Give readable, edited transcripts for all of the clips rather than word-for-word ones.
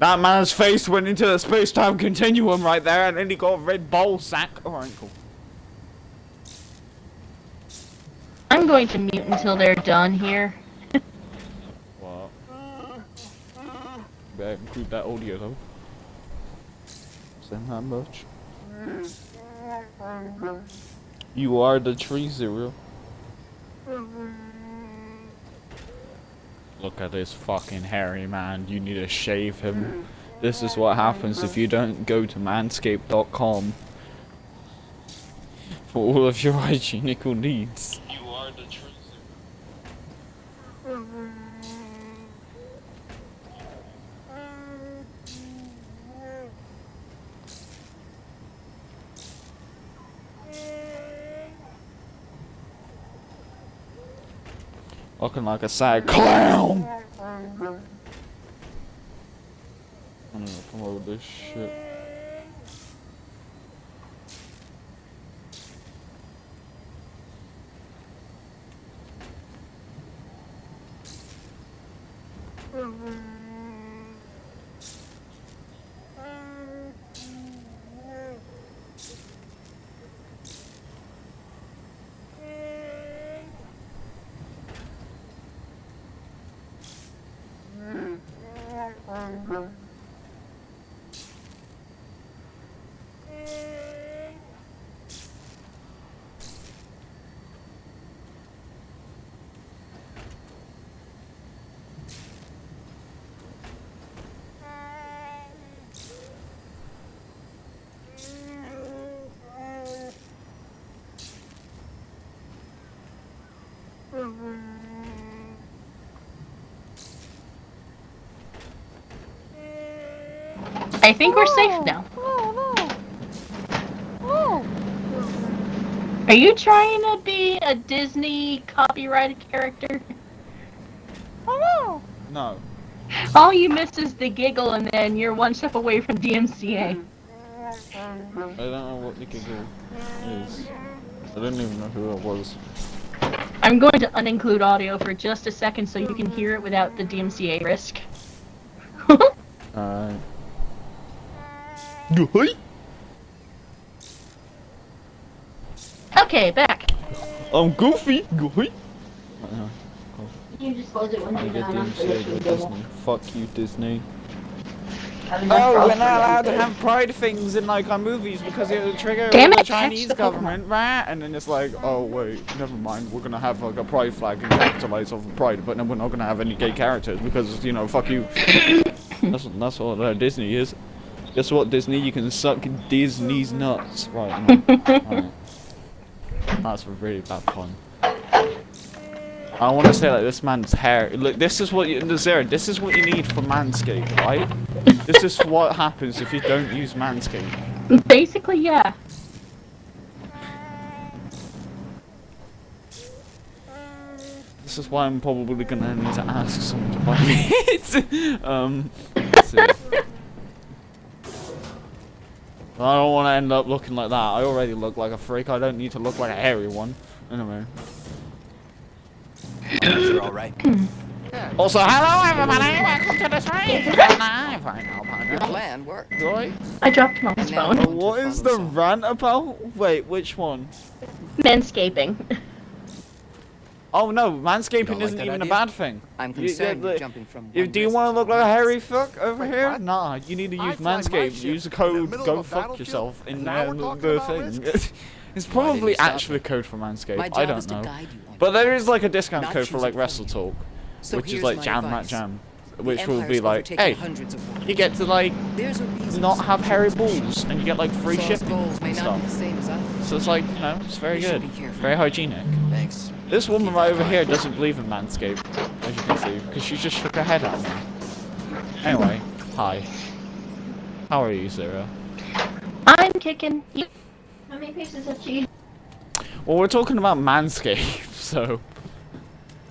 That man's face went into the space-time continuum right there, and then he got a red ball sack. Alright, cool. I'm going to mute until they're done here. What? Better include that audio though. Saying that much. You are the tree, Zero. Look at this fucking hairy man. You need to shave him. This is what happens if you don't go to manscaped.com for all of your hygienical needs. You are the tree, Zero. Looking like a sad clown! I'm gonna come over this shit. I think we're safe now. Are you trying to be a Disney copyrighted character? No. All you miss is the giggle, and then you're one step away from DMCA. I don't know what the giggle is. I don't even know who it was. I'm going to uninclude audio for just a second so you can hear it without the DMCA risk. Alright. Okay, back. I'm Goofy. Goofy. You just close it when I you're get done. Disney. Fuck you, Disney. Oh, Oh, we're not allowed to have pride things in like our movies because it will trigger Damn the it, Chinese catch the government, right? And then it's like, oh wait, never mind. We're gonna have like a pride flag and capitalize off of pride, but then we're not gonna have any gay characters because you know, fuck you. that's what Disney is. Guess what, Disney? You can suck Disney's nuts, right? No. Right. That's a really bad pun. I want to say like this man's hair. Look, this is what you, Zara. This is what you need for Manscaped, right? This is what happens if you don't use Manscaped. Basically, yeah. This is why I'm probably gonna need to ask someone to buy me it. Let's see. I don't want to end up looking like that. I already look like a freak. I don't need to look like a hairy one. Anyway. You're all right. Also, hello everybody. Welcome to the stream. Your plan worked. Right? I dropped him on his phone. What is the rant about? Wait, which one? Manscaping. Oh no, manscaping like isn't that even a idea? bad thing. I'm concerned with jumping from one Do you wrist want to to look the like a next. hairy fuck over here? what? Nah, you need to I use fly my Manscaped. ship Use the in the code middle go of a fuck battlefield, yourself in and now we're talking the about thing. risks? It's Why didn't probably you stop actually me? a code for Manscaped. My I job don't is to know. guide you on But your there path, is like a discount not code for choose like it for you. WrestleTalk, So which is here's like my Jam Mat advice. Jam, The which will Empire's be like, overtaken hey, hundreds of wars. you get to like There's a reason not some have hairy choose balls and you get like free Saul's shipping goals may and not be the stuff. same as others. So it's like, you know, it's very You should good, be careful. very hygienic. Thanks. This woman right over here doesn't believe in Manscaped, as you can see, because she just shook her head at me. Anyway, hi. How are you, Sarah? I'm kicking. You. How many pieces of cheese? Well, we're talking about Manscaped, so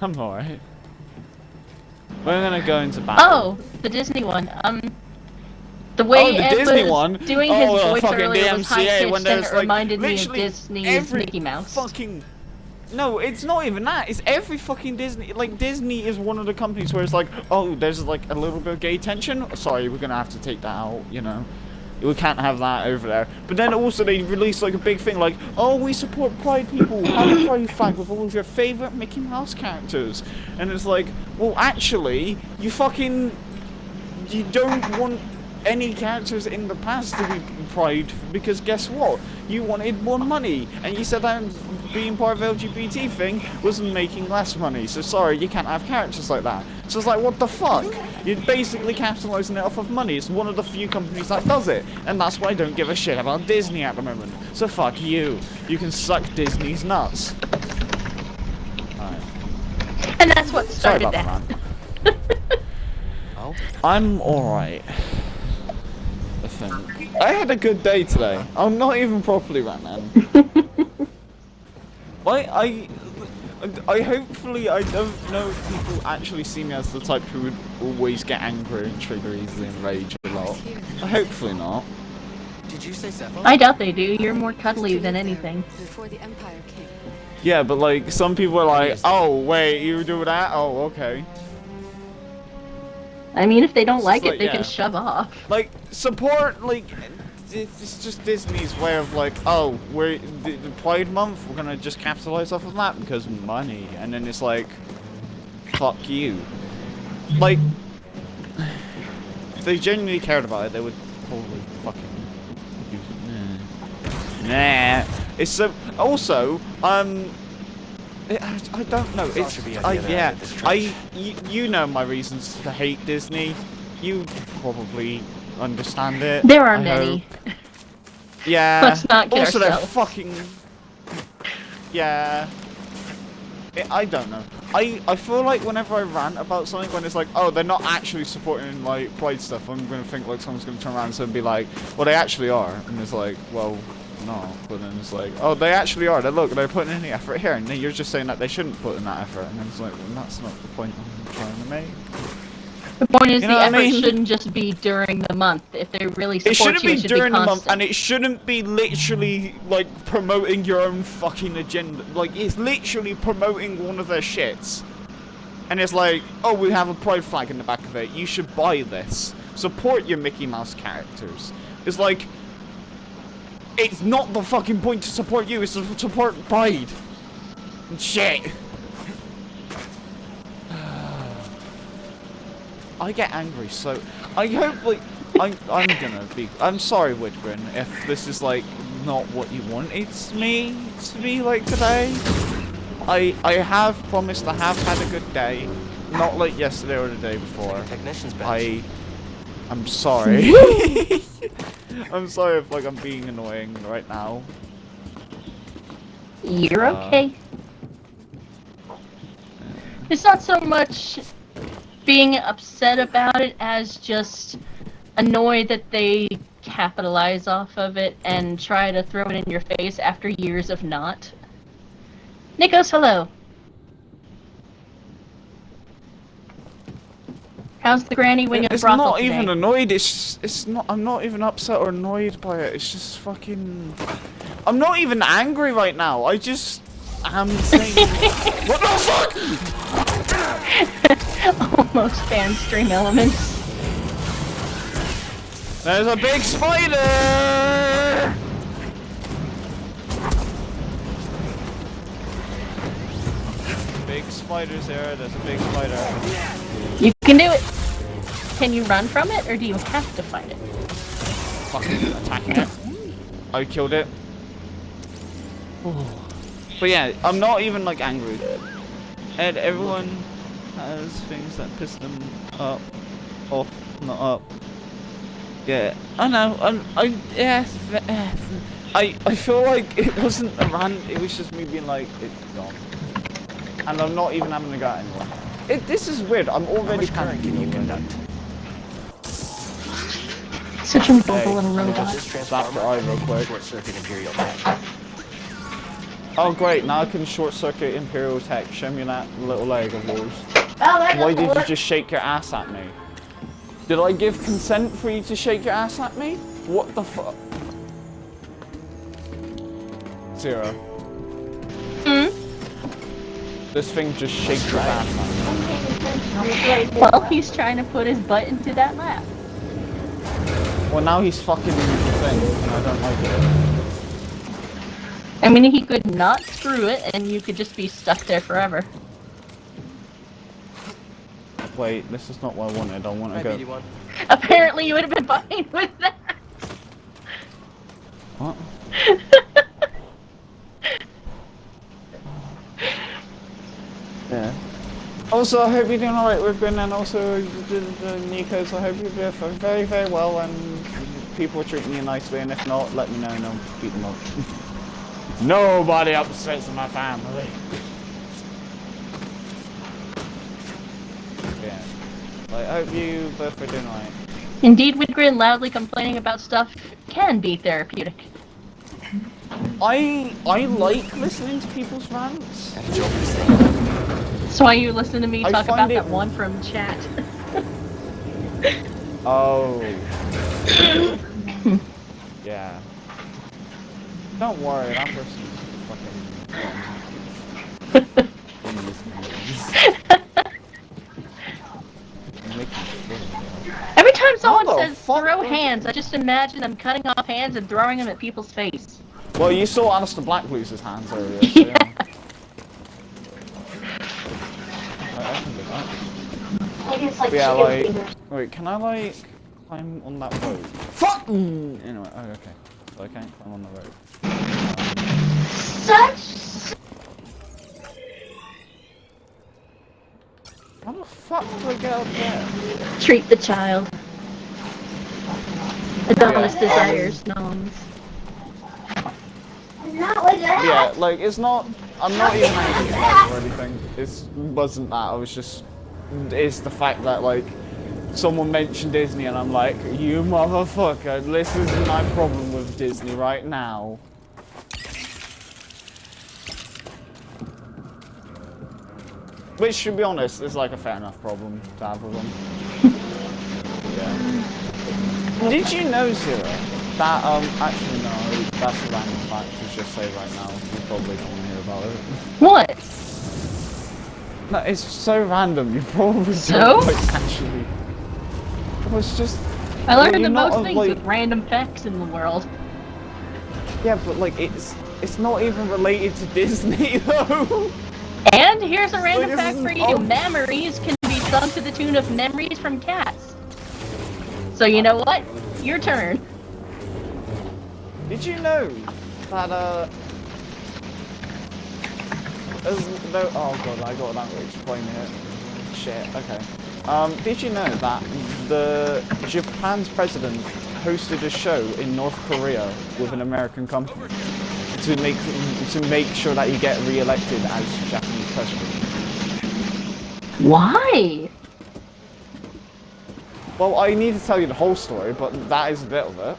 I'm alright. We're gonna go into battle. Oh, the Disney one. The way the Ed Disney was one? doing Oh, his voice fucking earlier was DMCA, when high-pitched and there's, it like, reminded me of literally Disney's every Mickey Mouse. Fucking No, it's not even that. It's every fucking Disney. Like, Disney is one of the companies where it's like, oh, there's like a little bit of gay tension. Sorry, we're gonna have to take that out, you know. We can't have that over there. But then also they release like a big thing like, oh, we support Pride people. Have a Pride flag with all of your favorite Mickey Mouse characters. And it's like, well, actually, you don't want any characters in the past to be Pride, because guess what? You wanted more money, and you said that being part of LGBT thing wasn't making less money, so sorry, you can't have characters like that. So it's like, what the fuck? You're basically capitalizing it off of money. It's one of the few companies that does it, and that's why I don't give a shit about Disney at the moment. So fuck you. You can suck Disney's nuts. Alright. And that's what Sorry started about that. that, man. Oh, I'm alright. I think. I had a good day today. I'm not even properly ran, man. I hopefully, I don't know if people actually see me as the type who would always get angry and trigger easily and rage a lot. Hopefully not. did you say Cephalon? I doubt they do. You're more cuddly than anything. Before the Empire came. Yeah, but like, some people are like, oh, wait, you do that? Oh, okay. I mean, if they don't like like, it, they yeah. can shove off. Like, support, like, it's just Disney's way of like, oh, we're the Pride Month, we're gonna just capitalize off of that because money, and then it's like, fuck you. Like, if they genuinely cared about it, they would probably fucking use it. Nah. It's so. Also, I don't know. It's yeah. You know my reasons to hate Disney. You probably understand it. There are I many. hope. Yeah. Let's not get also, they're ourselves. fucking. Yeah. I don't know. I feel like whenever I rant about something, when it's like, oh, they're not actually supporting like Pride stuff, I'm gonna think like someone's gonna turn around and be like, well, they actually are, and it's like, well, no. But then it's like, oh, they actually are. They're putting in the effort here, and then you're just saying that they shouldn't put in that effort, and then it's like, well, that's not the point I'm trying to make. The point is, You know the what I effort mean? shouldn't just be during the month. If they really It support shouldn't you, be it should during be the month, constant. and it shouldn't be literally like promoting your own fucking agenda. Like, it's literally promoting one of their shits. And it's like, oh, we have a Pride flag in the back of it. You should buy this. Support your Mickey Mouse characters. It's like, it's not the fucking point to support you. It's to support Pride. And shit. I get angry, so I hope like I'm sorry, Whitgren, if this is like not what you wanted me to be like today. I have promised I have had a good day, not like yesterday or the day before. Technician's bench. I'm sorry. I'm sorry if like I'm being annoying right now. You're okay. It's not so much being upset about it as just annoyed that they capitalize off of it and try to throw it in your face after years of not. Nikos, hello. How's the granny wing and It's brothel not today? even annoyed. It's not. I'm not even upset or annoyed by it. It's just fucking. I'm not even angry right now. I just am saying. What the fuck? Almost banned stream elements. There's a big spider. Big spiders there. There's a big spider. You can do it. Can you run from it, or do you have to fight it? Fucking attacking it. I killed it. But yeah, I'm not even like angry. And everyone has things that piss them up, off, not up. Yeah, I know. I feel like it wasn't a rant. It was just me being like, it's gone, and I'm not even having to go anymore. This is weird. I'm How already much current can you conduct? Such an adorable little robot. Slap the eye real quick. Short circuit Imperial tech. Oh great, now I can short circuit Imperial Tech. Show me that little leg of yours. Oh, that Why doesn't did you work. just shake your ass at me? Did I give consent for you to shake your ass at me? What the fuck? Zero. This thing just shakes your ass, man. Well, he's trying to put his butt into that lap. Well, now he's fucking the thing, and I don't like it. I mean, he could not screw it, and you could just be stuck there forever. Wait, this is not what I wanted. I want to Hi, go. BD1. Apparently, you would have been fine with that. What? Yeah. Also, I hope you're doing alright with Ben, and also the Nikos. I hope you're very, very well, and people are treating you nicely, and if not, let me know and I'll beat them up. Nobody upsets my family. Yeah. Like, I hope you both are doing alright. Indeed, Widgrin loudly complaining about stuff can be therapeutic. I like listening to people's rants. Gotta joke this thing. That's why you listen to me I talk find about it- that one from chat. Oh. Yeah. Don't worry, that person's fucking. Every time someone How the says fuck throw was- hands, I just imagine them cutting off hands and throwing them at people's face. Well, you saw Alistair Black lose his hands earlier, so Yeah. yeah. I can do that. But yeah, like, wait, can I like climb on that road? Fuck! Anyway, oh, okay. So I can't climb on the road. How the fuck do I get up there? Treat the child. Adonis Yeah, desires noms. Yeah, like, it's not, I'm not even angry about it or anything. It wasn't that, I was just, it's the fact that, like, someone mentioned Disney and I'm like, you motherfucker, this is my problem with Disney right now. Which, to be honest, is like a fair enough problem to have with them. Yeah. Did you know, Zero, that, actually no, that's a random fact to just say right now. You probably don't want to hear about it. What? No, it's so random, you probably So? don't like, actually. Well, it's just... I learned Well, the you're not most a, things like- with random facts in the world. Yeah, but like, it's not even related to Disney, though. And here's a random this fact isn't- for you. oh. Memories can be sung to the tune of memories from cats. So you know what? Your turn. Did you know that, no, oh god, I got that to explain it. Shit, okay. Did you know that the Japan's president hosted a show in North Korea with an American company to make sure that you get re-elected as Japanese president? Why? Well, I need to tell you the whole story, but that is a bit of it.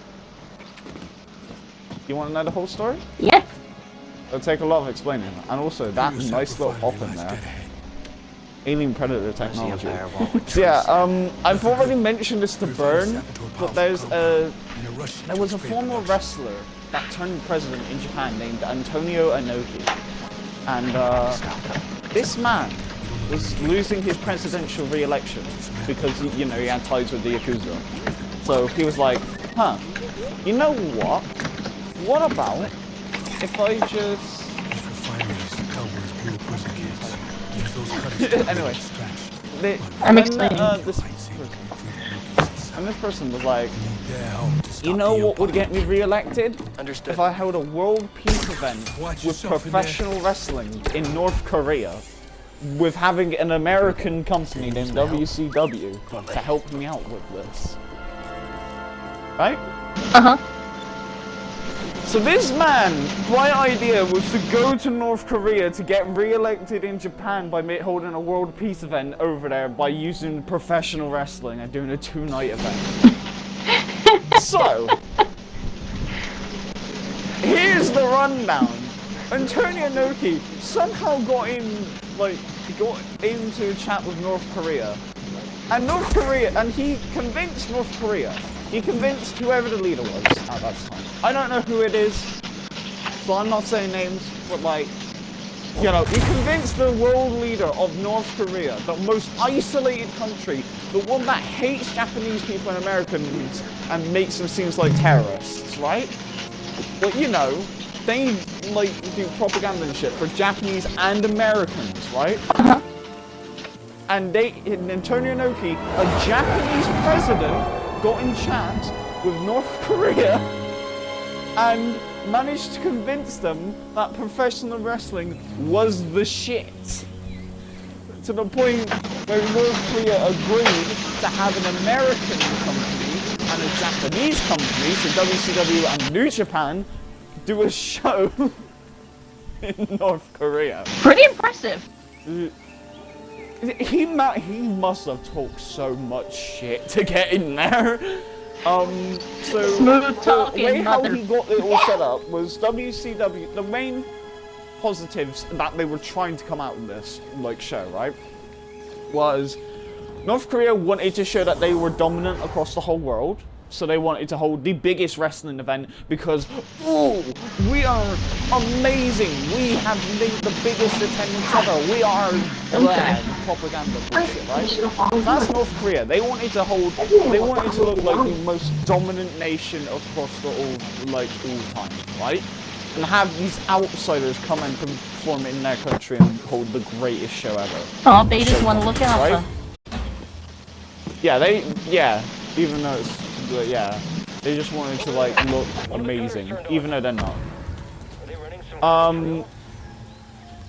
You want to know the whole story? Yeah. It'll take a lot of explaining. And also, that nice little op in there. Alien Predator technology. So yeah, I've already mentioned this to Burn, but there was a former wrestler that turned president in Japan named Antonio Inoki. And this man was losing his presidential re-election because, you know, he had ties with the Yakuza. So he was like, huh, you know what? What about if I just... Anyway, I'm explaining. This person was like, you know what would get me re-elected? Understood. If I held a world peace event with professional wrestling in North Korea, with having an American company named WCW to help me out with this. Right? Uh-huh. So this man, my idea was to go to North Korea to get re-elected in Japan by holding a world peace event over there by using professional wrestling and doing a 2-night event. So, here's the rundown. Antonio Inoki somehow got into a chat with North Korea. And he convinced North Korea. He convinced whoever the leader was at that time. I don't know who it is, so I'm not saying names, but like, You know, he convinced the world leader of North Korea, the most isolated country, the one that hates Japanese people and Americans and makes them seem like terrorists, right? Well, you know, they like do propaganda and shit for Japanese and Americans, right? And Antonio Inoki, a Japanese president, got in chat with North Korea and managed to convince them that professional wrestling was the shit. To the point where North Korea agreed to have an American company and a Japanese company, so WCW and New Japan, do a show in North Korea. Pretty impressive. He must have talked so much shit to get in there. So Smooth talking, the way how mother. he got it all set up was WCW. The main positives that they were trying to come out in this like show, right, was North Korea wanted to show that they were dominant across the whole world. So they wanted to hold the biggest wrestling event because, ooh, we are amazing. We have the biggest attendance ever. We are propaganda bullshit, right? That's North Korea. They wanted to look like the most dominant nation across all time, right? And have these outsiders come and perform in their country and hold the greatest show ever. Oh, they just want to look out. Right? Yeah, even though it's. But yeah, they just wanted to like look amazing, even though they're not.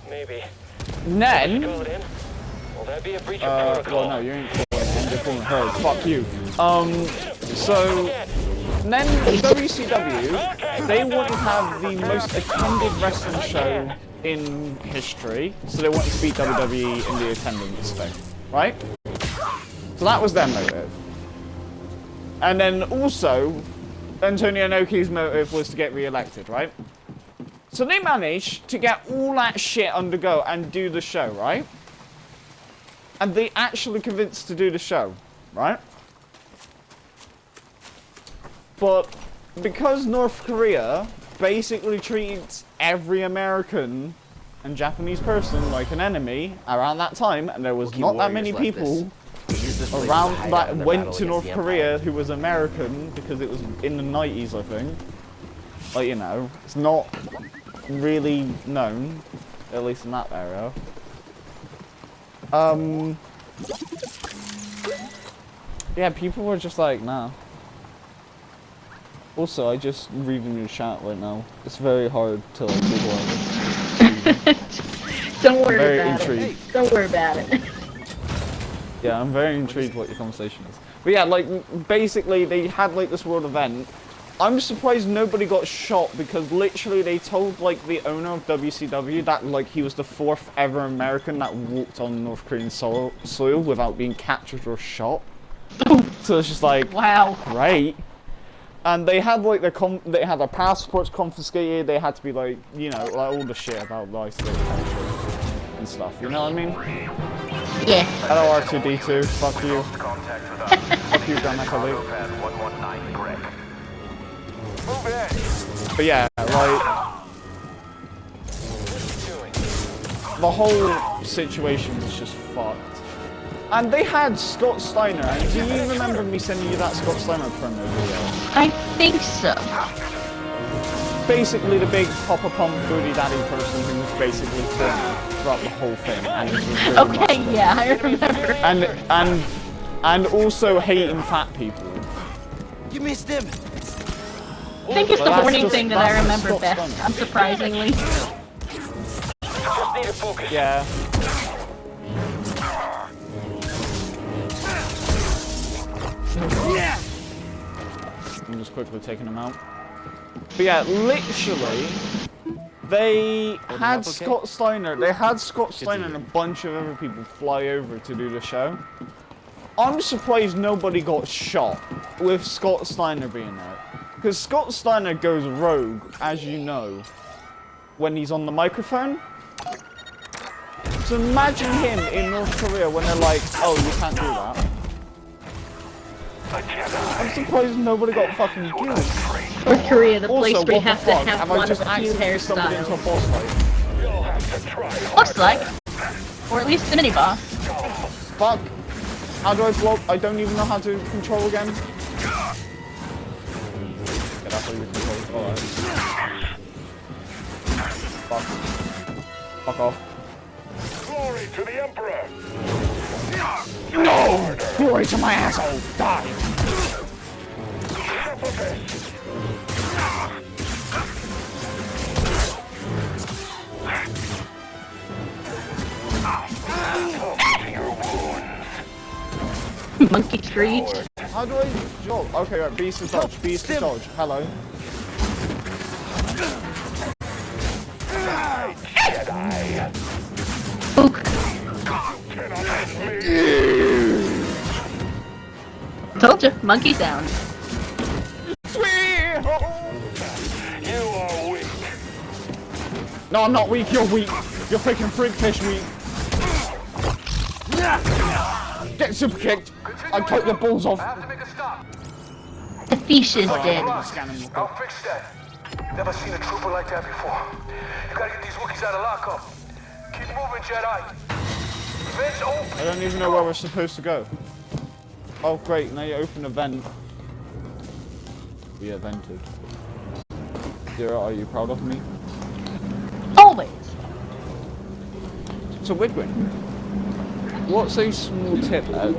Maybe. Then, Will that be a breach of well no, you ain't calling him, you're calling her. Fuck you. So then WCW, they wanted to have the most attended wrestling show in history, so they wanted to beat WWE in the attendance thing, right? So that was their motive. And then also, Antonio Inoki's motive was to get re-elected, right? So they managed to get all that shit under go and do the show, right? And they actually convinced to do the show, right? But because North Korea basically treats every American and Japanese person like an enemy around that time, and there was not that many people around that went to North Korea who was American, because it was in the 90s, I think. Like, you know, it's not really known, at least in that area. Yeah, people were just like, nah. Also, I just reading your chat right now. It's very hard to like visualize. Don't worry Very about intrigued. it. Don't worry about it. Yeah, I'm very intrigued what your conversation is. But yeah, like, basically, they had, like, this world event. I'm surprised nobody got shot, because literally they told, like, the owner of WCW that, like, he was the 4th ever American that walked on North Korean soil without being captured or shot. So it's just like, Wow. great. And they had, like, they had their passports confiscated, they had to be, like, you know, like, all the shit about the isolated country and stuff, you know what I mean? Yeah. Hello R2D2, fuck you. Fuck you, Grandma Kelly. But yeah, like, the whole situation was just fucked. And they had Scott Steiner, and do you remember me sending you that Scott Steiner promo video? I think so. Basically the big Papa Pump Booty Daddy person who was basically filming throughout the whole thing, and it was really Okay, muscular. yeah, I remember. And also hating fat people. You missed him. I think it's Well, the that's horny just- thing that I that's remember Scott best, Steiner. unsurprisingly. Just need to focus. Yeah. I'm just quickly taking them out. But yeah, literally, they had up okay? Scott Steiner. They had Scott Steiner and a bunch of other people fly over to do the show. I'm surprised nobody got shot with Scott Steiner being there, because Scott Steiner goes rogue, as you know, when he's on the microphone. So imagine him in North Korea when they're like, "Oh, you can't do that." I'm surprised nobody got fucking killed. North Korea, the place Also, where you what the have to fuck? have Have one I of just a few accidentally stumbled into a hairstyles. boss fight? Looks like. Or at least the mini boss. Fuck. How do I block? I don't even know how to control again. Get out of your control. Alright. Fuck. Fuck off. Glory to the Emperor! No! Glory to my asshole! Die! Monkey Screech. How do I jump? Okay, right, beast to dodge, beast to dodge. Hello. Jedi! Ook. Told you, monkey sound. Sweet! You are weak. No, I'm not weak, you're weak. You're freaking freakfish weak. Get super kicked. I cut your balls off. I have to make a stop. The fish is dead. I'll fix that. Never seen a trooper like that before. You gotta get these Wookiees out of lockup. Keep moving, Jedi. Vent's open. I don't even know where we're supposed to go. Oh great, now you open a vent. We are vented. Zero, are you proud of me? Always. So Widwin, what's a small tip, Ed?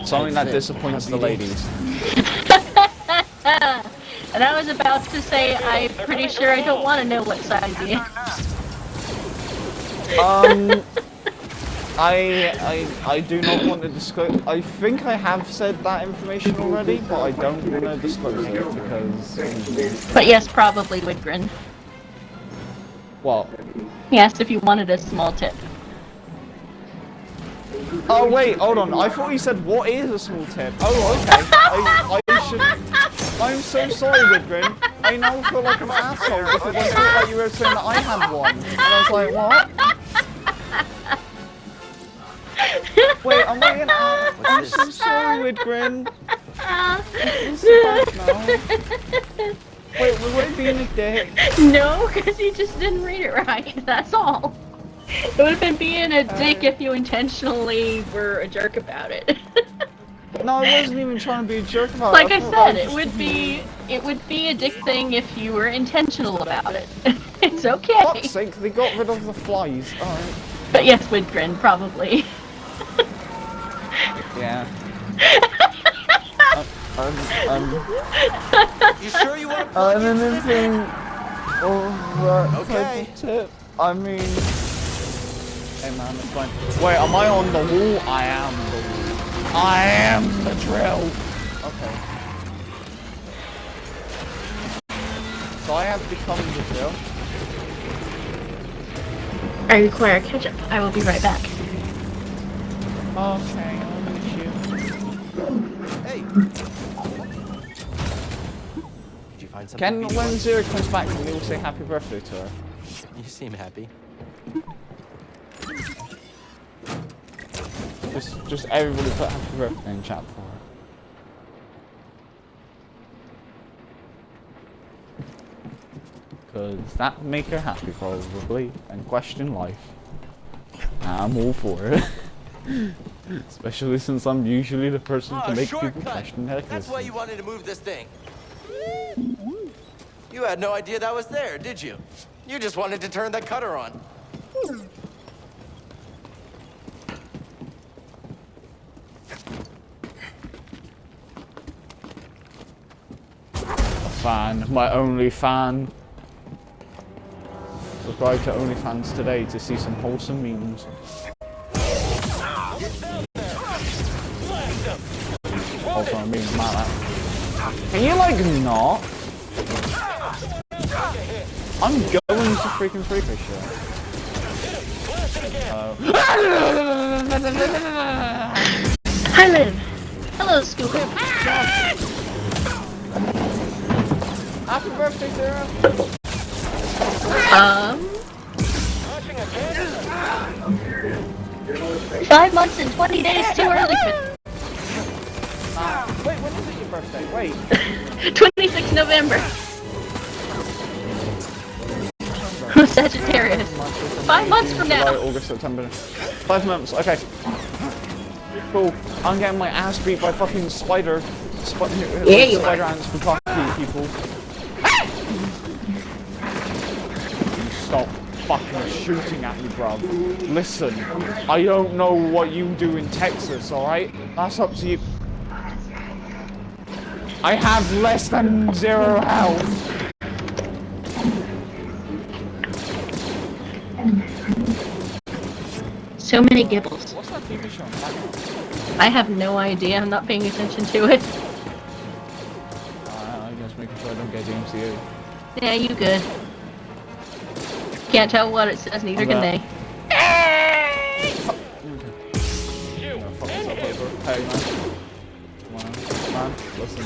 Something that disappoints the ladies. And I was about to say, I'm pretty sure I don't want to know what size he is. I do not want to disclose. I think I have said that information already, but I don't want to disclose it because. But yes, probably Widgren. What? He asked if you wanted a small tip. Oh wait, hold on. I thought you said what is a small tip. Oh okay. I should. I'm so sorry, Widgren. I now feel like an asshole because I thought like you were saying that I had one, and I was like, what? Wait, am I an ass? I'm so sorry, Widgren. I feel so bad now. Wait, was I being a dick? No, because you just didn't read it right. That's all. It would have been being a dick if you intentionally were a jerk about it. No, I wasn't even trying to be a jerk about Like it. I thought said, was it would be a dick thing if you were intentional about it. It's okay. Fuck's sake, they got rid of the flies. Alright. But yes, Widgren, probably. Yeah. You sure you want to And anything of that Okay. type of tip. I mean, hey man, it's fine. Wait, am I on the wall? I am the wall. I am the drill. Okay. So I have become the drill. I require ketchup. I will be right back. Okay, I'll miss you. Hey. Did you find something? Ken, when Zero comes back, can we all say happy birthday to her? You seem happy. Just everybody put happy birthday in chat for her. Because that would make her happy probably, and question life. I'm all for it. Especially since I'm usually the person to make people question their That's why you existence. wanted to move this thing. You had no idea that was there, did you? You just wanted to turn that cutter on. Fan, my only fan. Subscribe to OnlyFans today to see some wholesome memes. Also, I'm being mad at. Can you like not? I'm going to freaking freakish shit. Hi, Liv. Hello, Scooper. Happy birthday, Sarah! 5 months and 20 days too early. Wait, when is it your birthday? Wait. 26 November. Sagittarius. 5 months from now. July, August, September. 5 months, okay. Cool. I'm getting my ass beat by fucking spider ants from fucking people. Stop fucking shooting at me, bruv. Listen, I don't know what you do in Texas, alright? That's up to you. I have less than 0 health. So many gibbles. What's that TV show in the background? I have no idea. I'm not paying attention to it. I guess making sure I don't get the MCU. Yeah, you good. Can't tell what it says, neither can they. Fuck myself over. Hey, man. Come on, man. Listen.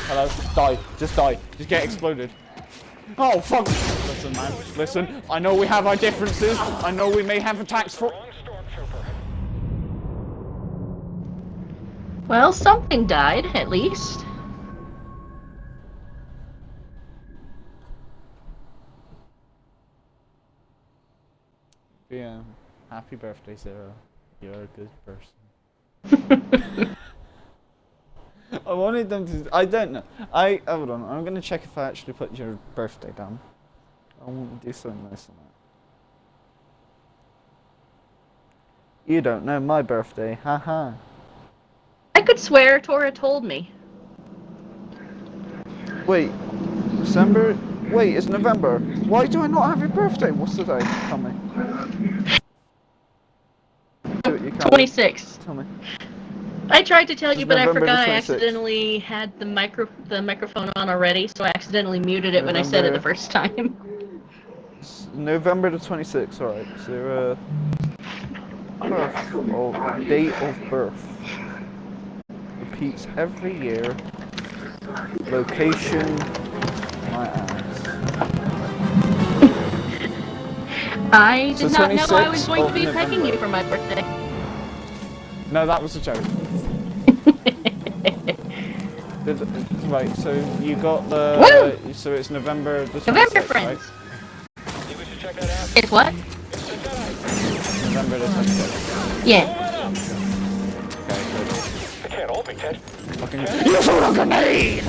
Hello. Die. Just die. Just get exploded. Oh, fuck. Listen, man. Listen. I know we have our differences. I know we may have attacks for... Well, something died, at least. Yeah. Happy birthday, Sarah. You're a good person. I wanted them to... I don't know. Hold on. I'm going to check if I actually put your birthday down. I want to do something nice on that. You don't know my birthday. Haha. I could swear Tora told me. Wait. December? Wait, it's November. Why do I not have your birthday? What's the day? Tell me. Do it, you can. 26. Tell me. I tried to tell you, but I November forgot the I 26th. accidentally had the microphone on already, so I accidentally muted it when I said it the first time. It's November the 26th, alright. So, birth, or date of birth. Repeats every year. Location, my ass. I So did not know I was 26th going to of be pegging November. you for my birthday. No, that was a joke. Right, so you got the... Woo! So it's November the 26th, November friends. right? It's what? November the 26th. Yeah. Okay, good. I can't all be dead. Fucking... You threw a grenade!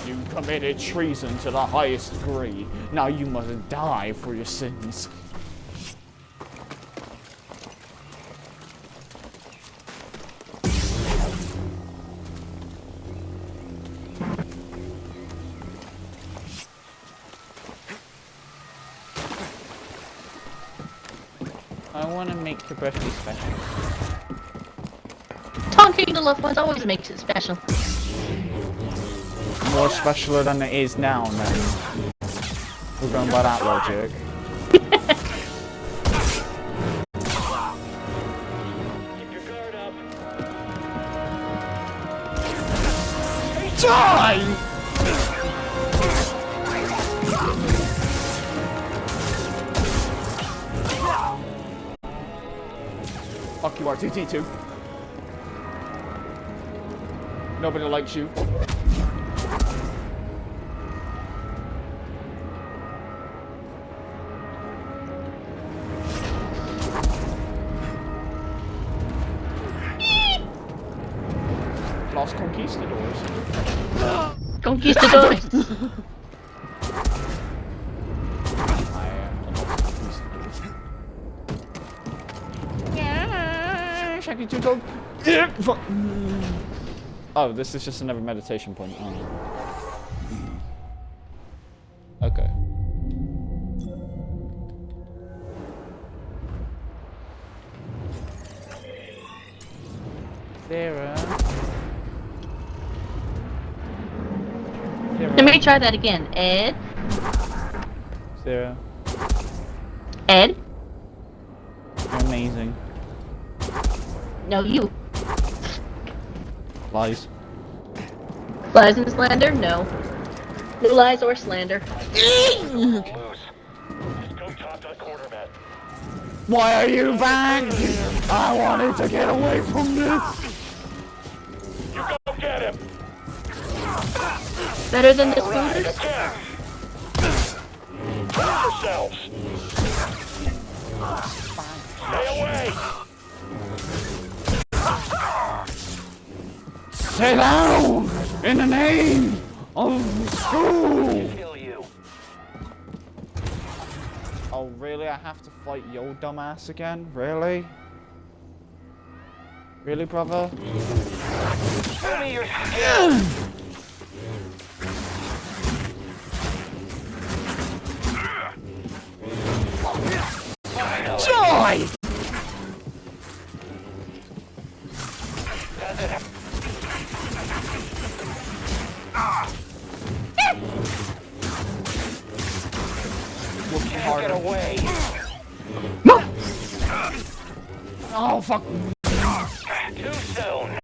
You committed treason to the highest degree. Now you must die for your sins. I want to make your birthday special. Talking to loved ones always makes it special. More specialer than it is now, then. We're going by that logic. Keep your guard up. Die! Fuck you, R2-D2. Nobody likes you. Los Conquistadors. Conquistadores. I am the Los Conquistadors. Yeah, Shaggy Two Dog. Oh, this is just another meditation point. Oh. Okay. Sarah. Let me try that again. Ed? Sarah. Ed? You're amazing. No, you. Lies. Lies and slander? No. No lies or slander. Loose. Just go talk to the quarterback. Why are you back? I wanted to get away from this. You go get him. Better than the Right, scooters? again. Prove yourselves. Stay away. Sit down! In the name of school! Kill you. Oh, really? I have to fight your dumbass again? Really? Really, brother? Show me your skills. Joy! Get away. Oh, fuck. Too soon.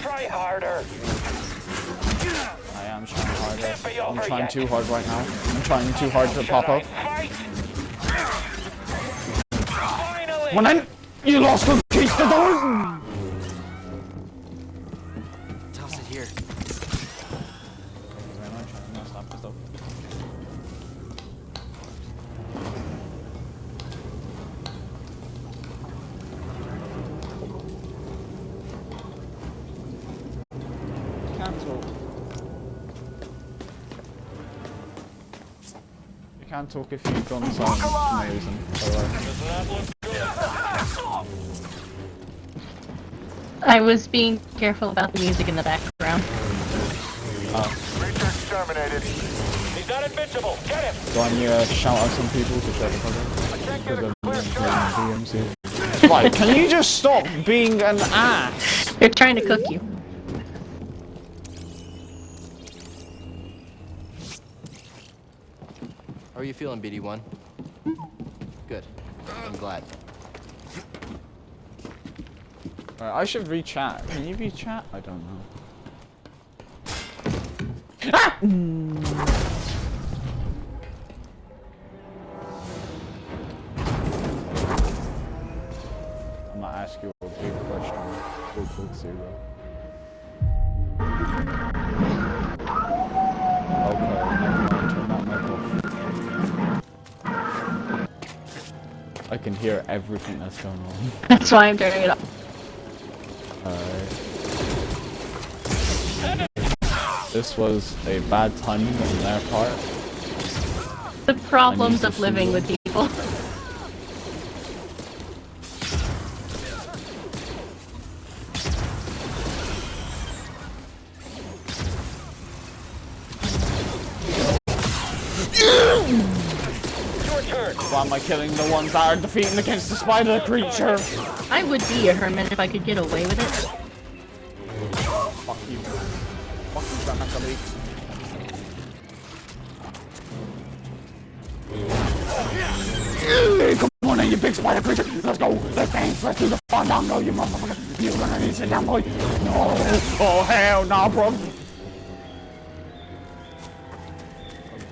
Try harder. I am trying harder. Can't be I'm over trying yet. too hard right now. I'm trying too hard to pop up. Fight. Finally. When I... You lost the keys to the door! Toss it here. You can't talk if you've done something amazing. I was being careful about the music in the background. Creature exterminated. He's not invincible. Get him. So I need to shout out some people to shut the fuck up. I can't get a clear shot. DMC. Right, can you just stop being an ass? They're trying to cook you. How are you feeling, BD1? Good. I'm glad. I should re-chat. Can you re-chat? I don't know. Ah! I'm gonna ask you a big question. Real quick, Zero. Okay, never mind. Turn that mic off. I can hear everything that's going on. That's why I'm turning it off. This was a bad timing on their part. The problems I need of to living see with people. Your turn. Why am I killing the ones that are defeating against the spider creature? I would be a hermit if I could get away with it. Fuck you. Fuck you, Zanakali. Come on then, you big spider creature. Let's go. Let's dance. Let's do the fun down. No, you motherfucker. You're gonna need to sit down, boy. No. Oh, hell no, bro.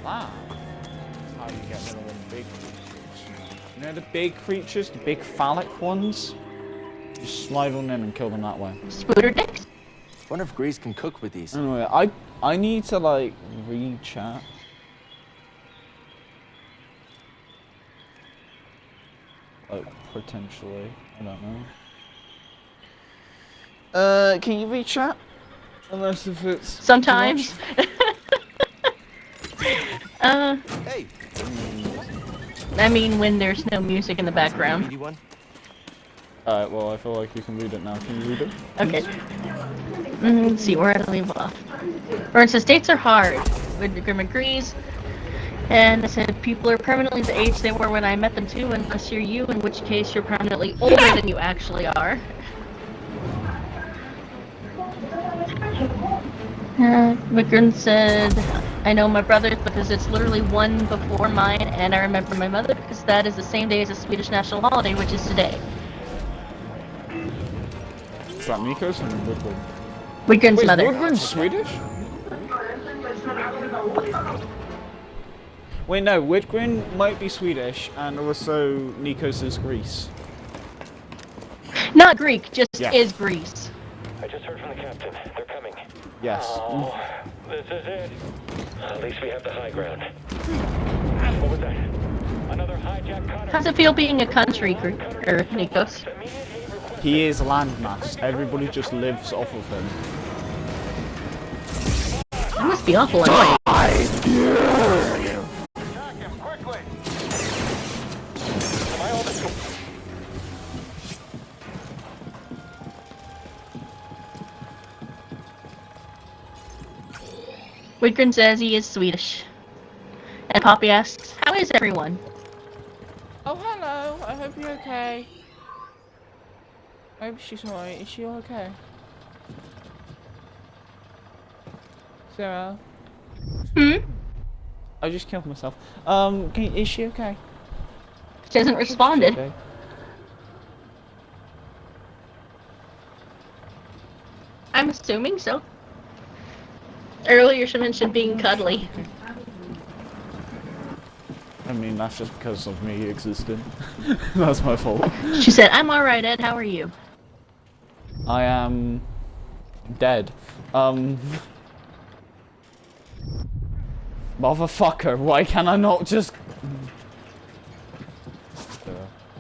Wow. That's how you get rid of the big creatures. You know the big creatures, the big phallic ones? Just slide on in and kill them that way. Spooter dicks? Wonder if Grace can cook with these. Anyway, I need to like re-chat. Like potentially, I don't know. Can you re-chat? Unless if it's Sometimes. Hey, I mean when there's no music in the background. BD1. Alright, well I feel like you can read it now. Can you read it? Okay. Let's see, where did I leave off? Burns says dates are hard. Grim agrees. And I said people are permanently the age they were when I met them too, unless you're you, in which case you're permanently older than you actually are. Vikram said, I know my brother's because it's literally one before mine, and I remember my mother because that is the same day as the Swedish national holiday, which is today. Is that Miko's and Woodward? Vikram's Wait, mother. Woodward's Swedish? Wait, no, Whitgren might be Swedish, and also Nikos is Greece. Not Greek, just Yeah. is Greece. I just heard from the captain. They're coming. Yes. Oh, this is it. At least we have the high ground. What was that? Another hijack cutter. How's it feel being a country, Nikos? He is landmass. Everybody just lives off of him. That must be awful annoying. Attack him, quickly! Am I all this? Widgren says he is Swedish. And Poppy asks, how is everyone? Oh, hello. I hope you're okay. I hope she's alright. Is she okay? Sarah? I just killed myself. Is she okay? She hasn't responded. Okay. I'm assuming so. Earlier she mentioned being cuddly. I mean, that's just because of me existing. That's my fault. She said, I'm alright, Ed, how are you? I am dead. Motherfucker, why can I not just...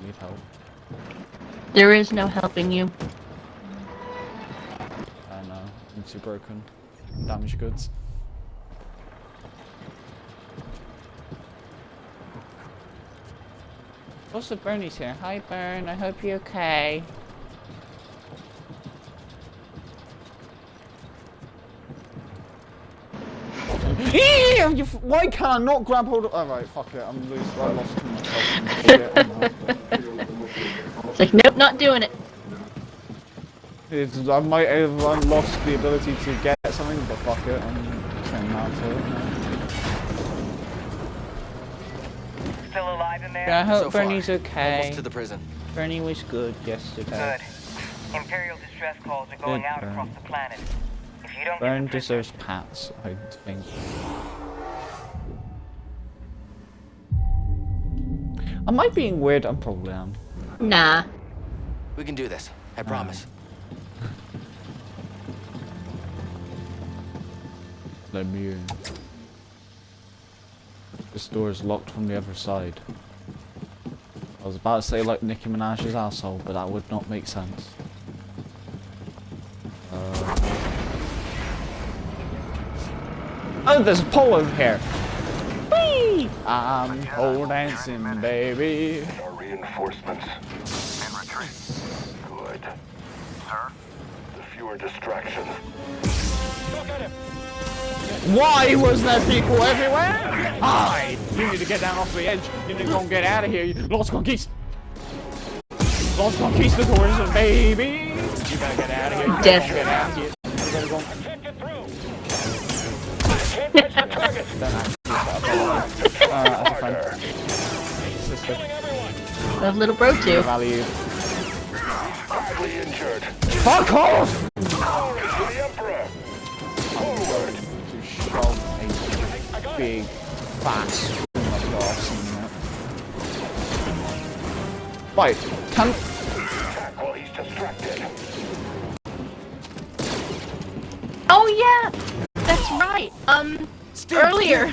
need help. There is no helping you. I know, I'm too broken. Damaged goods. Also, Bernie's here. Hi, Bern. I hope you're okay. Why can't I not grab hold of? Alright, fuck it. I'm loose. I lost myself. It's like, nope, not doing it. I might have lost the ability to get something, but fuck it. I'm saying now to it. Still alive in there? Yeah, I hope So far, Bernie's okay. Almost to the prison. Bernie was good yesterday. Good. Imperial distress calls are going Good out burn. across the planet. If you don't Bern get the deserves pats, I think. Am I being weird? I probably am. Nah. We can do this. I promise. Let me in. This door is locked from the other side. I was about to say like Nicki Minaj's asshole, but that would not make sense. Oh, there's a pole over here. Whee! I'm pole dancing, baby. Our reinforcements. In retreat. Good. Sir? The fewer distractions. Look at him. Why was there people everywhere? Hi! You need to get down off the edge. You need to go and get out of here. Los Conquist. Los Conquistadors, baby. You gotta get out of here. You gotta Death. get out of here. You gotta go. Can't get through. Can't touch the target. That's fine. Sister. Killing everyone. Love little bro too. Value. Badly injured. Fuck off! Glory to the Emperor. Forward. To shove a big fat string of glass in there. Right, can... Attack while he's distracted. Oh yeah! That's right. Earlier,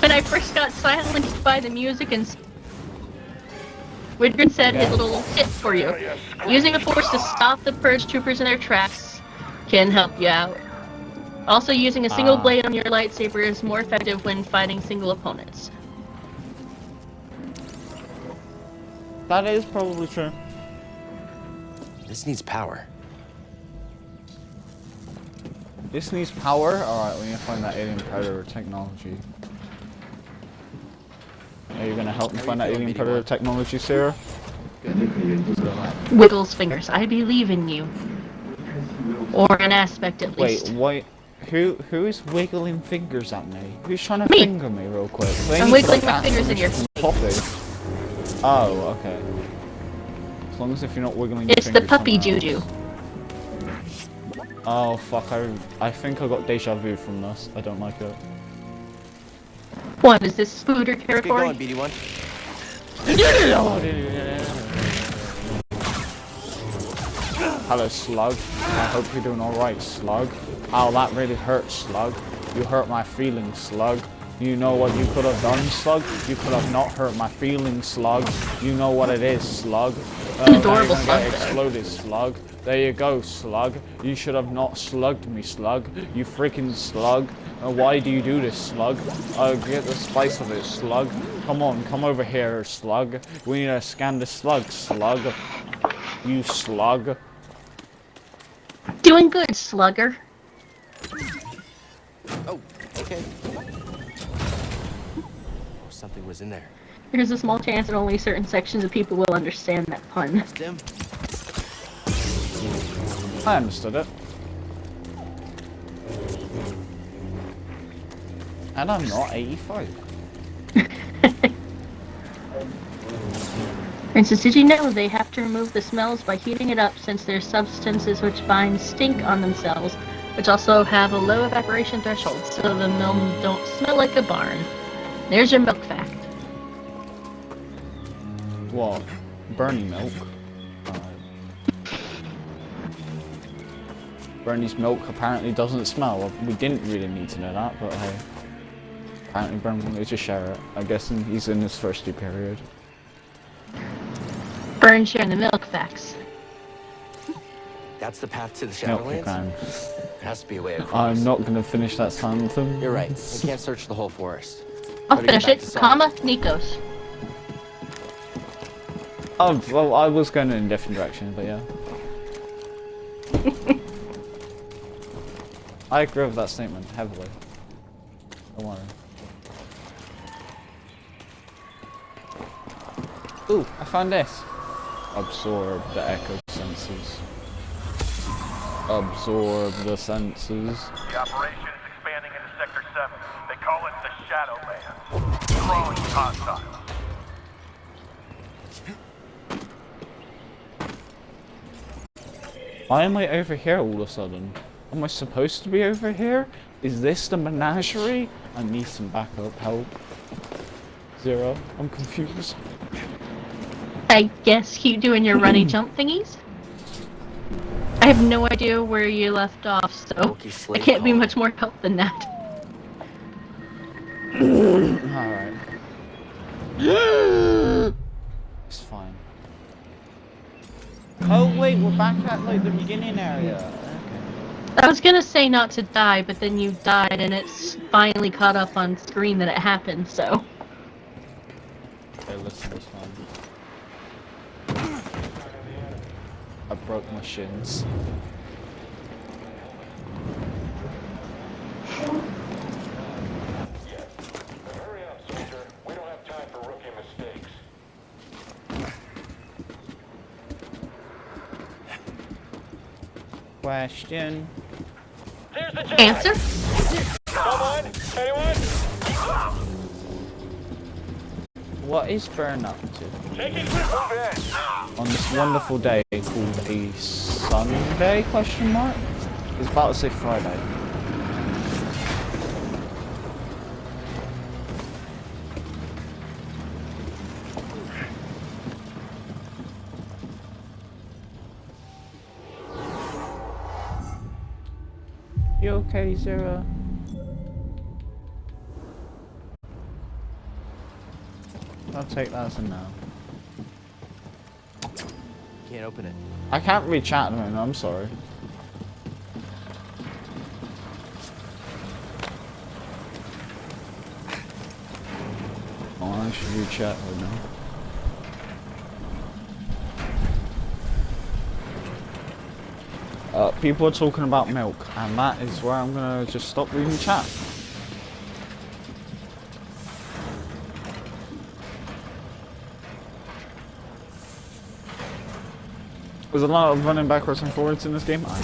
when I first got silenced by the music and Widgren said his little tip for you. Using the force to stop the purge troopers in their tracks can help you out. Also, using a single blade on your lightsaber is more effective when fighting single opponents. That is probably true. This needs power. This needs power? Alright, we need to find that alien predator technology. Are you gonna help me find that alien predator technology, Sarah? Wiggles fingers. I believe in you. Or an aspect at Wait, least. wait. Who is wiggling fingers at me? Who's trying to Me. finger me real quick? I'm wiggling my fingers in your Puppy. Oh, okay. As long as if you're not wiggling your It's the fingers puppy somewhere juju. else. Oh fuck, I think I got deja vu from this. I don't like it. What, is this scooter Get territory? going, BD1. Hello, Slug. I hope you're doing alright, Slug. Ow, that really hurts, Slug. You hurt my feelings, Slug. You know what you could have done, Slug? You could have not hurt my feelings, Slug. You know what it is, Slug. Adorable Slug. Exploded, Slug. There you go, Slug. You should have not slugged me, Slug. You freaking Slug. Why do you do this, Slug? Get the spice of it, Slug. Come on, come over here, Slug. We need to scan the Slug, Slug. You Slug. Doing good, Slugger. Oh, okay. Something was in there. There's a small chance that only certain sections of people will understand that pun. Dim. I understood it. And I'm not 85. For instance, did you know they have to remove the smells by heating it up since there's substances which bind stink on themselves, which also have a low evaporation threshold, so the milk don't smell like a barn. There's your milk fact. What? Bernie milk? Bernie's milk apparently doesn't smell. We didn't really need to know that, but hey. Apparently Bernie wanted to share it. I guess he's in his thirsty period. Burn sharing the milk facts. That's the path to the Milk Shadowlands? can. There has to be a way across. I'm not gonna finish that sentence. You're right. We can't search the whole forest. I'll Better get finish back it. to Saul. Comma, Nikos. Oh, well, I was going in a different direction, but yeah. I agree with that statement, heavily. Don't worry. Ooh, I found this. Absorb the echo senses. Absorb the senses. The operation is expanding into Sector 7. They call it the Shadowlands. Growing hostile. Why am I over here all of a sudden? Am I supposed to be over here? Is this the menagerie? I need some backup help. Zero. I'm confused. I guess keep doing your runny jump thingies. I have no idea where you left off, so Wookiee I slave can't be call. much more help than that. Alright. It's fine. Oh wait, we're back at like the beginning area. Okay. I was gonna say not to die, but then you died and it's finally caught up on screen that it happened, so. Okay, listen, it's fine. I broke my shins. Hurry up, soldier. We don't have time for rookie mistakes. Question. There's the Jedi. Answer? Someone? Anyone? What is Bern up to? Take it quick. Move in. On this wonderful day called a Sunday, question mark? It's about to say Friday. You okay, Zero? I'll take that as a no. Can't open it. I can't read chat at the moment, I'm sorry. Oh, I should read chat right now. People are talking about milk, and that is where I'm gonna just stop reading chat. There's a lot of running backwards and forwards in this game. Gotta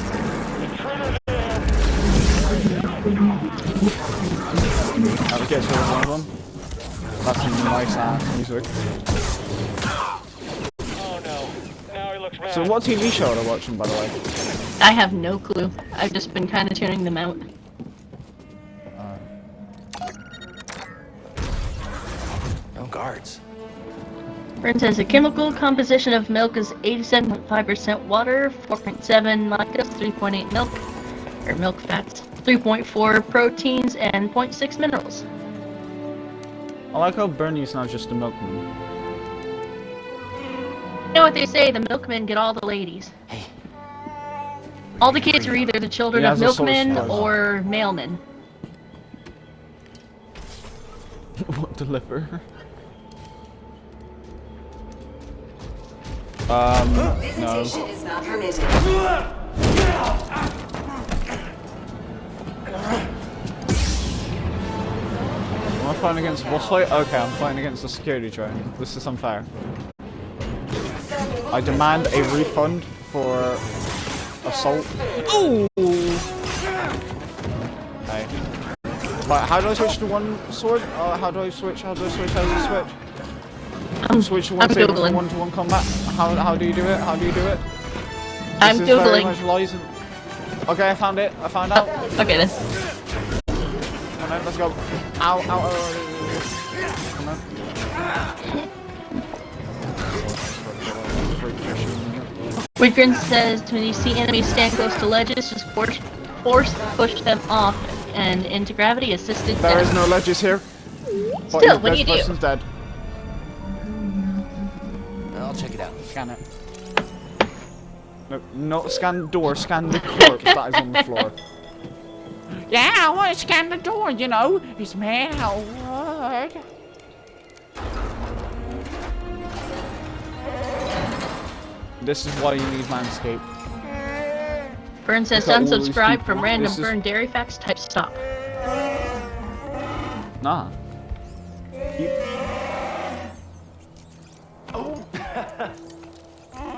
get to one of them. That's some nice ass music. Oh no. Now he looks mad. So what TV show are they watching, by the way? I have no clue. I've just been kind of tuning them out. No guards. Burns says the chemical composition of milk is 87.5% water, 4.7 lactose, 3.8 milk, or milk fats, 3.4 proteins, and 0.6 minerals. I like how Bernie's not just a milkman. You know what they say, the milkmen get all the ladies. Hey. All the kids are either the children He of has a source milkmen voice. or mailmen. What deliver? No. Visitation is not permitted. Am I fighting against a boss fight? Okay, I'm fighting against the security drone. This is unfair. I demand a refund for assault. Ooh! Hey. Right, how do I switch to one sword? How do I switch? How do I switch? How do I switch? Switch to one saber from one-to-one combat. How do you do it? How do you do it? I'm This is very Googling. much lies in... Okay, I found it. I found out. Okay then. Come on, let's go. Ow, ow, ow. Come on. Wiggrin says when you see enemies stand close to ledges, just force push them off and into gravity assisted There death. is no ledges here. Still, what do you do? This person's dead. I'll check it out. Scan it. No, not scan the door, scan the corpse that is on the floor. Yeah, I want to scan the door, you know. It's man, how word. This is why you need Manscaped. Burn says Look at all these unsubscribe people. from random This is- Burn Dairy Facts type stop. Nah.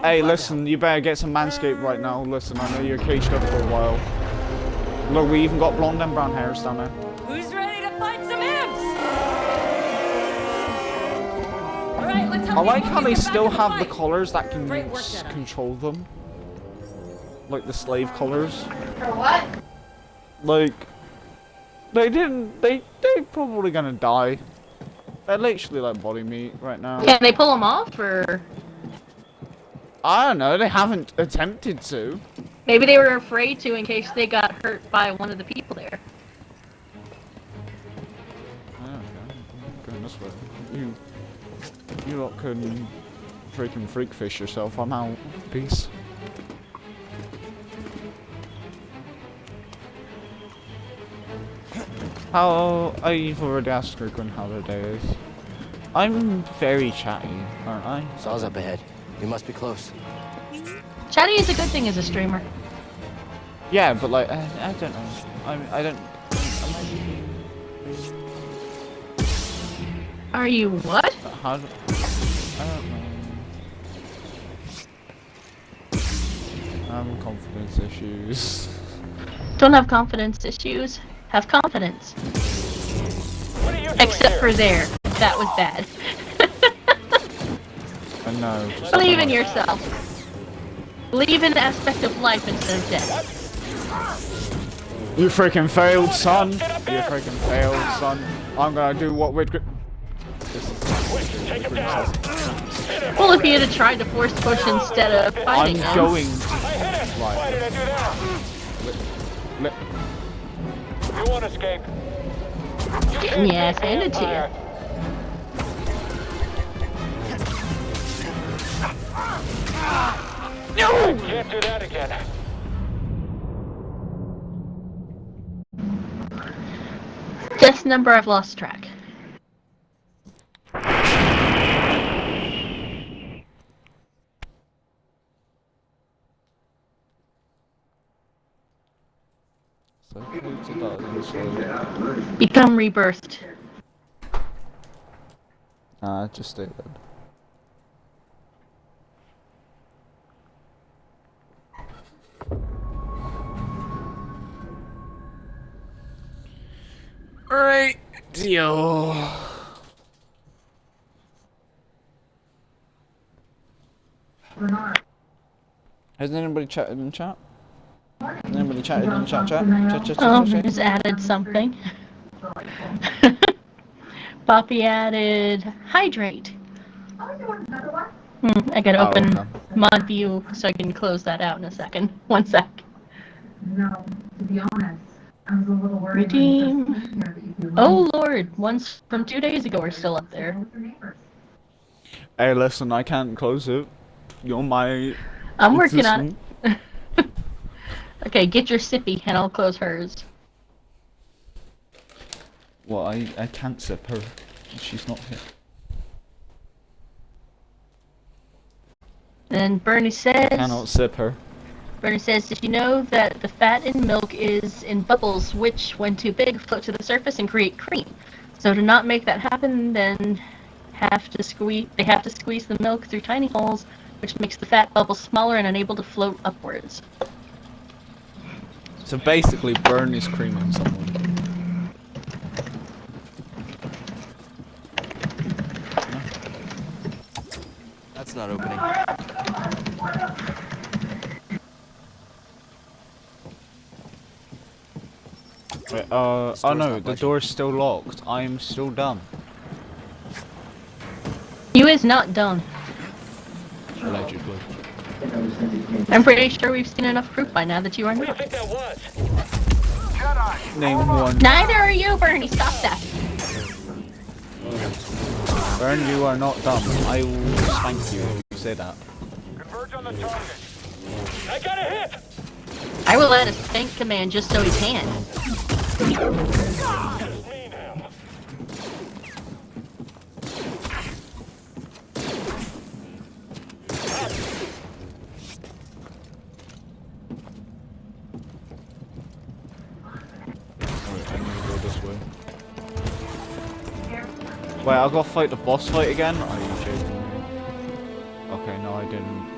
Hey, listen, you better get some Manscaped right now. Listen, I know you're caged up for a while. Look, we even got blonde and brown hairs down there. Who's ready to fight some imps? Alright, let's I like how they still have the collars that can control them. Like the slave collars. For what? Like, they probably gonna die. They're literally like body meat right now. Can they pull them off, or I don't know, they haven't attempted to. maybe they were afraid to in case they got hurt by one of the people there? Okay, going this way. You lot can freaking freak fish yourself. I'm out. Peace. You've already asked Rickon how the day is. I'm very chatty, aren't I? Saw's up ahead. We must be close. Chatty is a good thing as a streamer. Yeah, but like, I don't know. I don't. Are you what? How do, I don't know. I have confidence issues. Don't have confidence issues. Have confidence. What are you doing Except here? for there. That was bad. I know. Just Believe in yourself. Believe in the aspect of life instead of death. You freaking failed, son. You freaking failed, son. I'm gonna do what we're. This is Take him down. Well, if you had tried to force push instead of I'm fighting them. going to. Why did I do that? Li- You won't escape. Yes, hand it to you. No! Can't do that again. Death number I've lost track. So, it's about Become rebirthed. just stay dead. Alright, deal. Has anybody chatted in chat? Has anybody chatted in chat? Oh, just added something. Poppy added hydrate. I gotta Oh, open okay. mod view so I can close that out in a second. 1 sec. No, to be honest, I was a little worried Redeem. when you first came here that you'd be alone. Oh lord, ones from 2 days ago are still up there. Hey, listen, I can't close it. You're my. I'm working on assistant. it. Okay, get your sippy and I'll close hers. Well, I can't sip her. She's not here. Then Bernie I cannot says, sip her. did you know that the fat in milk is in bubbles, which, when too big, float to the surface and create cream? So to not make that happen, then they have to squeeze the milk through tiny holes, which makes the fat bubbles smaller and unable to float upwards. So basically, Burn is creaming someone. That's not opening. Wait, oh door's no, not the budging. door's still locked. I'm still dumb. You is not done. Allegedly. I'm pretty sure we've seen enough proof by now that you are What do you not. think that was? Name one. Neither are you, Bernie. Stop that. Burn, you are not dumb. I will spank you if you say that. Converge on the target. I got a hit! I will add a spank command just so he can. This is me now. Alright, I'm gonna go this way. Wait, I gotta fight the boss fight again? Are you joking me? Okay, no I didn't.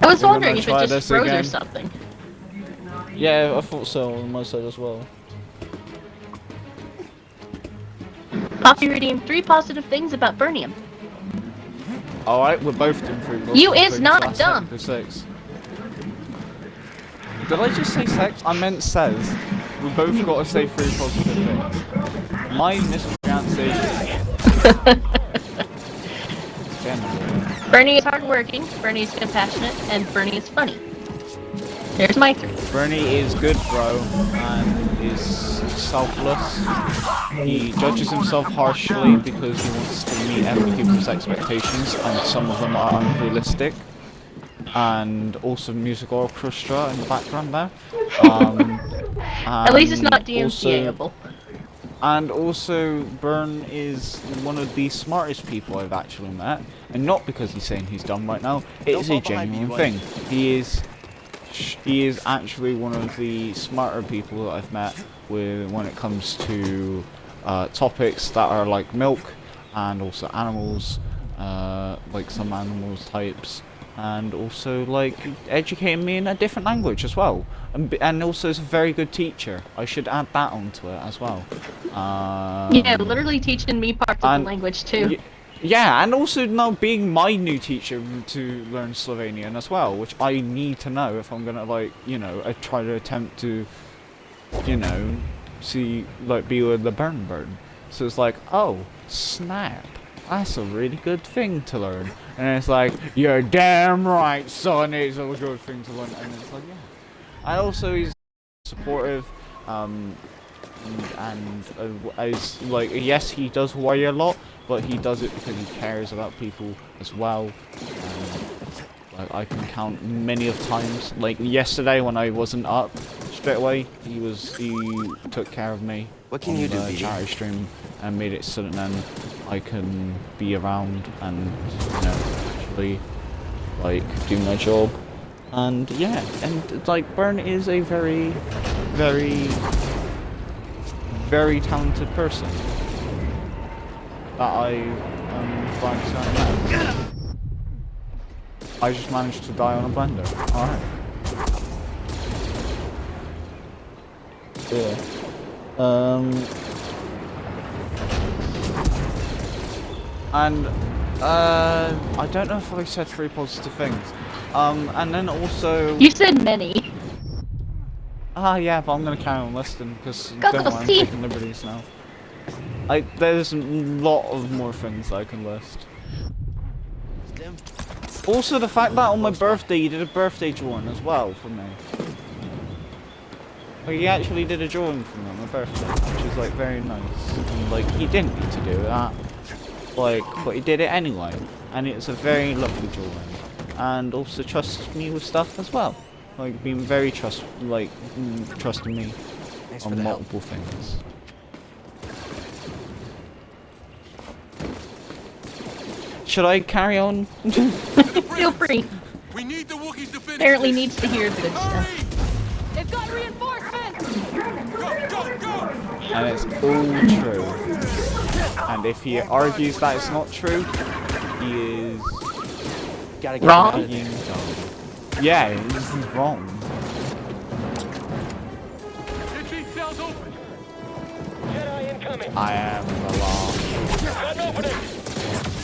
I was We're wondering gonna if try it just this froze or again. something. Yeah, I thought so on my side as well. Coffee reading 3 positive things about Burnium. Alright, we're both doing 3 positive You is things. not That's dumb. technically 6. Did I just say sex? I meant says. We both gotta say 3 positive things. My mispronunciation. Damn. Bernie is hardworking, Bernie is compassionate, and Bernie is funny. There's my 3. Bernie is good, bro, and is selfless. He judges himself harshly because he wants to meet other people's expectations, and some of them are unrealistic. And also music orchestra in the background there. At least it's not and DMCA-able. And also, Byrne is one of the smartest people I've actually met, and not because he's saying he's dumb right now. It's a genuine thing. He is actually one of the smarter people that I've met when it comes to topics that are like milk and also animals, like some animals types, and also like educating me in a different language as well. And also is a very good teacher. I should add that onto it as well. Yeah, literally teaching me parts of the language too. Yeah, and also now being my new teacher to learn Slovenian as well, which I need to know if I'm gonna like, you know, try to attempt to, you know, be with the Burn. So it's like, oh, snap. That's a really good thing to learn. And it's like, you're damn right, son, it's a good thing to learn. And it's like, yeah. And also he's supportive, and as like, yes, he does worry a lot, but he does it because he cares about people as well. Like I can count many of times, like yesterday when I wasn't up straight away, he took care of me. What can you do, the BD? charity stream and made it so that then I can be around and, you know, actually like do my job. And yeah, and like Byrne is a very, very, very talented person that I am glad to know. I just managed to die on a blender. Alright. Yeah. And I don't know if I said 3 positive things. And then also. You said many. Yeah, but I'm gonna carry on listing because Go, don't go, worry, I'm see. taking liberties now. There's a lot of more things I can list. Also, the fact that on my birthday you did a birthday drawing as well for me. Like, he actually did a drawing for me on my birthday, which is like very nice. And like, he didn't need to do that, like, but he did it anyway, and it's a very lovely drawing. And also trusts me with stuff as well, like being very trusting me on multiple things. Should I carry on? Feel free. We need the Wookiees to finish Apparently this. needs to hear the good stuff. They've got reinforcements! Go! And it's all true. And if he argues that it's not true, he is Wrong? being dumb. Yeah, this is wrong. Get these cells open. Jedi incoming. I am the law. Got an opening.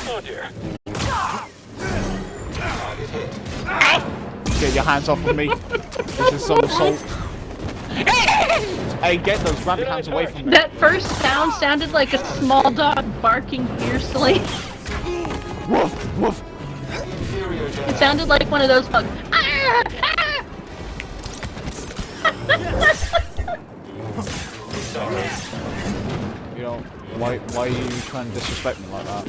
Oh dear. Get your hands off of me. This is some assault. Hey, get those rabbit hands away from me. That first sound sounded like a small dog barking fiercely. Woof, woof. It sounded like one of those bugs. You know, why are you trying to disrespect me like that?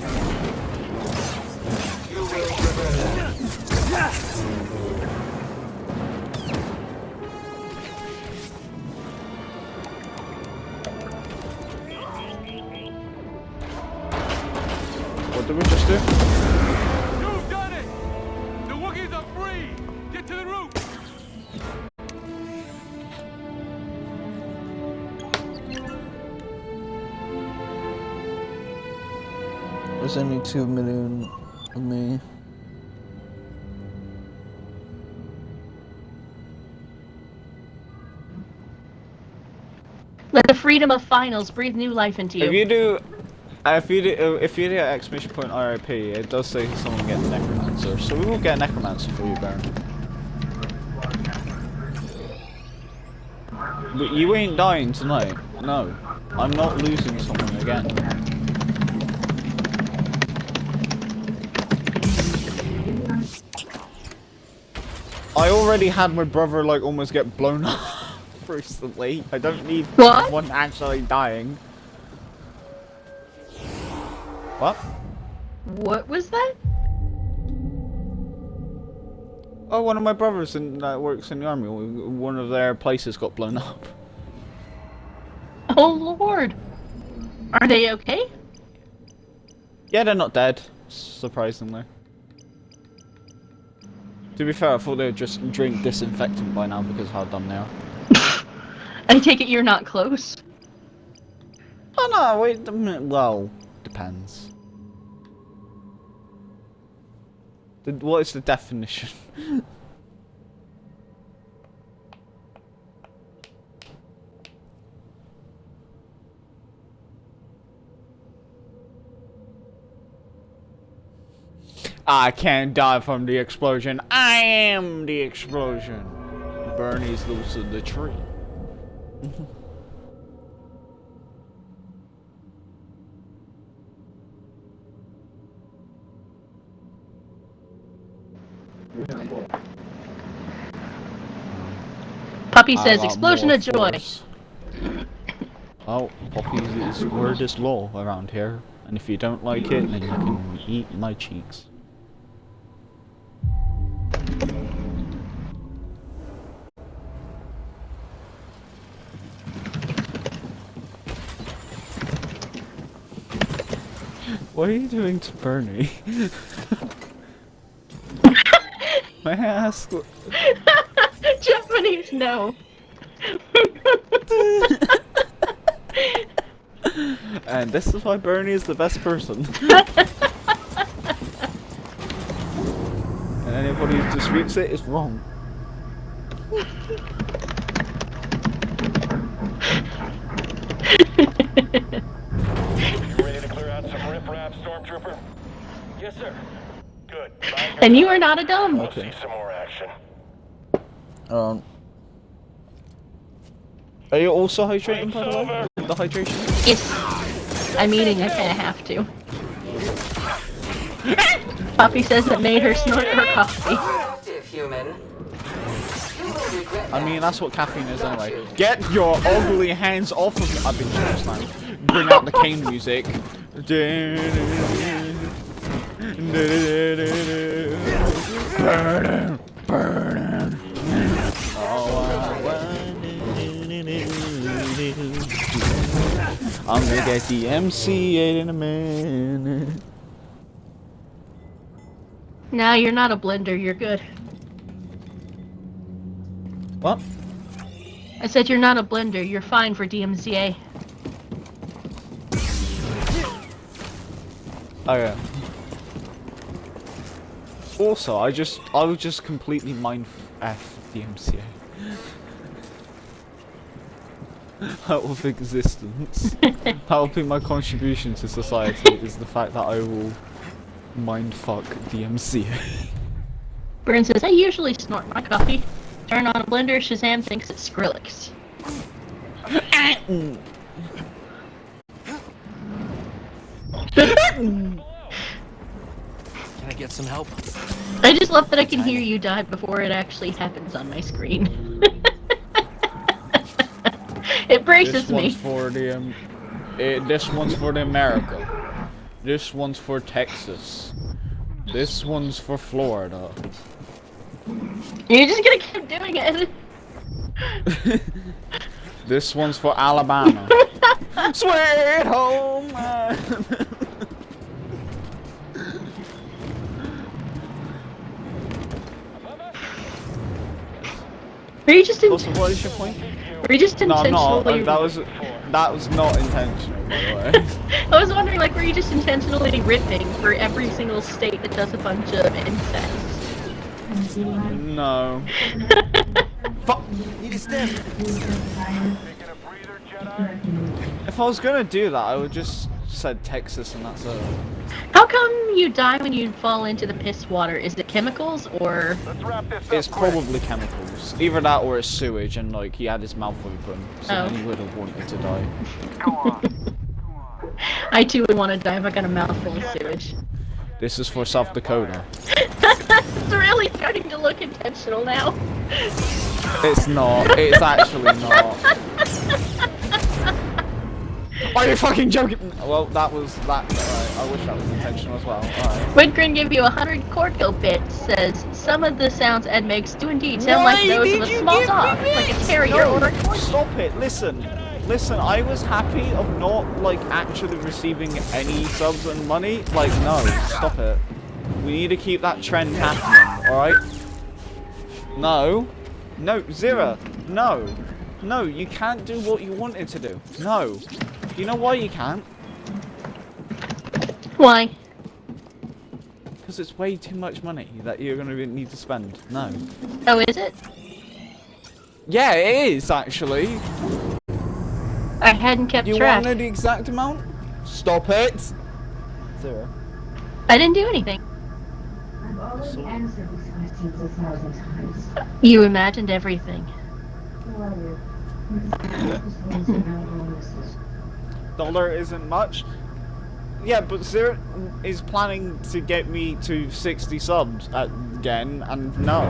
What did we just do? You've done it. The Wookiees are free. Get to the roof. There's only 2 million of me. Let the freedom of finals breathe new life into you. If you do exclamation point RIP, it does say someone get the necromancer, so we will get a necromancer for you, Baron. But you ain't dying tonight. No, I'm not losing someone again. I already had my brother like almost get blown up recently. I don't need What? one actually dying. What? What was that? Oh, one of my brothers that works in the army, one of their places got blown up. Oh lord. Are they okay? Yeah, they're not dead, surprisingly. To be fair, I thought they would just drink disinfectant by now because of how dumb they are. I take it you're not close. Oh no, wait a minute, well, depends. What is the definition? I can't die from the explosion. I am the explosion. Bernie's loose of the tree. Puppy I says got explosion more of joy. force. Oh, Poppy's word is law around here. And if you don't like it, then you can eat my cheeks. What are you doing to Bernie? May I ask? Japanese, no. And this is why Bernie is the best person. And anybody who disputes it is wrong. You ready to clear out some riffraff, Stormtrooper? Yes, sir. Good. And you are not a dumb. Let's see some more action. Are you also hydrating, by the way? The hydration? Yes. I'm eating, I kinda have to. Poppy says it made her snort her coffee. I mean, that's what caffeine is anyway. Get your ugly hands off of me. I've been just like, bring out the cane music. Burn, burn. I'm gonna get the MC8 in a minute. Nah, you're not a blender, you're good. What? I said you're not a blender, you're fine for DMCA. Oh yeah. Also, I would just completely mind F the MCA. Out of existence. That will be my contribution to society, is the fact that I will mindfuck the MCA. Burn says, I usually snort my coffee. Turn on a blender, Shazam thinks it's Skrillex. Can I get some help? I just love that I can hear you die before it actually happens on my screen. It braces This one's me. for the this one's for the America. This one's for Texas. This one's for Florida. You're just gonna keep doing it. This one's for Alabama. Sweet home. Were you just Also, what is your point? Were you just No, I'm intentionally? not. That was not intentional, by the way. I was wondering, like, were you just intentionally ripping for every single state that does a bunch of incest? No. Fuck. Need a stem. If I was gonna do that, I would just said Texas and that's it. How come you die when you fall into the piss water? Is it chemicals or? Let's wrap this up. It's probably chemicals. Either that or it's sewage, and like he had his mouth open, so Oh. then he would have wanted to die. I too would want to die if I got a mouthful of sewage. This is for South Dakota. It's really starting to look intentional now. It's not. It's actually not. Are you fucking joking? Well, that was that. Alright, I wish that was intentional as well. Alright. Widgrin give you 100 Corko bits. Says some of the sounds Ed makes do indeed sound like those of a small dog, like a terrier or a corgi. Stop it! Listen, I was happy of not like actually receiving any subs and money. Like, no, stop it. We need to keep that trend happening. All right? No, Zira, no, you can't do what you wanted to do. No, you know why you can't? Why? Because it's way too much money that you're gonna need to spend. No. Oh, is it? Yeah, it is actually. I hadn't kept Do you track. want to know the exact amount? Stop it! Zero. I didn't do anything. I've already answered these questions 1,000 times. You imagined everything. Who are you? Just ones that know bonuses. Dollar isn't much. Yeah, but Zero is planning to get me to 60 subs again, and no.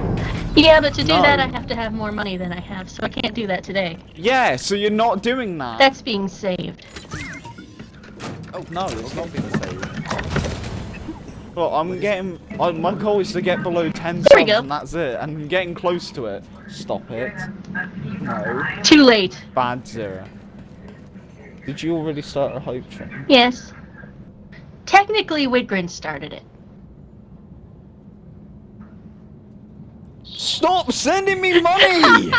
Yeah, but to do No. that, I have to have more money than I have, so I can't do that today. Yeah, so you're not doing that. That's being saved. Oh no, it's not being saved. Well, I'm getting. My goal is to get below 10 There we subs, go. and that's it. And I'm getting close to it. Stop it. No. Too late. Bad Zero. Did you already start a hype train? Yes. Technically, Widgrin started it. Stop sending me money!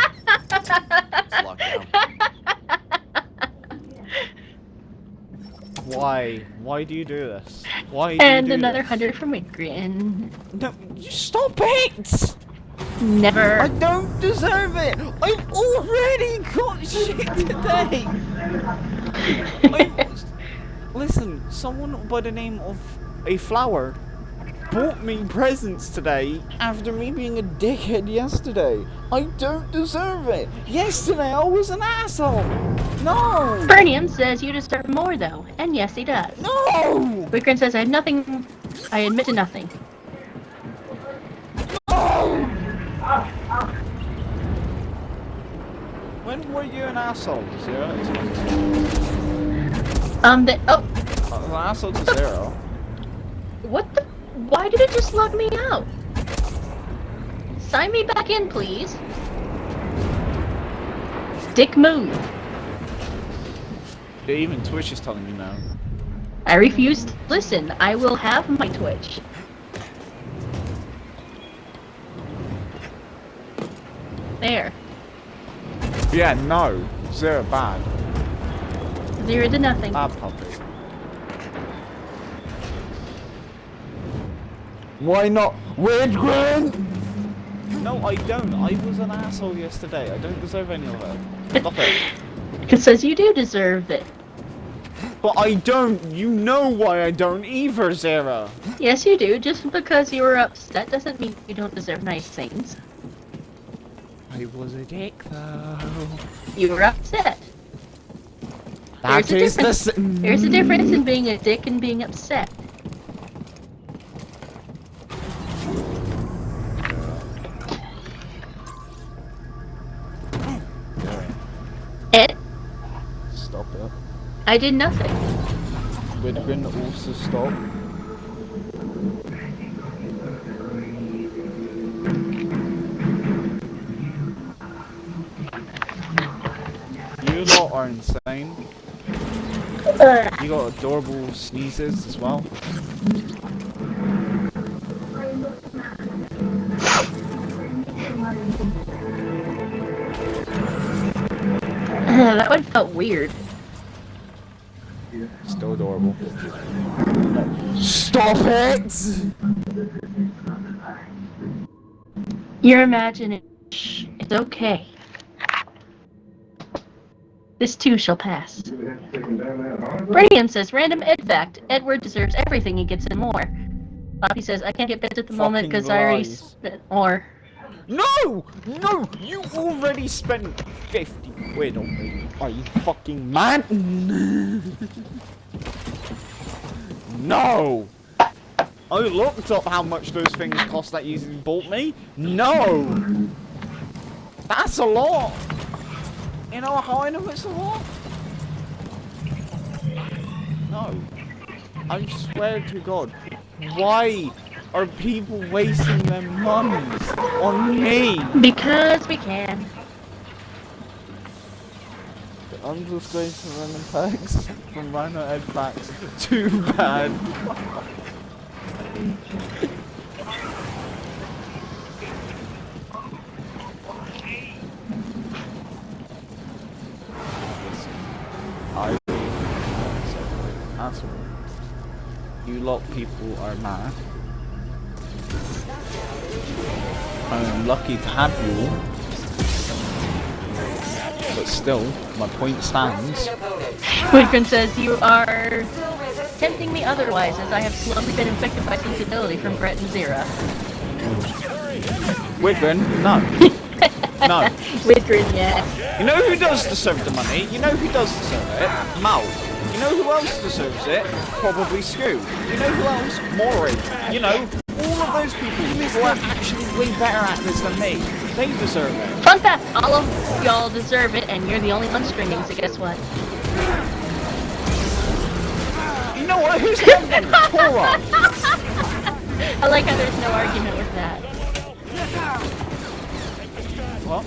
Why? Why do you do this? Why do you And do another this? 100 from Widgrin. No, you stop it! Never. I don't deserve it! I've already got shit today! Listen, someone by the name of A Flower bought me presents today after me being a dickhead yesterday. I don't deserve it. Yesterday I was an asshole. No. Bernium says you deserve more, though. And yes, he does. No. Wickren says I have nothing. I admit to nothing. When were you an asshole, Zero? Oh. An asshole to Zero. What the? Why did it just log me out? Sign me back in, please. Dick move. Yeah, even Twitch is telling me now. I refuse to listen. I will have my Twitch. There. Yeah, no. Zero bad. 0 to nothing. Bad puppy. Why not? Widgren! No, I don't. I was an asshole yesterday. I don't deserve any of it. Stop it. It says you do deserve it. But I don't. You know why I don't either, Zara. Yes, you do. Just because you were upset doesn't mean you don't deserve nice things. I was a dick, though. You were upset. That is the There's a difference in being a dick and being upset. Ed, Stop it. I did nothing. Widgren also stop. You lot are insane. You got adorable sneezes as well. That one felt weird. Still adorable. Stop it! You're imagining. Shh, it's okay. This too shall pass. Brainium says, random Ed fact. Edward deserves everything he gets and more. Poppy says, I can't get beds at the moment because I already spent more. No! No! You already spent 50 quid on me. Are you fucking mad? No! I looked up how much those things cost that you bought me. No! That's a lot! You know how I know it's a lot? No. I swear to God. Why are people wasting their monies on me? Because we can. I'm just going to random packs from Rhino Ed packs. Too bad. Asshole. You lot people are mad. I'm lucky to have you all. But still, my point stands. Wickren says, you are tempting me otherwise, as I have slowly been infected by sensibility from Brett and Zira. Wickren, no. No. Wickren, yeah. You know who does deserve the money? You know who does deserve it? Mal. You know who else deserves it? Probably Scoo. You know who else? Maury. You know, all of those people who are actually way better at this than me. They deserve it. Fun fact, all of y'all deserve it, and you're the only one streaming, so guess what? You know what? Who's the one? Torah. I like how there's no argument with that. What?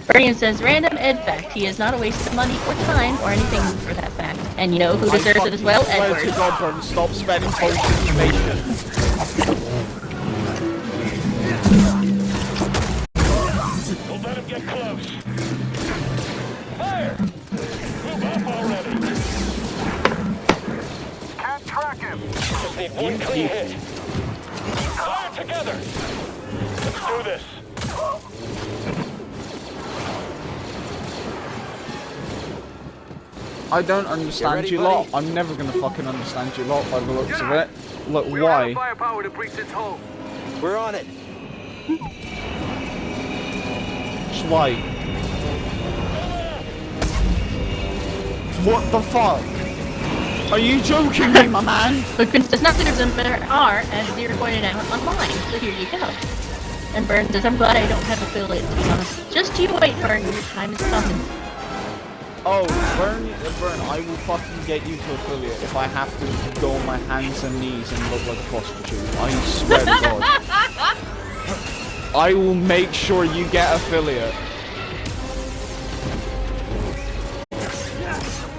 Brian says, random Ed fact. He is not a waste of money or time or anything for that fact. And you know who deserves it as well? I swear Edward. to God, bro, stop spending false information. Don't let him get close. Fire! Move up already. Can't track him. Just need one clean hit. Fire together. Let's do this. I don't understand ready, you lot. buddy? I'm never gonna fucking understand you lot by the looks of it. Look, We don't have why? firepower to breach its hull. We're on it. Just why? What the fuck? Are you joking me, my man? But Prince does not consider them better are, as Zero pointed out, online, so here you go. And Burn says, I'm glad I don't have affiliate, to be honest. Just you wait, Burn, your time is coming. Oh, Burn, I will fucking get you to affiliate if I have to go on my hands and knees and look like a prostitute. I swear to God. I will make sure you get affiliate.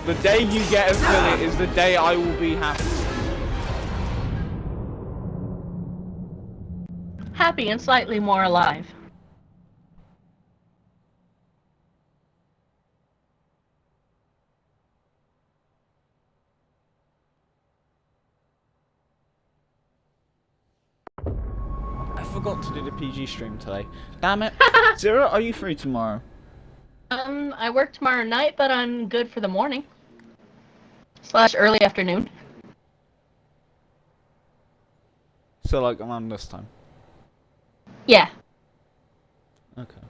The day you get affiliate is the day I will be happy. Happy and slightly more alive. I forgot to do the PG stream today. Damn it. Zero, are you free tomorrow? I work tomorrow night, but I'm good for the morning. / early afternoon. So like around this time. Yeah. Okay.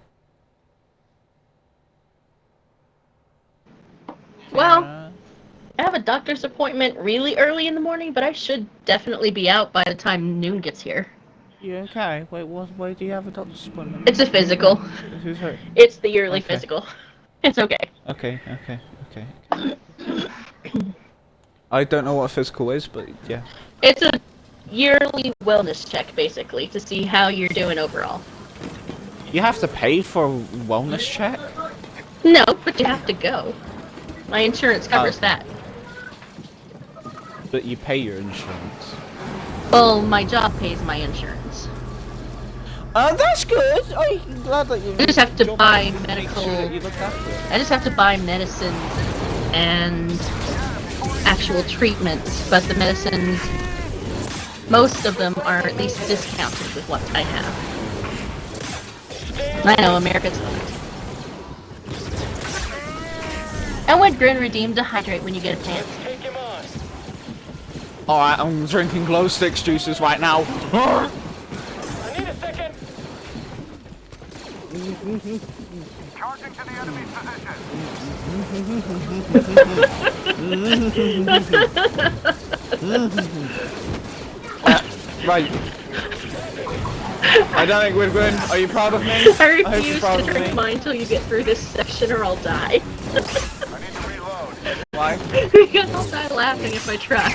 Well, I have a doctor's appointment really early in the morning, but I should definitely be out by the time noon gets here. You okay? Wait, why do you have a doctor's appointment? It's a physical. Who's hurt? It's the yearly Okay. physical. It's okay. Okay. I don't know what a physical is, but yeah. It's a yearly wellness check, basically, to see how you're doing overall. You have to pay for a wellness check? No, but you have to go. My insurance covers Oh. that. But you pay your insurance. Well, my job pays my insurance. That's good. I'm glad that you. I just have to your buy make medical. sure that you look after it. I just have to buy medicine and actual treatments, but the medicines, most of them are at least discounted with what I have. I know, America's fucked. And when Grin redeemed to hydrate when you get a chance. Take him on. Alright, I'm drinking glow sticks juices right now. I need a second. Charging to the enemy's position. Right. I don't think we're good. Are you proud of me? I hope you're refuse proud to of drink me. mine until you get through this section or I'll die. I need to reload. Why? Because I'll die laughing if I try.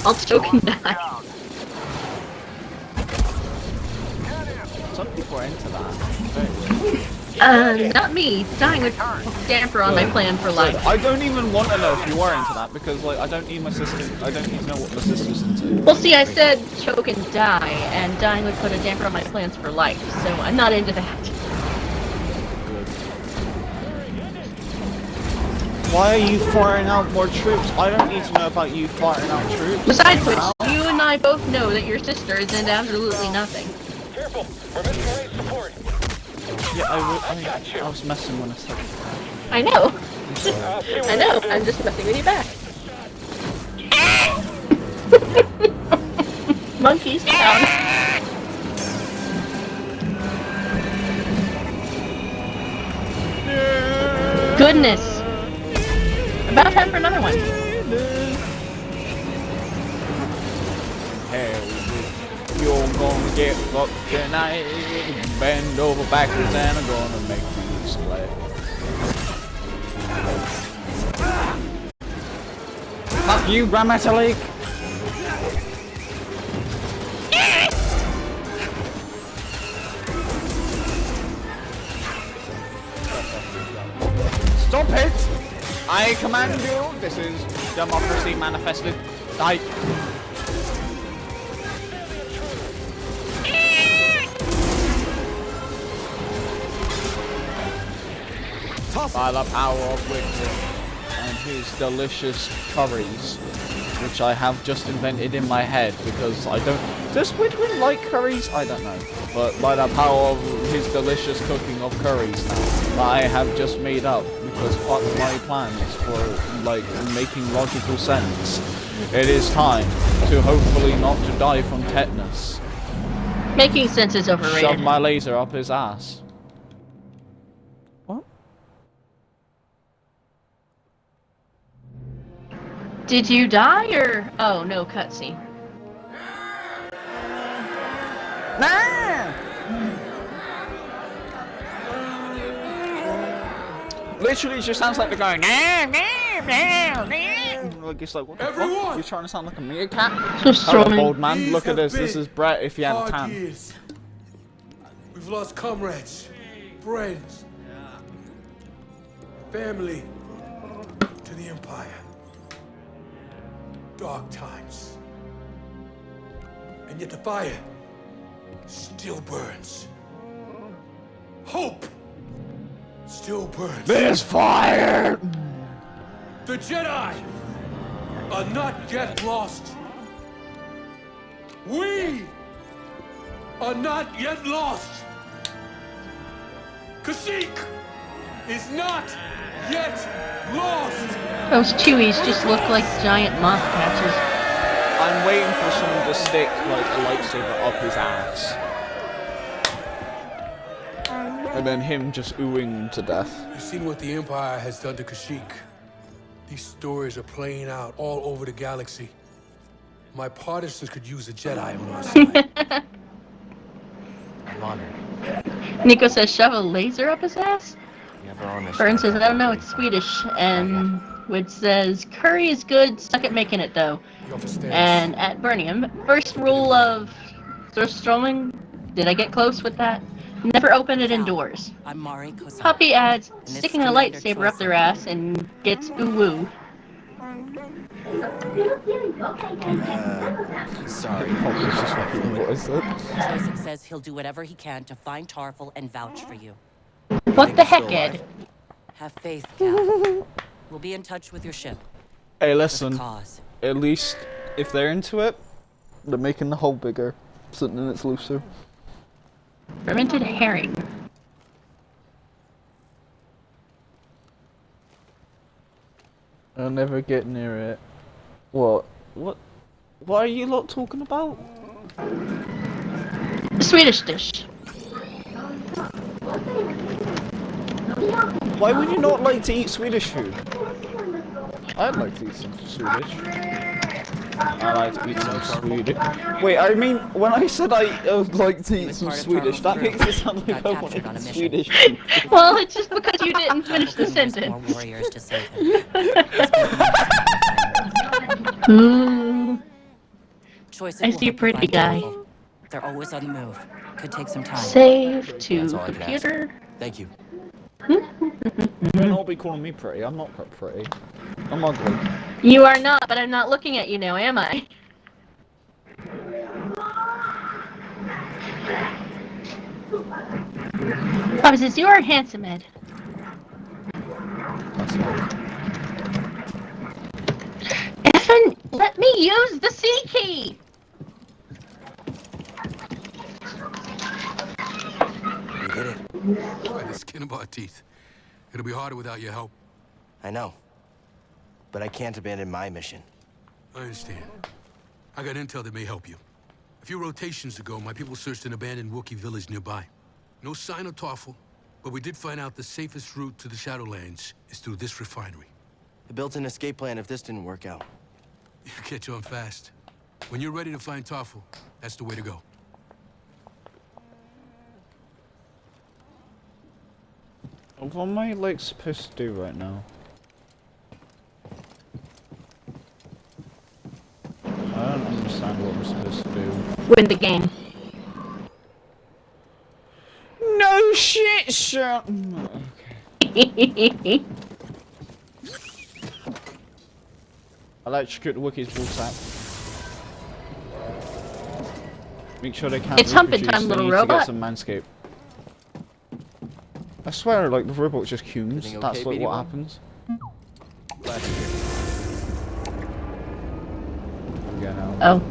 I'll choke and die. Some people are into that. Not me. Dying would damper on my plan for life. I don't even want to know if you are into that because, like, I don't need my sister. I don't need to know what my sister's into. Well, see, I said choke and die, and dying would put a damper on my plans for life, so I'm not into that. Why are you firing out more troops? I don't need to know about you firing out troops. Besides which, you and I both know that your sister is into absolutely nothing. Careful. We're missing range support. Yeah, I was messing when I said that. I know. I'll see what I know. we can do. I'm just messing with you back. Monkeys down. Goodness. About time for another one. Hell, you're gonna get fucked tonight. Bend over backwards and I'm gonna make you splat. Fuck you, Grandmaster League. Stop it! I command you. This is democracy manifested. Die. By the power of Wicked and his delicious curries, which I have just invented in my head because I don't. Does Widwin like curries? I don't know. But by the power of his delicious cooking of curries now, I have just made up because fuck my plans for, like, making logical sense. It is time to hopefully not to die from tetanus. Making sense is overrated. Shove my laser up his ass. What? Did you die or? Oh no, cutscene. Literally, it just sounds like they're going. Like it's like, what the fuck? You're trying to sound like a meerkat? So Hello, strong. old man. Look at this. This is Brett if he had a tan. Years. We've lost comrades, friends, family to the Empire. Dark times. And yet the fire still burns. Hope still burns. There's fire! The Jedi are not yet lost. We are not yet lost. Kashyyyk is not yet lost. Those Chewies just look like giant moth patches. I'm waiting for someone to stick like a lightsaber up his ass. And then him just oohing to death. You've seen what the Empire has done to Kashyyyk. These stories are playing out all over the galaxy. My partisans could use a Jedi on our side. I'm honored. Nico says, shove a laser up his ass? Never on this. Burns says, I don't know, it's Swedish. And Wood says, curry is good, suck at making it though. The office stands. And at Birmingham, first rule of Surstroming, did I get close with that? Never open it indoors. I'm Mari Kosaka. Puppy adds, this sticking a Commander lightsaber up Choice. their ass and gets ooh-woo. Sorry. What is it? Joseph says he'll do whatever he can to find Tarful and vouch for you. What the heck, Ed? Have faith, Cal. We'll be in touch with your ship. Hey, For the listen. cause. At least if they're into it, they're making the hole bigger, something that's looser. Fermented herring. I'll never get near it. What? What? What are you lot talking about? Swedish dish. Why would you not like to eat Swedish food? I'd like to eat some Swedish. I like to eat some Swedish. Wait, I mean, when I said I would like to eat some Swedish, that makes it sound like I want to eat Swedish food. Well, it's just because you didn't finish the Tarful needs more sentence. warriors to save him. Ooh. Choice I see a pretty guy. They're always on the move. Could take some time. Save to That's all I can ask. computer. Thank you. You'll not be calling me pretty. I'm not pretty. I'm ugly. You are not, but I'm not looking at you now, am I? Papa says, you are handsome, Ed. That's all. Effin, let me use the C key! We did it. By the skin of our teeth. It'll be harder without your help. I know. But I can't abandon my mission. I understand. I got intel that may help you. A few rotations ago, my people searched an abandoned Wookiee village nearby. No sign of Tarful, but we did find out the safest route to the Shadowlands is through this refinery. I built an escape plan if this didn't work out. You catch on fast. When you're ready to find Tarful, that's the way to go. What am I like supposed to do right now? I don't understand what I'm supposed to do. Win the game. No shit, shut. Okay. Electrocute the Wookiees ballsack. Make sure they can't It's humping reproduce, time, they little need to robot. get some manscape. I swear, like, the robot just cumes. Everything That's okay, like what BD-1? happens. Glad to hear. I'm getting out. Oh.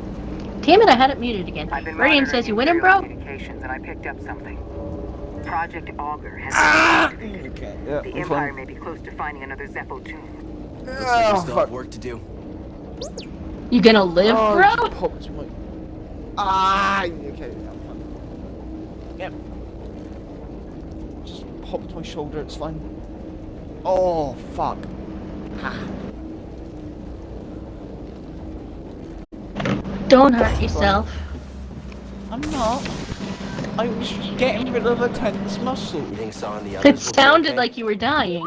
Damn it, I had it muted again. I've been Radium monitoring says, you win him, Imperial bro? communications and I picked up something. Project Augur has been activated. Okay, yeah, The I'm Empire fine. may be close to finding another Zepho tomb. Looks like we still have work to do. You gonna live, Oh, bro? just popped my... okay, I'm fine. Yep. Just popped my shoulder, it's fine. Oh, fuck. Don't hurt yourself. I'm not. I was just getting rid of a tense muscle. You think Saw and the others It will be sounded okay? like you were dying.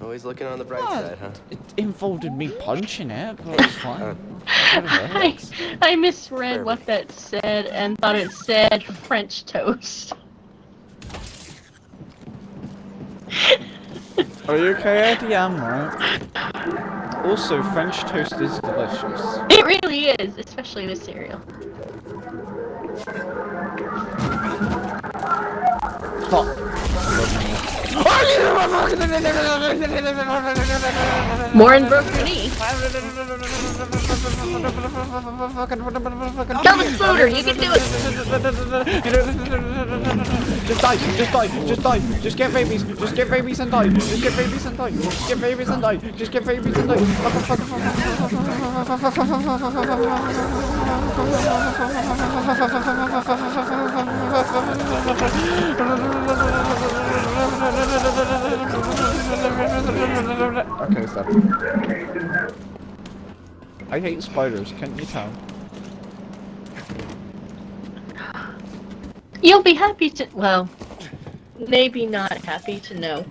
Always looking on the bright What? side, huh? It involved me punching it, but it's fine. I misread what that said and thought it said French toast. Are you okay, Eddie? I'm right. Also, French toast is delicious. It really is, especially with cereal. Fuck. Morin broke your knee. Kill the exploder, you can do it. Just die, just die, just die, just get babies and die, just get babies and die, just get babies and die, just get babies and die. Okay, stop. I hate spiders, can't you tell? You'll be happy to, well, maybe not happy to know,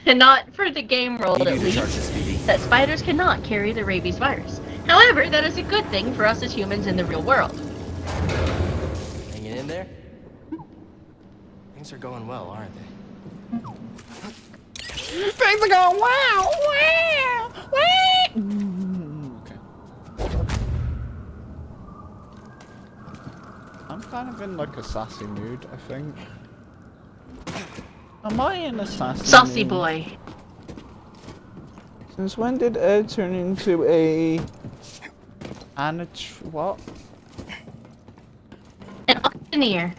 and not for the game world at least, that spiders cannot carry the rabies virus. However, that is a good thing for us as humans in the real world. Hanging in there? Things are going well, aren't they? Things are going wow, wow, wow. Okay. I'm kind of in like a sassy mood, I think. Am I in a sassy Saucy mood? boy. Since when did Ed turn into a... what? An auctioneer.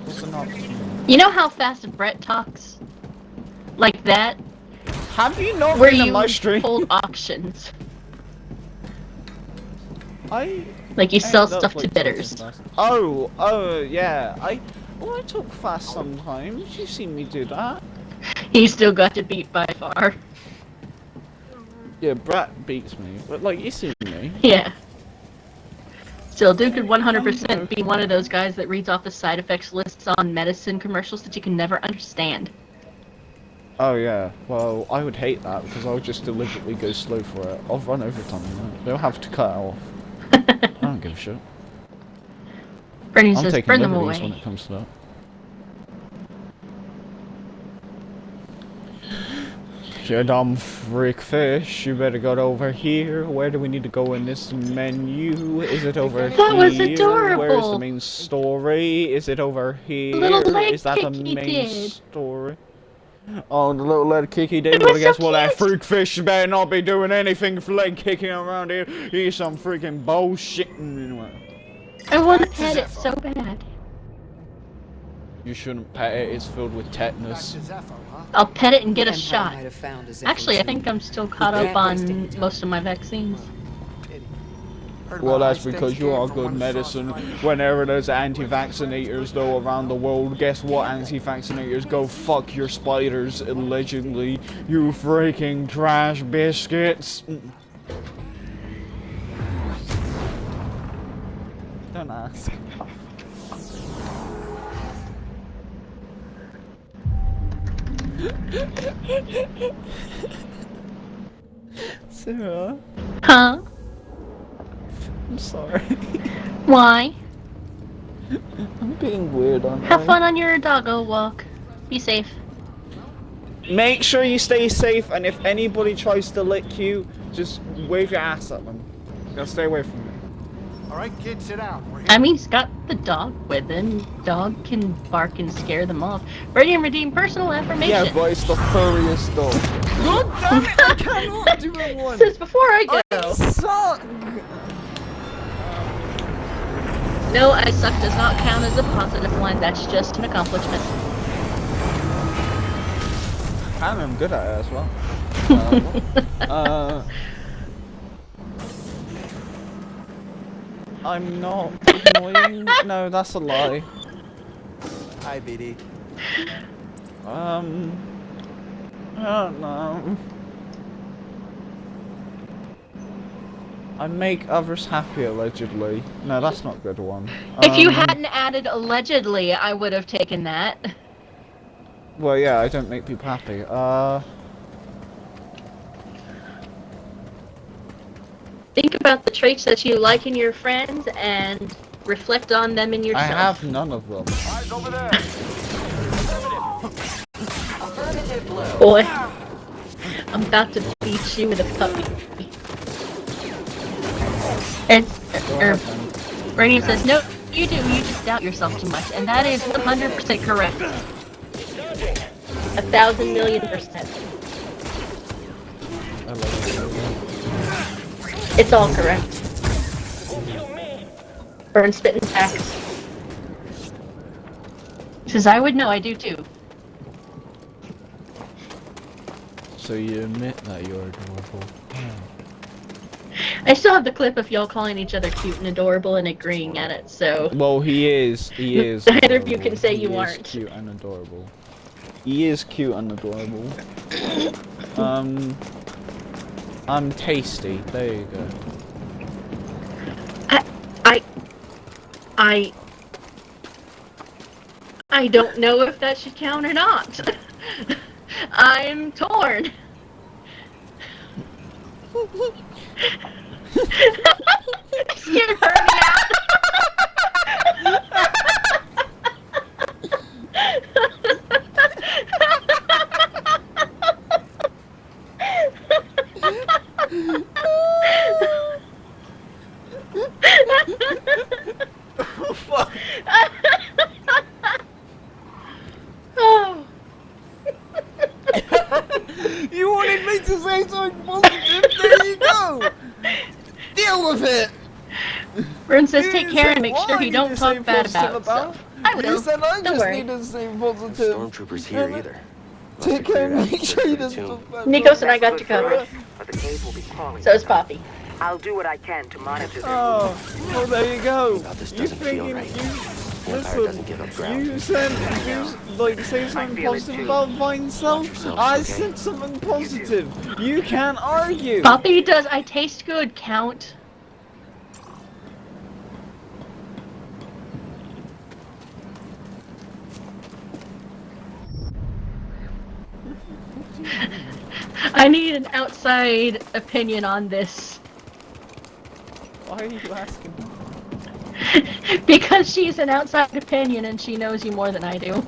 What's an option? You know how fast Brett talks? Like that? Have you not Where been in you my stream? hold auctions. I Like you sell ended up, stuff to like, bidders. talking fast. Oh, yeah. I talk fast sometimes. You've seen me do that. He still got to beat by far. Yeah, Brat beats me, but like you see me. Yeah. Still, Duke could 100% be one of those guys that reads off the side effects lists on medicine commercials that you can never understand. Oh yeah. Well, I would hate that because I would just deliberately go slow for it. I'll run over time. You know? They'll have to cut it off. I don't give a shit. Bernie I'm says, taking burn them liberties away. when it comes to that. You dumb freak fish, you better go over here. Where do we need to go in this menu? Is it over That here? was adorable. Where's the main story? Is it over here? Little leg Is that the kick he main did. story? Oh, the little leg kick he did. It Well, was guess so what? That cute. freak fish better not be doing anything for leg kicking around here. He's some freaking bullshit. I want to pet it so bad. You shouldn't pet it. It's filled with tetanus. I'll pet it and get a Empire shot. might have found a Zepho Actually, I tomb. think I'm still caught up on most of my vaccines. Well, that's because you are good medicine. Whenever there's anti-vaccinators, though, around the world, guess what, anti-vaccinators? Go fuck your spiders, allegedly. You freaking trash biscuits. Don't ask. Sarah, Huh? I'm sorry. Why? I'm being weird on Have fun on your doggo walk. Be safe. Make sure you stay safe, and if anybody tries to lick you, just wave your ass at them. Now stay away from me. All right, kids, sit down. We're here. I mean, he's got the dog with him. Dog can bark and scare them off. Ready and redeem personal affirmation. Yeah, but it's the furriest dog. God damn it, I cannot do it once. Since before I go. I suck. No, I suck does not count as a positive one. That's just an accomplishment. And I'm good at it as well. I'm not annoying. No, that's a lie. Hi, BD. I don't know. I make others happy, allegedly. No, that's not a good one. If you hadn't added allegedly, I would have taken that. Well, yeah, I don't make people happy. Think about the traits that you like in your friends and reflect on them in yourself. I have none of them. Eyes over there. Boy, I'm about to beat you with a puppy. Radiant says, no, you do, you just doubt yourself too much, and that is 100% correct. 1,000,000,000%. It's all correct. Burn, spit, and tax. Says, I would know, I do too. So you admit that you're adorable. I still have the clip of y'all calling each other cute and adorable and agreeing at it, so... Well, he is. Neither of you can say you aren't. He is cute and adorable. He is cute and adorable. I'm tasty. There you go. I don't know if that should count or not. I'm torn. Scared her out. Fuck. Oh. You wanted me to say something positive? There you go. Deal with it. Vern says, take care and make sure you don't talk bad about himself. I will. You said I Don't just worry. need to say No positive. stormtroopers here either. Take care and make sure you don't talk bad. Nikos and I got you covered. But the cave will be crawling. So is Poppy. I'll do what I can to monitor their Oh, well there you go. God, this You doesn't feel thinking right. you Vampire doesn't give up ground. you said you like say something feel it positive too. about Vine self? yourselves, I okay? said something positive. You can't argue. Poppy, does I taste good count? I need an outside opinion on this. Why are you asking? Because she's an outside opinion and she knows you more than I do.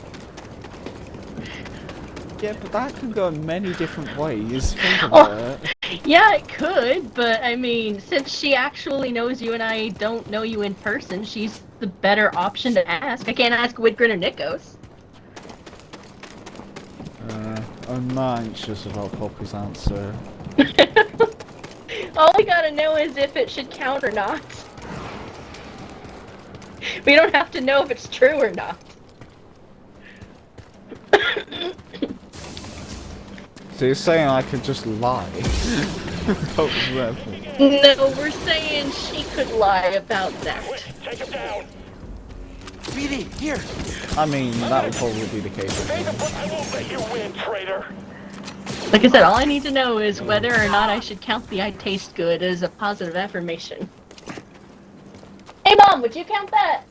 Yeah, but that could go in many different ways. Think about it. Yeah, it could, but I mean, since she actually knows you and I don't know you in person, she's the better option to ask. I can't ask Widgrin or Nikos. I'm not anxious about Poppy's answer. All we gotta know is if it should count or not. We don't have to know if it's true or not. So you're saying I could just lie? About Rebel. No, we're saying she could lie about that. Take him down. BD, here! I mean, that would probably be the case. I won't let you win, traitor. Like I said, all I need to know is whether or not I should count the I taste good as a positive affirmation. Hey Mom, would you count that?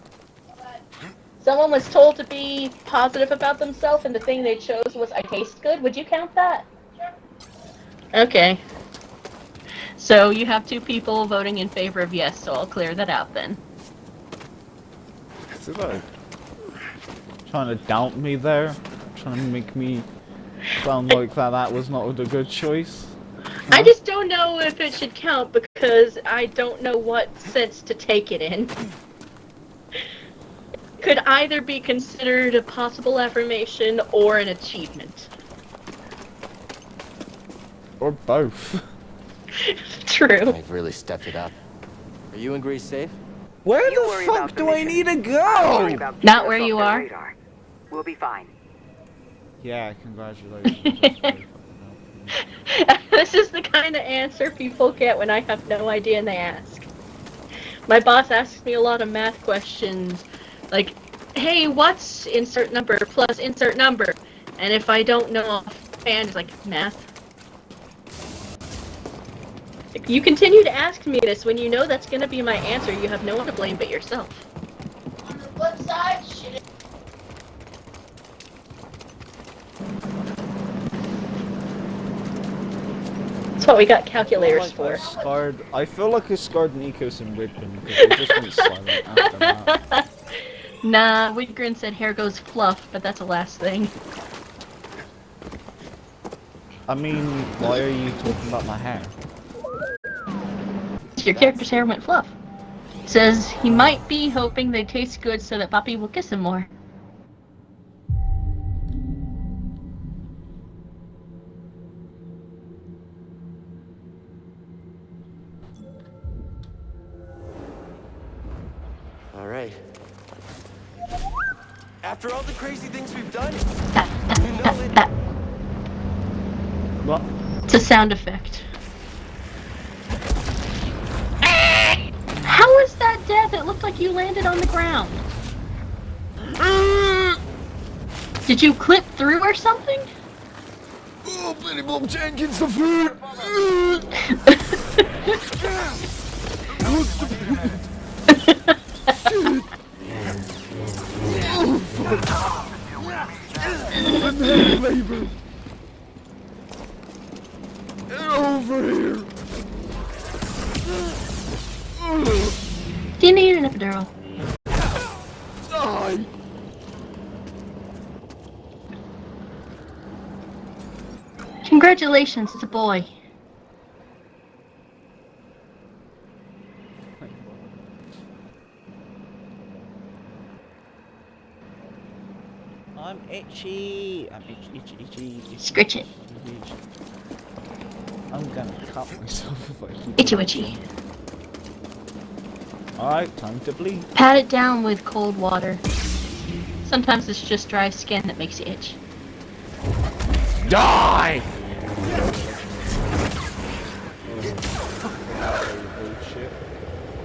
Someone was told to be positive about themselves and the thing they chose was I taste good. Would you count that? Sure. Okay. So you have 2 people voting in favor of yes, so I'll clear that out then. Is it like trying to doubt me there? Trying to make me sound like that was not a good choice? I just don't know if it should count because I don't know what sense to take it in. Could either be considered a possible affirmation or an achievement. Or both. True. I've really stepped it up. Are you and Grease safe? Where You the worry fuck about the do I mission. need to I'll go? worry about Not keeping where us you off their are. radar. We'll be fine. Yeah, congratulations. This is the kind of answer people get when I have no idea and they ask. My boss asks me a lot of math questions, like, hey, what's insert number plus insert number? And if I don't know offhand, it's like, math? You continue to ask me this when you know that's going to be my answer. You have no one to blame but yourself. On the flip side, shit. That's what we got calculators for. I feel like I scarred Nikos and Widgren because they just went silent after that. Nah, Widgren said hair goes fluff, but that's the last thing. I mean, why are you talking about my hair? Your character's hair went fluff. Says he might be hoping they taste good so that Poppy will kiss him more. All right. After all the crazy things we've done, you know it. What? It's a sound effect. How is that death? It looked like you landed on the ground. Did you clip through or something? Oh, Billy Bob Jenkins, the food! Labor. Get over here! Do you need an epidural? Die! Congratulations, it's a boy. I'm itchy. I'm itchy. Scritch it. I'm gonna cut myself if I keep. Itchy witchy. Alright, time to bleed. Pat it down with cold water. Sometimes it's just dry skin that makes you itch. Die!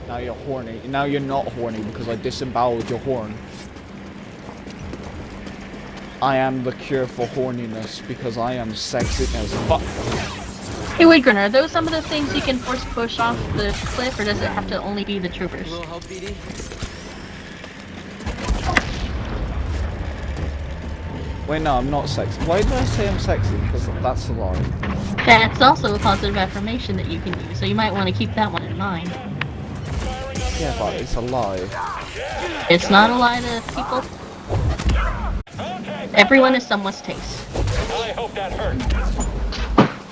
Now you're horny. Now you're not horny because I disemboweled your horn. I am the cure for horniness because I am sexy as fuck. Hey Widgren, are those some of the things you can force push off the cliff, or does it have to only be the troopers? A little help, BD? Wait, no, I'm not sexy. Why did I say I'm sexy? Because that's a lie. That's also a positive affirmation that you can use, so you might want to keep that one in mind. Yeah, but it's a lie. It's not a lie to people. Everyone is someone's taste. I hope that hurt.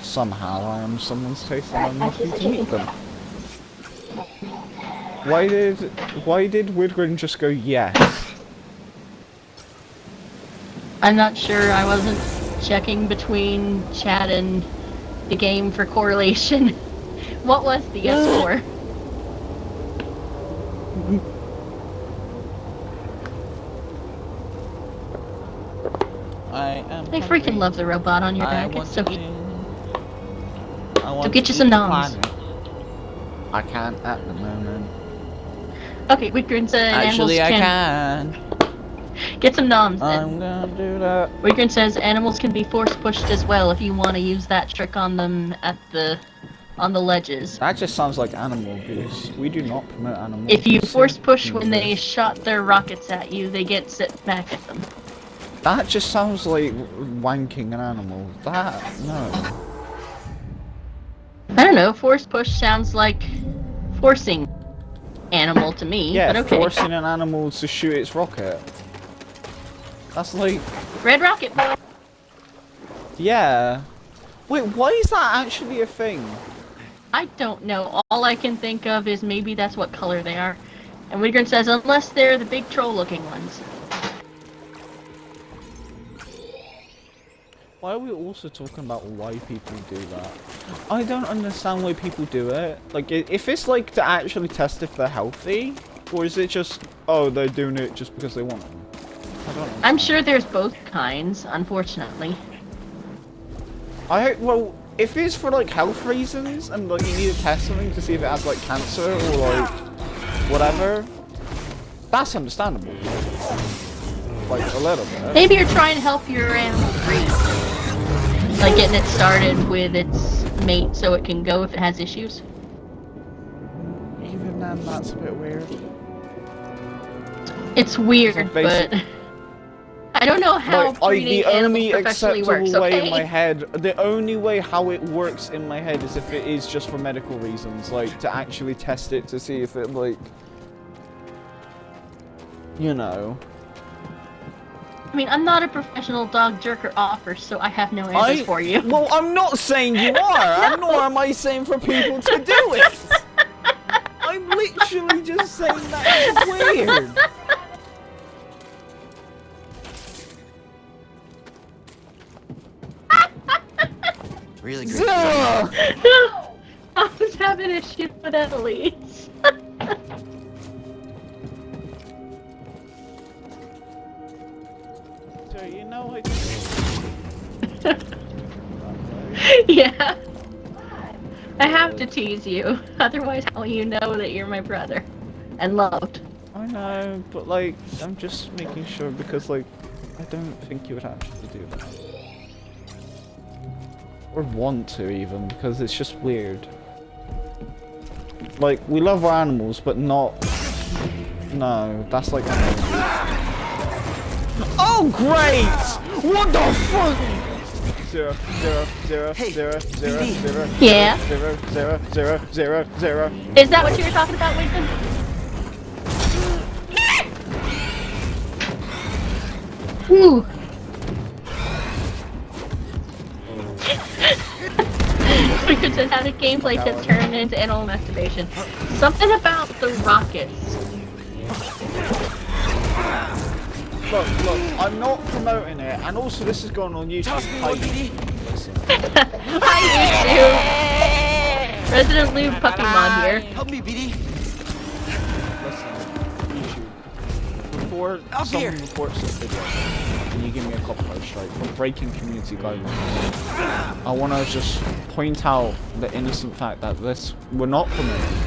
Somehow I am someone's taste and I'm lucky to meet them. Why did Widgren just go yes? I'm not sure, I wasn't checking between chat and the game for correlation. What was the yes for? I freaking love the robot on your back, it's so cute. So get you some noms. I can't at the moment. Okay, Widgren says animals can get some noms. I'm gonna do that. Widgren says animals can be force pushed as well if you want to use that trick on them on the ledges. That just sounds like animal abuse. We do not promote animal If you abuse force in push when they this. shot their rockets at you, they get set back at them. That just sounds like wanking an animal. No. I don't know, force push sounds like forcing animal to me, Yeah, but okay. forcing an animal to shoot its rocket. That's like... Red rocket boy! Yeah. Wait, why is that actually a thing? I don't know. All I can think of is maybe that's what color they are. And Widgren says, unless they're the big troll-looking ones. Why are we also talking about why people do that? I don't understand why people do it. Like, if it's like to actually test if they're healthy, Or is it just, oh, they're doing it just because they want it? I don't know. I'm sure there's both kinds, unfortunately. Well, if it's for like health reasons and like you need to test something to see if it has like cancer or like whatever, that's understandable. Like a little bit. Maybe you're trying to help your animal breed. Like getting it started with its mate so it can go if it has issues. Even then, that's a bit weird. It's weird, but I don't know how breeding the only animals professionally acceptable works, way okay? in my head, the only way how it works in my head is if it is just for medical reasons, like to actually test it to see if it like, you know. I mean, I'm not a professional dog jerker offer, so I have no answers for you. Well, I'm not saying you are, nor am I saying for people to do it. I'm literally just saying that is weird. Really great. No! I was having issues with Annalise. So, you know, Yeah. I have to tease you, otherwise how will you know that you're my brother and loved? I know, but like, I'm just making sure because like, I don't think you would actually do that. Or want to even, because it's just weird. Like, we love our animals, but not... No, that's like... Oh, great! What the fuck? 0, 0, 0, Hey, 0, 0, BD. 0, Yeah? 0, 0, 0, 0, 0. Is that what you were talking about, Winston? Whew. Because says how the gameplay has turned into animal masturbation. Something about the rockets. Look, I'm not promoting it, and also this is going on YouTube. Listen. Hi, YouTube. Resident Lube Puppy Mod here. Help me, BD. Listen, YouTube. Before Up someone here. reports this video, and you give me a copyright strike for breaking community guidelines, I want to just point out the innocent fact that we're not promoting.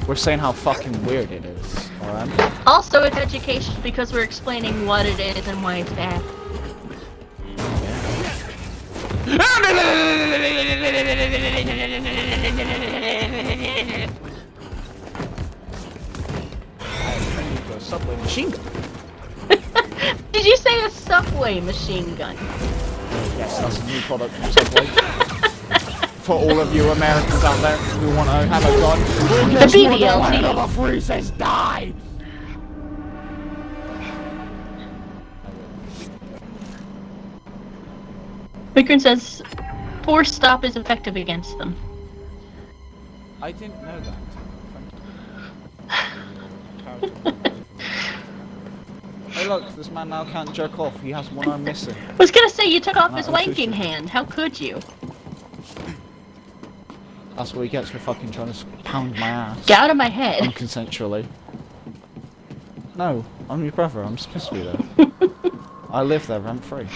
We're saying how fucking weird it is, alright? Also, it's education because we're explaining what it is and why it's bad. Subway machine gun. Did you say a Subway machine gun? Yes, that's a new product from Subway. For all of you Americans out there who want to have a gun, The BBLT. Number 3 says die. Bikrin says force stop is effective against them. I didn't know that. Hey look, this man now can't jerk off. He has one arm missing. I was gonna say you took off his I'm so wanking sure. hand. How could you? That's what he gets for fucking trying to pound my ass. Get out of my head. Unconsensually. No, I'm your brother. I'm supposed to be there. I live there rent free.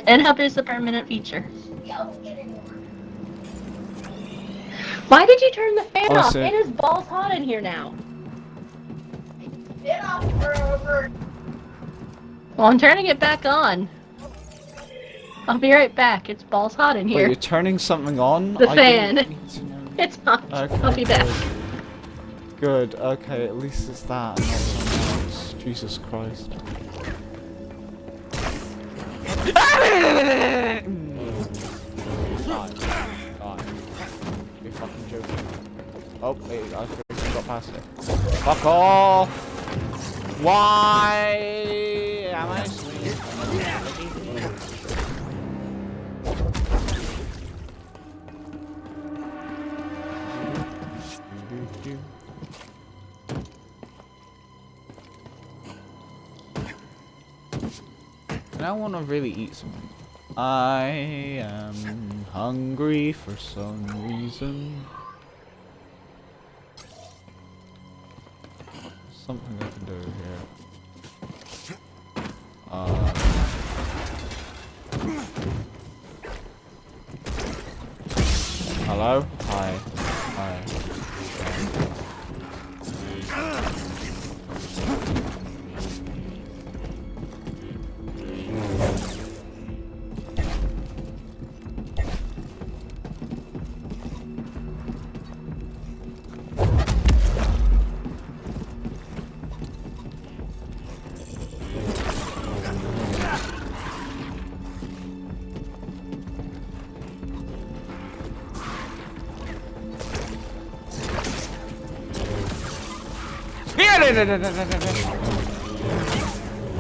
And help is a permanent feature. Why did you turn the fan off? Honestly. It is balls hot in here now. Well, I'm turning it back on. I'll be right back. It's balls hot in Wait, here. you're turning something on? The I fan. didn't need to know. It's hot. Okay, I'll be back. Good, okay, at least it's that and not something else. Jesus Christ. God. You're fucking joking. Oh, wait, I freaking got past it. Fuck off! Why am I swinging? And I want to really eat something. I am hungry for some reason. something I can do here. Hello? Hi. Hi.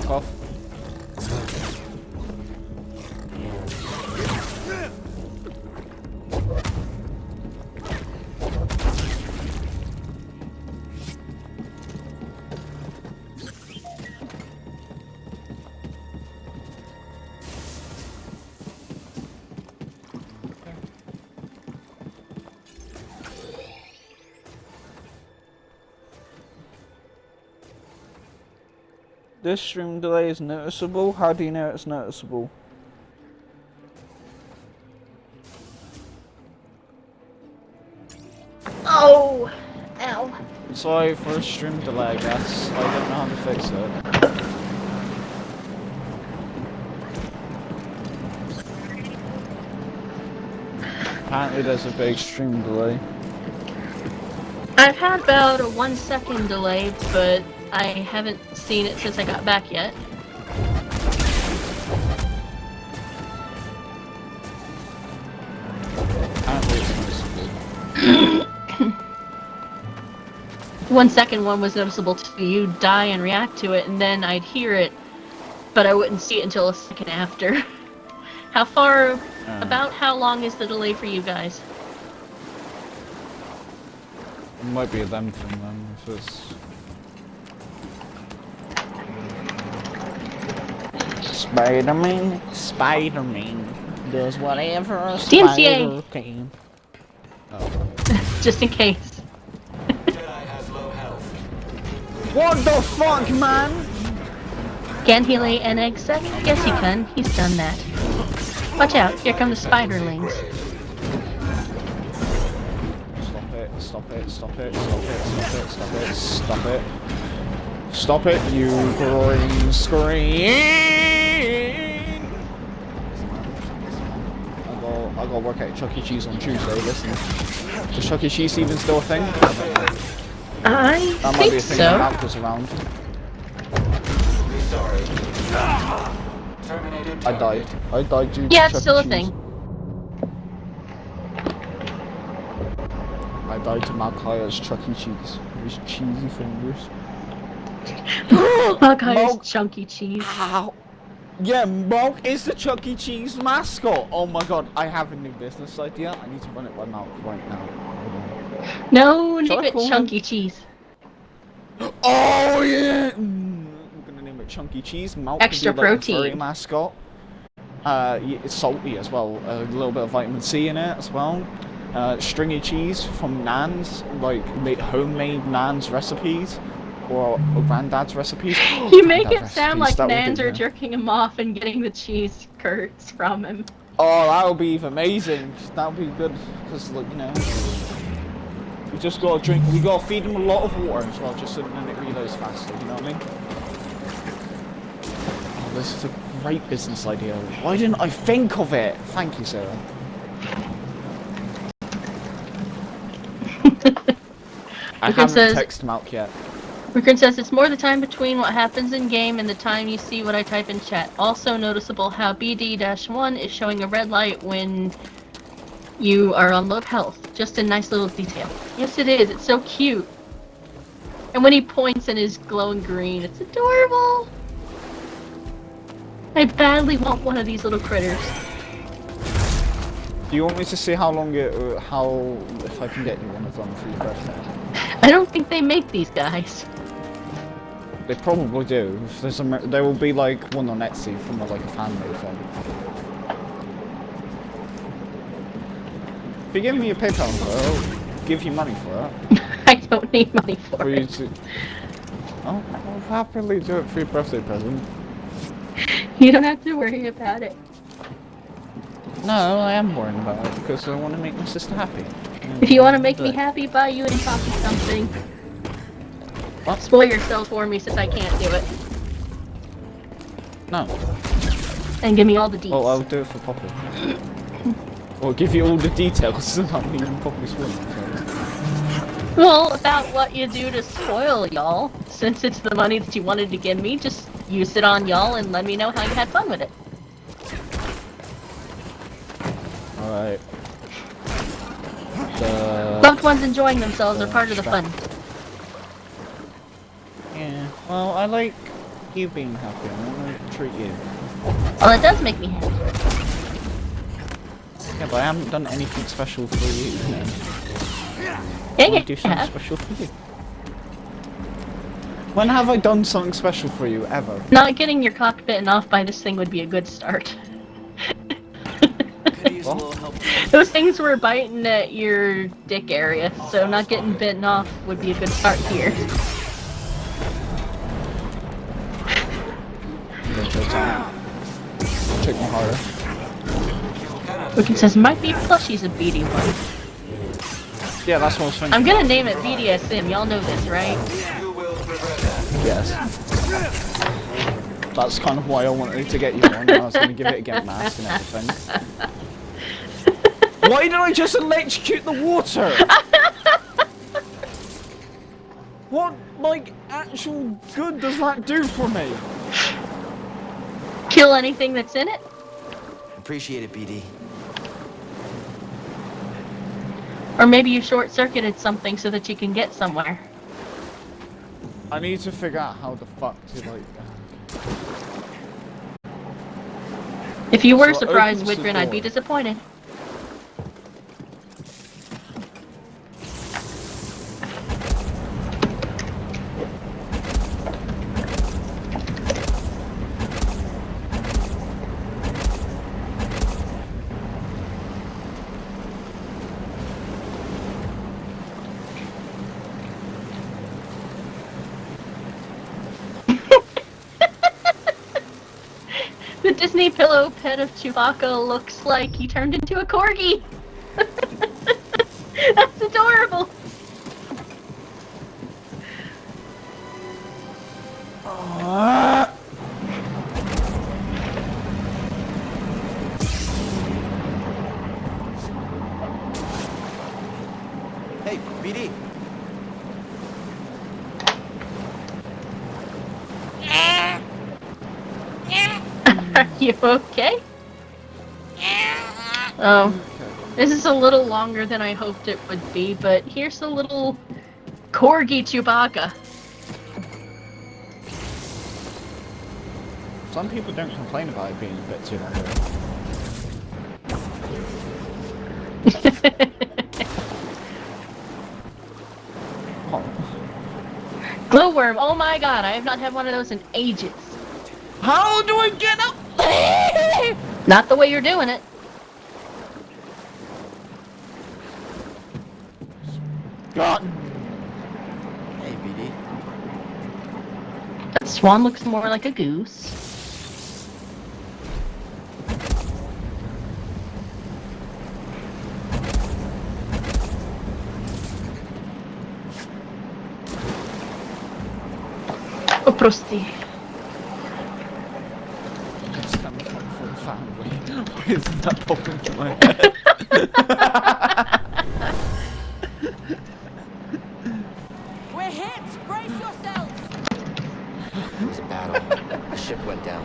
Off. This stream delay is noticeable. How do you know it's noticeable? Oh! Ow. Sorry for a stream delay, I guess. I don't know how to fix it. Apparently there's a big stream delay. I've had about a 1 second delay, but I haven't seen it since I got back yet. Apparently it's noticeable. 1 second one was noticeable too. You'd die and react to it, and then I'd hear it, but I wouldn't see it until a second after. How far, about how long is the delay for you guys? It might be a them thing then, if it's... Spider-Man, Spider-Man does whatever a DMCA. spider can. Oh. Just in case. Jedi has low health. What the fuck, man? Can he lay an egg set? Yes he can. He's done that. Watch out, here come the spiderlings. Stop it, stop it, stop it, stop it, stop it, stop it, stop it. Stop it, you green screen! I gotta work at Chuck E. Cheese on Tuesday, listen. Is Chuck E. Cheese even still a thing? I That might be a think thing so. when Mark was around. I died. I died due to Yeah, Chuck it's still E. a Cheese. thing. I died to Malkaya's Chuck E. Cheese. His cheesy fingers. That guy's Milk. chunky cheese. Ow. Yeah, Malk is the Chuck E. Cheese mascot. Oh my god, I have a new business idea. I need to run it by Malk right now. No, Shall name I it call him? chunky cheese. Oh yeah! We're gonna name it Chunky Cheese. Malk Extra can be like the furry protein. mascot. It's salty as well. A little bit of vitamin C in it as well. Stringy cheese from Nan's, like homemade Nan's recipes, or granddad's recipes. You make Granddad it sound like recipes, that would Nans be are the- jerking him off and getting the cheese curds from him. Oh, that would be amazing. That would be good, because, like, you know, we just gotta drink, we gotta feed them a lot of water as well, just so then it reloads faster, you know what I mean? Oh, this is a great business idea. Why didn't I think of it? Thank you, Sarah. I haven't says- texted Malk yet. Rikrin says it's more the time between what happens in game and the time you see what I type in chat. Also noticeable how BD-1 is showing a red light when you are on low health. Just a nice little detail. Yes it is, it's so cute. And when he points and is glowing green, it's adorable. I badly want one of these little critters. Do you want me to see how long it, if I can get you one of them for your birthday? I don't think they make these guys. They probably do. If there's there will be like one on Etsy from like a fan-made thing. If you give me your PayPal, I'll give you money for it. I don't need money for For you it. to... I'll happily do it for your birthday present. You don't have to worry about it. No, I am worrying about it because I want to make my sister happy. If you want to make me happy, buy you and Poppy something. What? Spoil yourself for me since I can't do it. No. And give me all the deets. Oh, I'll do it for Poppy. Or give you all the details about me and Poppy's swim. Well, about what you do to spoil y'all. Since it's the money that you wanted to give me, just use it on y'all and let me know how you had fun with it. Alright. Loved ones enjoying themselves are part of the fun. Yeah, well, I like you being happy. I want to treat you. Well, it does make me happy. Yeah, but I haven't done anything special for you. Yeah, I do something special for you. When have I done something special for you, ever? Not getting your cock bitten off by this thing would be a good start. Could use a little help. Those things were biting at your dick area, so not getting bitten off would be a good start here. Check me harder. Wicked says, might be plushie's a beady one. Yeah, that's what I was thinking. I'm gonna name it BDSM, y'all know this, right? Yes. That's kind of why I wanted to get you one. I was going to give it a get mask and everything. Why did I just electrocute the water? What, like, actual good does that do for me? Kill anything that's in it? Appreciate it, BD. Or maybe you short-circuited something so that you can get somewhere. I need to figure out how the fuck to, like... If you were So it surprised, opens the Widrin, I'd be door. disappointed. The Disney pillow pet of Chewbacca looks like he turned into a corgi. That's adorable. Hey, BD. Are you okay? Oh, this is a little longer than I hoped it would be, but here's a little corgi Chewbacca. Some people don't complain about it being a bit too long. Oh. Glowworm, oh my god, I have not had one of those in ages. How do I get up? Not the way you're doing it. God. Hey, BD. That swan looks more like a goose. Oh, prosti. It's coming from full family. Why isn't that popping into my head? We're hit! Brace yourselves! It was a battle. The ship went down.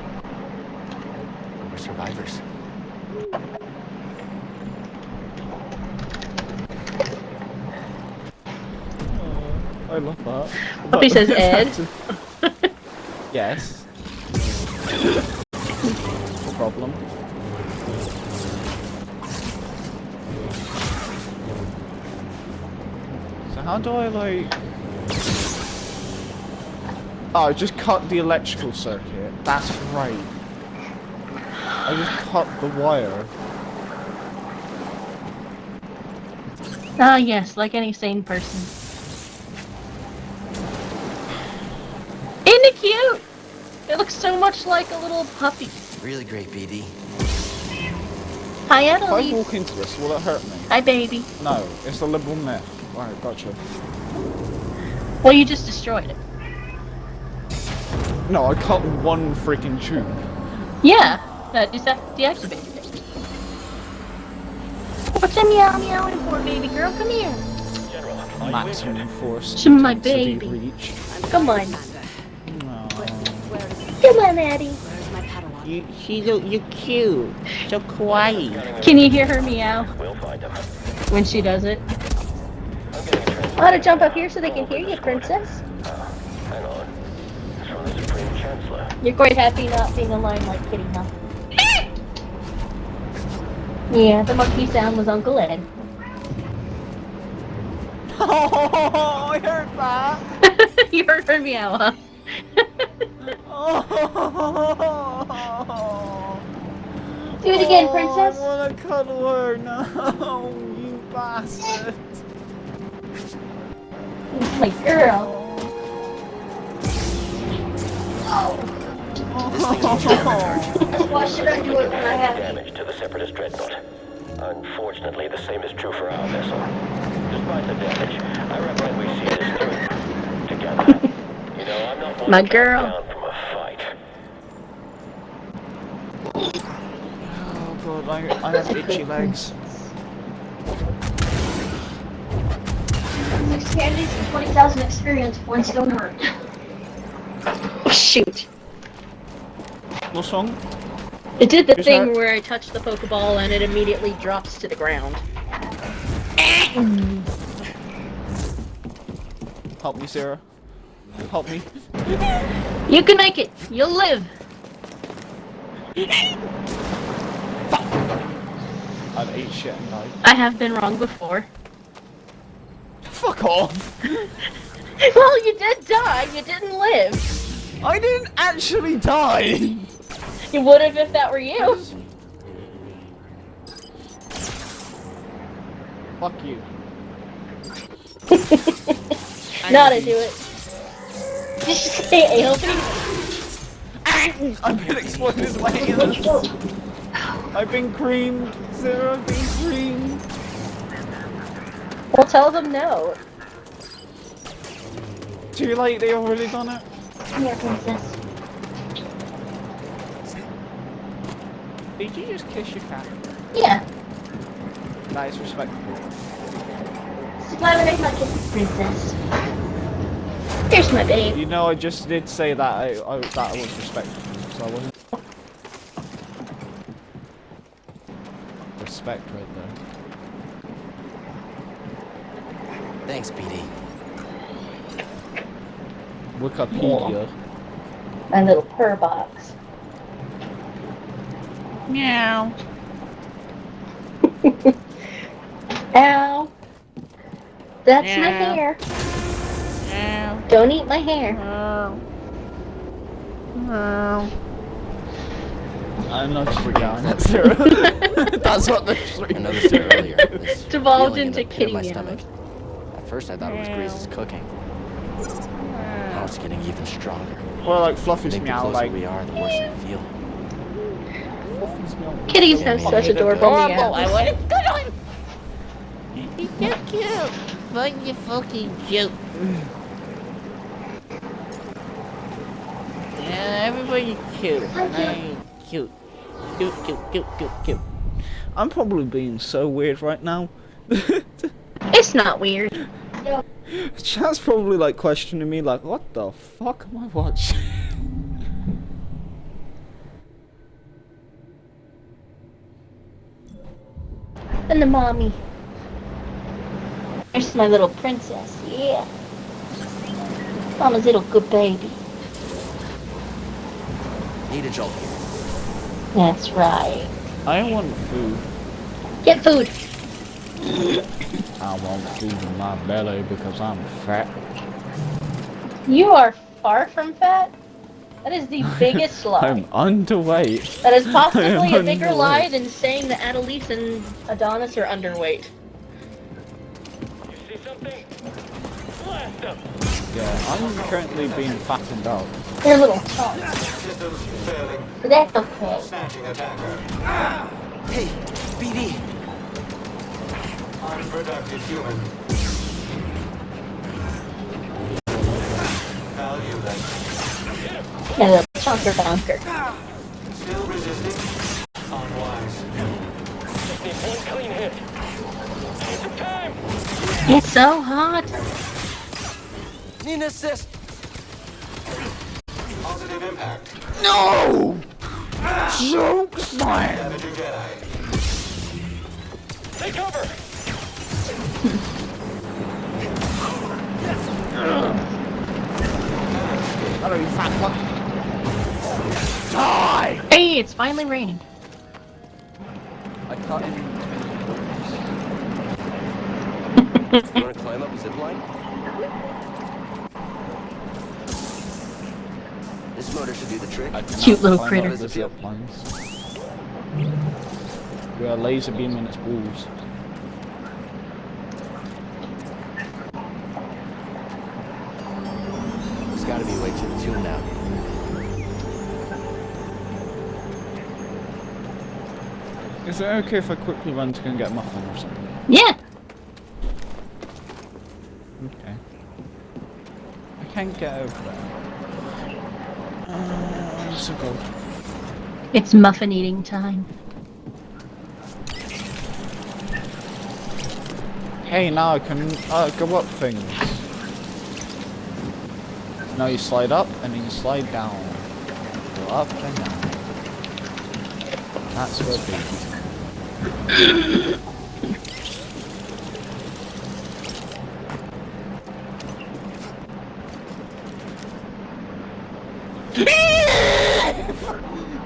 But we're survivors. I love that. Puppy says Ed. Yes. No problem. So how do I like... Oh, I just cut the electrical circuit. That's right. I just cut the wire. Ah, yes, like any sane person. so much like a little puppy. Really great, BD. Hi, If I Annalise. walk into this, will it hurt me? Hi, baby. No, it's a liberal myth. Alright, gotcha. Well, you just destroyed it. No, I cut one freaking tube. Yeah, that deactivated it. What's that meowing for, baby girl? Come here. General, are you Maximum injured? force To my intensity baby. reach. Come on. No. Come on, Maddie. You're cute. So kawaii. Can you hear her meow We'll find him. when she does it? I'm getting a transfer. I ought to jump up here so they can hear you, princess. Hang on. It's from the Supreme Chancellor. You're quite happy not being aligned like Kitty, huh? Yeah, the monkey sound was Uncle Ed. Oh, I heard that. You heard her meow, huh? Oh. Do it again, I princess. wanna cuddle her. No, you bastard. My girl. Why should I do it when I have you? Damage to the Separatist dreadnought. Unfortunately, the same is true for our vessel. Despite the damage, I recommend we see this through together. You know, I'm not one My to back girl. down from a fight. Oh god, I have itchy legs. 6 candies and 20,000 experience points don't hurt. Shoot. What song? It did the Is thing that- where I touch the Pokeball and it immediately drops to the ground. Help me, Sarah. Help me. You can make it. You'll live. I've ate shit and died. I have been wrong before. Fuck off! Well, you did die. You didn't live. I didn't actually die! You would have if that were you. Fuck you. Not into it. Hey, anal thing. I've been exploded in my hands. I've been creamed. Sarah, I've been creamed. Well, tell them no. Too late, they already done it. Come here, princess. Did you just kiss your cat? Yeah. That is respectable. Why would I not kiss the princess? Here's my babe. You know, I just did say that I was respectful, so I wasn't. Respect right there. Thanks, BD. Wikipedia. My little purr box. Meow. Ow. That's my Meow. hair. Meow. Don't eat my hair. Meow. Meow. I'm not just forgetting that, Sarah. That's what the I noticed it earlier. This Devolved feeling in into the pit of kitty my meows. stomach. At first, I thought it was Grace's cooking. Now it's getting even stronger. Or like I Fluffy's think the meow, closer like. we are, the worse I feel. Fluffy's meow. Kitties have such adorable Horrible. I meows. want to cuddle him. He's so cute. But you fucking cute. Yeah, everybody's cute. I'm cute. Cute, cute, cute, cute, cute. I'm probably being so weird right now. It's not weird. Chad's probably like questioning me, like, what the fuck am I watching? And the mommy. There's my little princess. Yeah. Mama's little good baby. Need a jolt here. That's right. I want food. Get food. I want food in my belly because I'm fat. You are far from fat. That is the biggest lie. I'm underweight. That is possibly I am a bigger underweight. lie than saying that Annalise and Adonis are underweight. You see something? Blast him! Yeah, I'm currently being fattened out. You're a little tall. But that's okay. Hey, BD. Unproductive human. Valueless. Yeah, little chunker bunker. Still resisting. Unwise. Just need one clean hit. Need some time. It's so hot. Need an assist. Positive impact. No! Joke slam! Damage your Jedi. Take cover. Hello, you fat fuck. Die! Hey, it's finally raining. I cut him. You want to climb up a zip line? This motor should do the trick. Cute little critter. The zip lines. We are laser beaming its balls. It's got to be way to the tune now. Is it okay if I quickly run to go and get a muffin or something? Yeah. Okay. I can't get over there. I'm so cold. It's muffin eating time. Hey, now I can go up things. Now you slide up and then you slide down. Go up and down. That's what it is.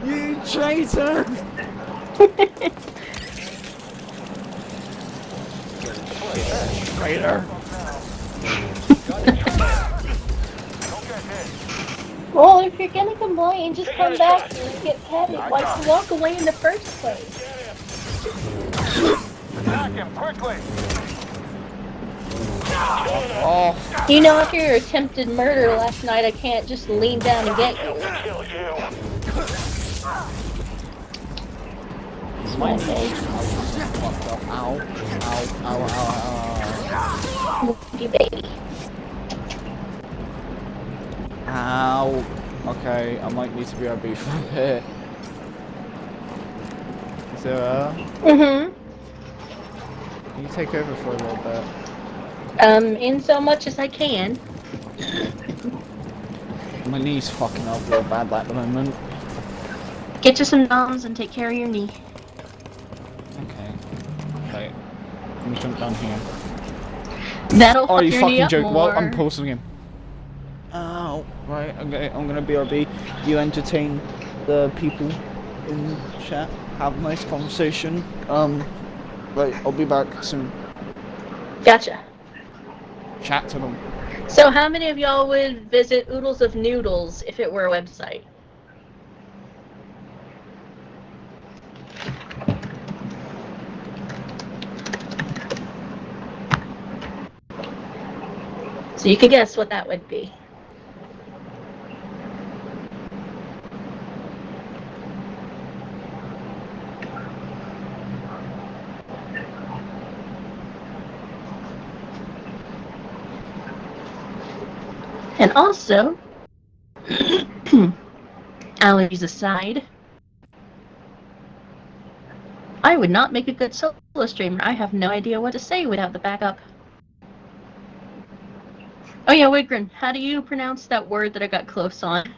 You traitor! Traitor! Well, if you're gonna complain, just come back and get petted. Why you walk away in the first place? Attack him quickly. Oh, You know, after your attempted murder last night, I can't just lean down and get you. Kill you. That's my face. fucked up. Ow. Ow. Ow. Ow. You baby. Ow. Ow. Okay, I might need to be RB for a bit. Is there Mm-hmm. Can you take over for a little bit? In so much as I can. My knee's fucking up real bad at the moment. Get you some noms and take care of your knee. Okay. Okay. Let me jump down here. That'll Oh, fuck you your knee fucking up joke. more. Well, I'm pausing him. Ow. Right, okay, I'm gonna BRB. You entertain the people in chat. Have a nice conversation. Right, I'll be back soon. Gotcha. Chat to them. So how many of y'all would visit Oodles of Noodles if it were a website? So you can guess what that would be. And also, allergies aside, I would not make a good solo streamer. I have no idea what to say without the backup. Oh yeah, Wigrin, how do you pronounce that word that I got close on?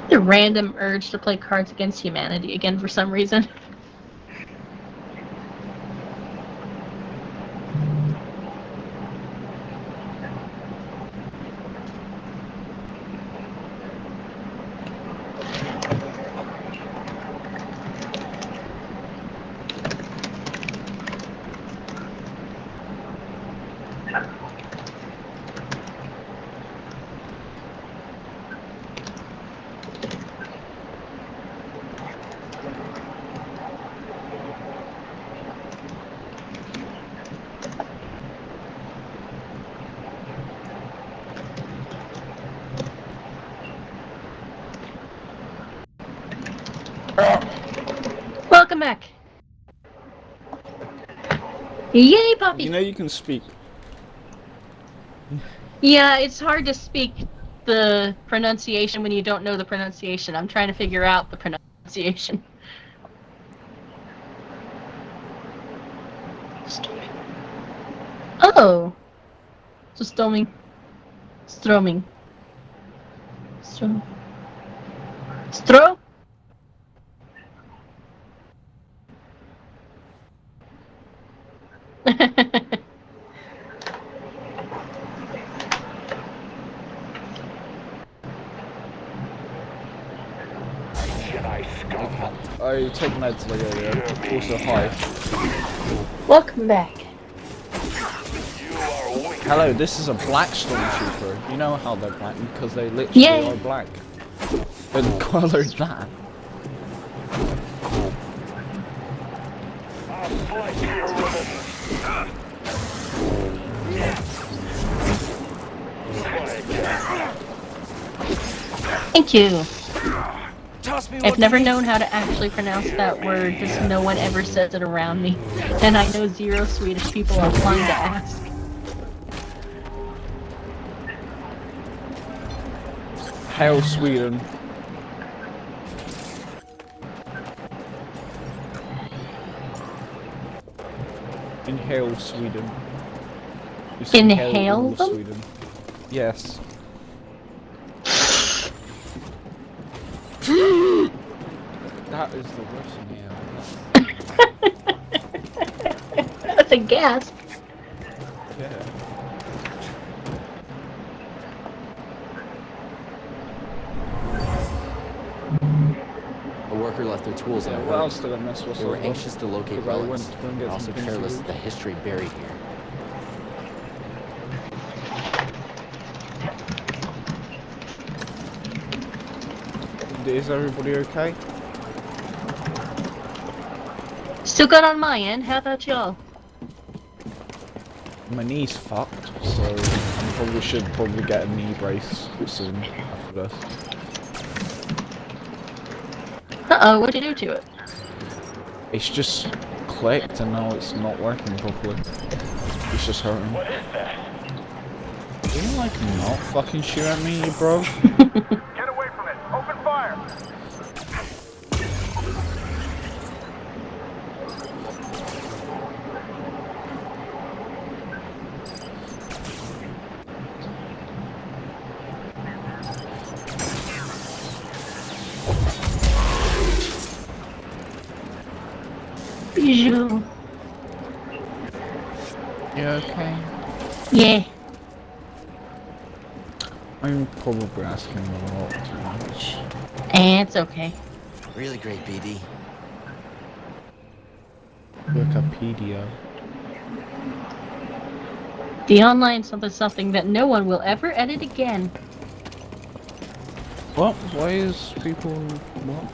The random urge to play Cards Against Humanity again for some reason. welcome back. Yay, Poppy! You know you can speak. Yeah, it's hard to speak the pronunciation when you don't know the pronunciation. I'm trying to figure out the pronunciation. Oh! So Stroming. Stroming. Stro? I take meds later, yeah. Also, hi. Welcome back. Hello, this is a black stormtrooper. You know how they're black because they literally are black. They're the colour that. Thank you. I've never known how to actually pronounce that word because no one ever says it around me. And I know 0 Swedish people are flying to ask. Hail Sweden. Inhale Sweden. Just Inhale all of them? Sweden. Yes. That is the worst inhale. That's a gasp. Yeah. A worker left their tools in a What hurry. else did I miss? They were anxious to locate Because I went relics, to go and get and also some things to careless do. of the history buried here. Is everybody okay? Still good on my end. How about y'all? My knee's fucked, so I should probably get a knee brace soon after this. Uh-oh, what'd you do to it? It's just clicked and now it's not working properly. It's just hurting. What is that? Can you like not fucking shoot at me, you bro? Get away from it. Open fire. Bijou. You okay? Yeah. I'm probably asking a lot too much. It's okay. Really great, BD. Wikipedia. The online something that no one will ever edit again. What? Why is people... what?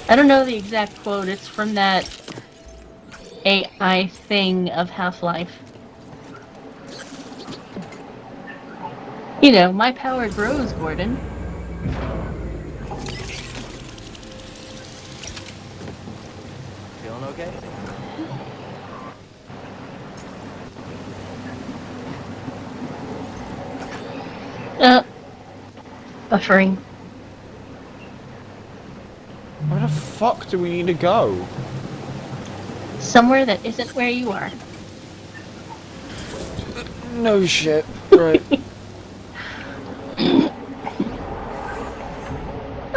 I don't know the exact quote. It's from that AI thing of Half-Life. You know, my power grows, Gordon. Feeling okay? Buffering. Where the fuck do we need to go? Somewhere that isn't where you are. No shit. Right.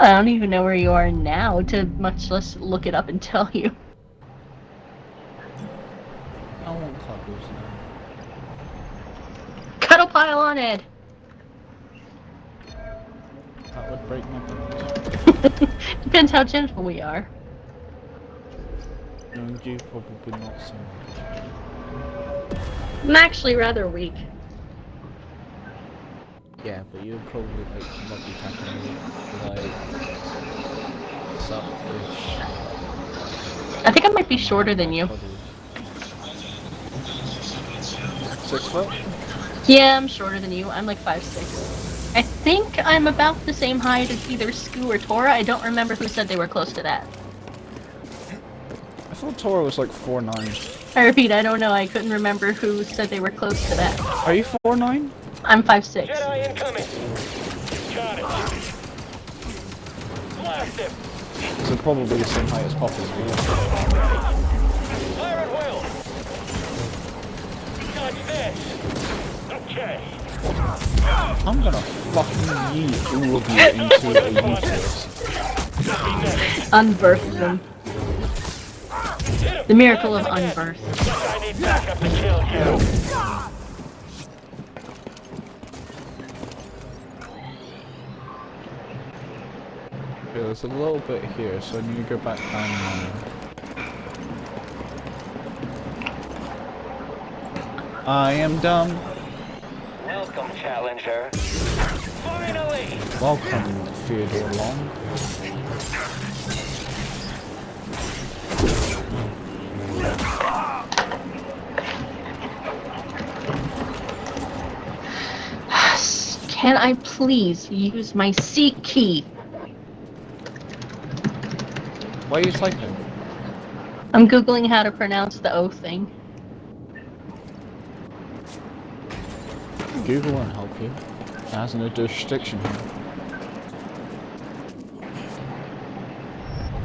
I don't even know where you are now, to much less look it up and tell you. I want cuddles now. Cuddle pile on Ed! That would break my bones. Depends how gentle we are. No, you probably not so much. I'm actually rather weak. Yeah, but you're probably like lucky tapping me like suck-ish. I think I might be shorter than you. 6 foot? Yeah, I'm shorter than you. I'm like 5'6". I think I'm about the same height as either Scoo or Tora. I don't remember who said they were close to that. thought Tora was like 4'9". I repeat, I don't know. I couldn't remember who said they were close to that. Are you 4'9"? I'm 5'6". Jedi incoming. Got it. Blast him. So probably the same height as Pop is. Fire at will. Got this. Okay. I'm gonna fucking yeet all of you into a uterus. Unbirth them. The miracle of unbirth. I need backup to kill you. Okay, there's a little bit here, so I need to go back down there. I am done. Welcome, Challenger. Finally! Welcome, Theodore Long. Can I please use my seek key? Why are you typing? I'm googling how to pronounce the O thing. Google won't help you. It has no jurisdiction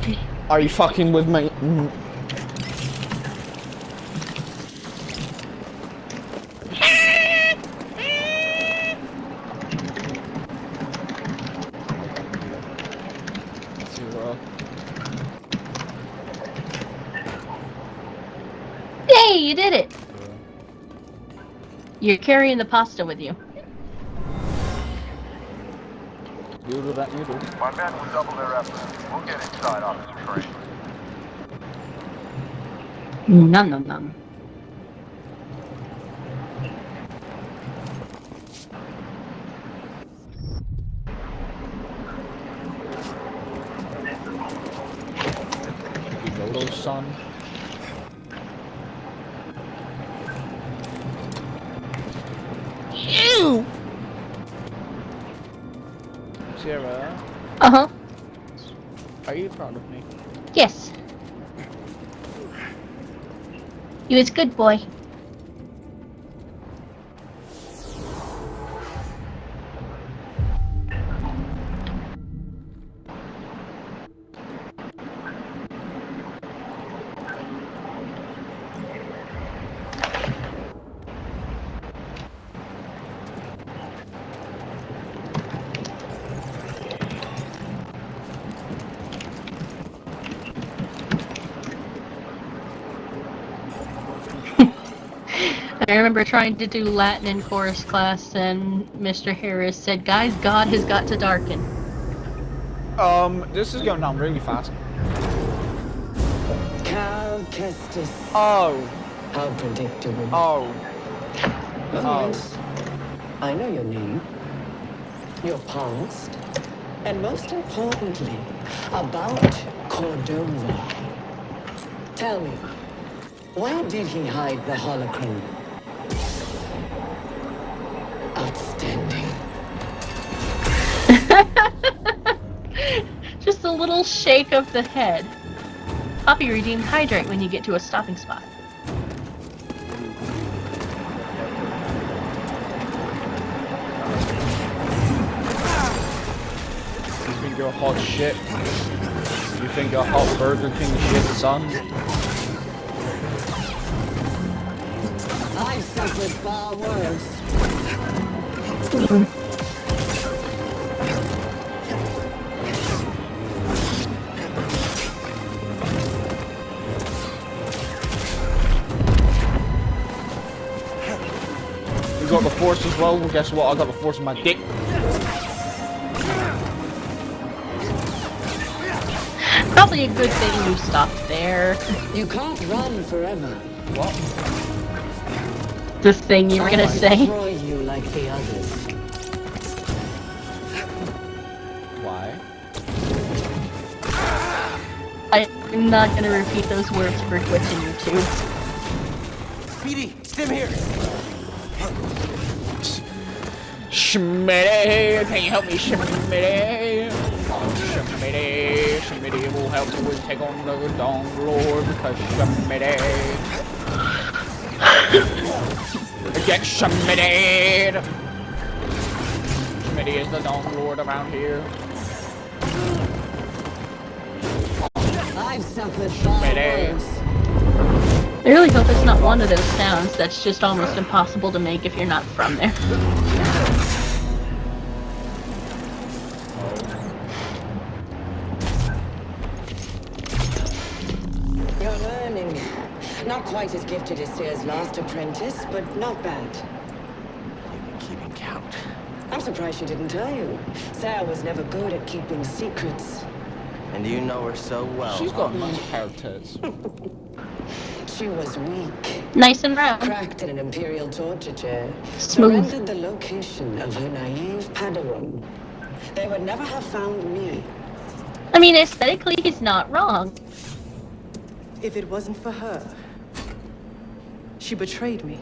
here. Are you fucking with me? Hey, you did it! You're carrying the pasta with you. Noodle that noodle. My men will double their effort. We'll get inside on this train. Nom nom nom. Noodle, son. Ew! Sarah, Uh-huh. are you proud of me? Yes. You was good boy. I remember trying to do Latin in chorus class, and Mr. Harris said, "Guys, God has got to darken." This is going down really fast. Cal Kestis. Oh. How predictable. Oh. Oh. Yes. I know your name, your past, and most importantly, about Cordova. Tell me, where did he hide the holocron? Outstanding. Just a little shake of the head. Poppy redeemed hydrate when you get to a stopping spot. You think you're hot shit? You think you're hot Burger King shit, son? I suffered far worse. You got the Force as well? Well, guess what? I got the Force in my dick. Probably a good thing you stopped there. You can't run forever. What? The thing you were gonna say. Destroy you like the others. Why? I'm not gonna repeat those words for Twitch and YouTube. Speedy, stim here. Schmitty, can you help me, Schmitty? Schmitty. Shmitty will help you take on the Dawn Lord because Shmitty. Get Shmitty! Shmitty is the Dawn Lord around here. I've suffered far worse. I really hope it's not one of those sounds that's just almost impossible to make if you're not from there. You're learning. Not quite as gifted as Sear's last apprentice, but not bad. You've been keeping count. I'm surprised she didn't tell you. Sarah was never good at keeping secrets. And you know her so well. She's got nice pair of tits. She was weak. Nice and round. Cracked in an Imperial torture chair. Smooth. Surrendered the location of her naive Padawan. They would never have found me. I mean, aesthetically, he's not wrong. If it wasn't for her, she betrayed me.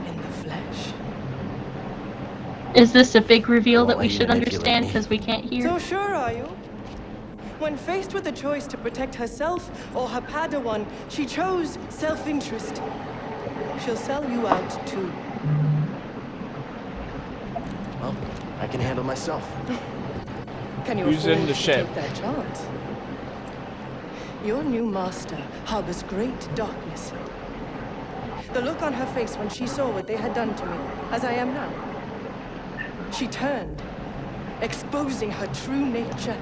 In the flesh. Is this a big reveal that we let you should manipulate understand me. because we can't hear? So sure are you? When faced with a choice to protect herself or her Padawan, she chose self-interest. She'll sell you out too. Well, I can handle myself. Can you Who's in afford the to ship? take that chance? Your new master harbors great darkness. The look on her face when she saw what they had done to me, as I am now. She turned, exposing her true nature.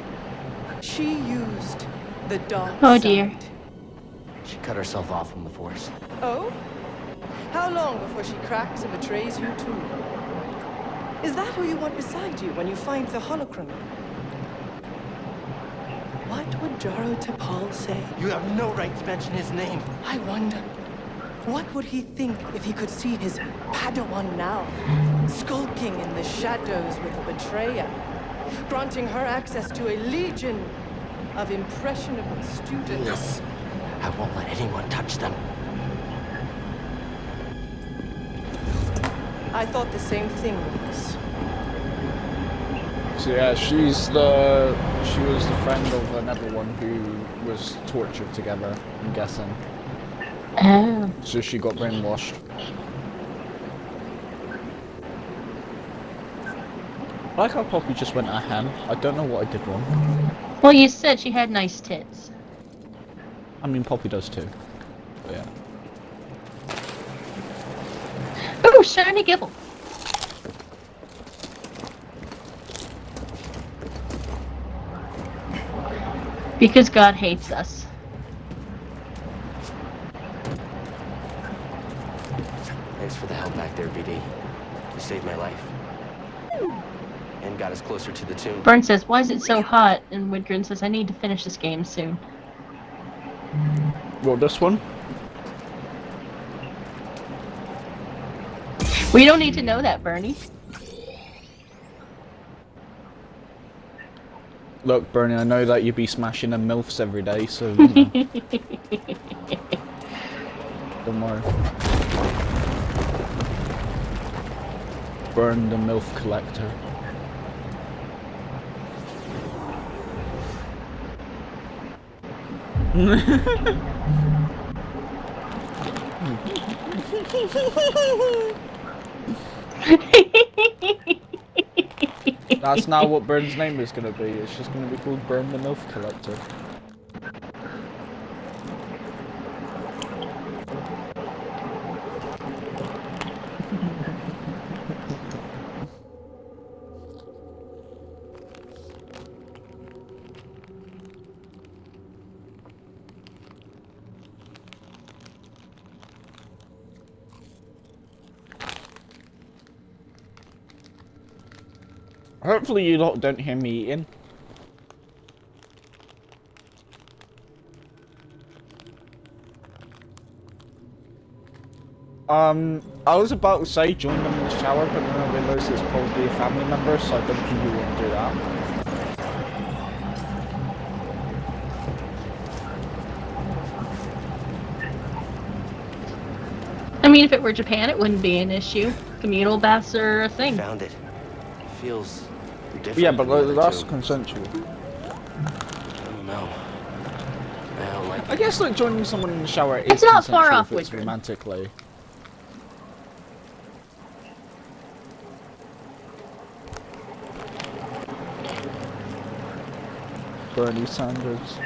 She used the dark Oh side. dear. She cut herself off from the Force. Oh? How long before she cracks and betrays you too? Is that who you want beside you when you find the holocron? What would Jaro Tapal say? You have no right to mention his name. I wonder, what would he think if he could see his Padawan now, skulking in the shadows with a betrayer, granting her access to a legion of impressionable students? I won't let anyone touch them. I thought the same thing, Lucas. So yeah, she was the friend of another one who was tortured together, I'm guessing. Oh. So she got brainwashed. I like how Poppy just went ahem. I don't know what I did wrong. Well, you said she had nice tits. I mean, Poppy does too. But yeah. Ooh, shiny gibble. Because God hates us. Thanks for the help back there, BD. You saved my life. And got us closer to the tomb. Byrne says, why is it so hot? And Widgren says, I need to finish this game soon. Well, this one? We don't need to know that, Bernie. Look, Bernie, I know that you be smashing them MILFs every day, so you know. Don't worry. Burn the MILF collector. That's not what Burn's name is going to be. It's just going to be called Burn the MILF Collector. Hopefully you lot don't hear me eating. I was about to say join them in the shower, but then I realised it's probably a family member, so I don't think you want to do that. I mean, if it were Japan, it wouldn't be an issue. Communal baths are a thing. Found it. feels different. Yeah, but than the other that's two. consensual. I don't know. I don't like I guess like joining someone in the shower is It's not far consensual off, if it's Wickard. romantically. Bernie Sanders.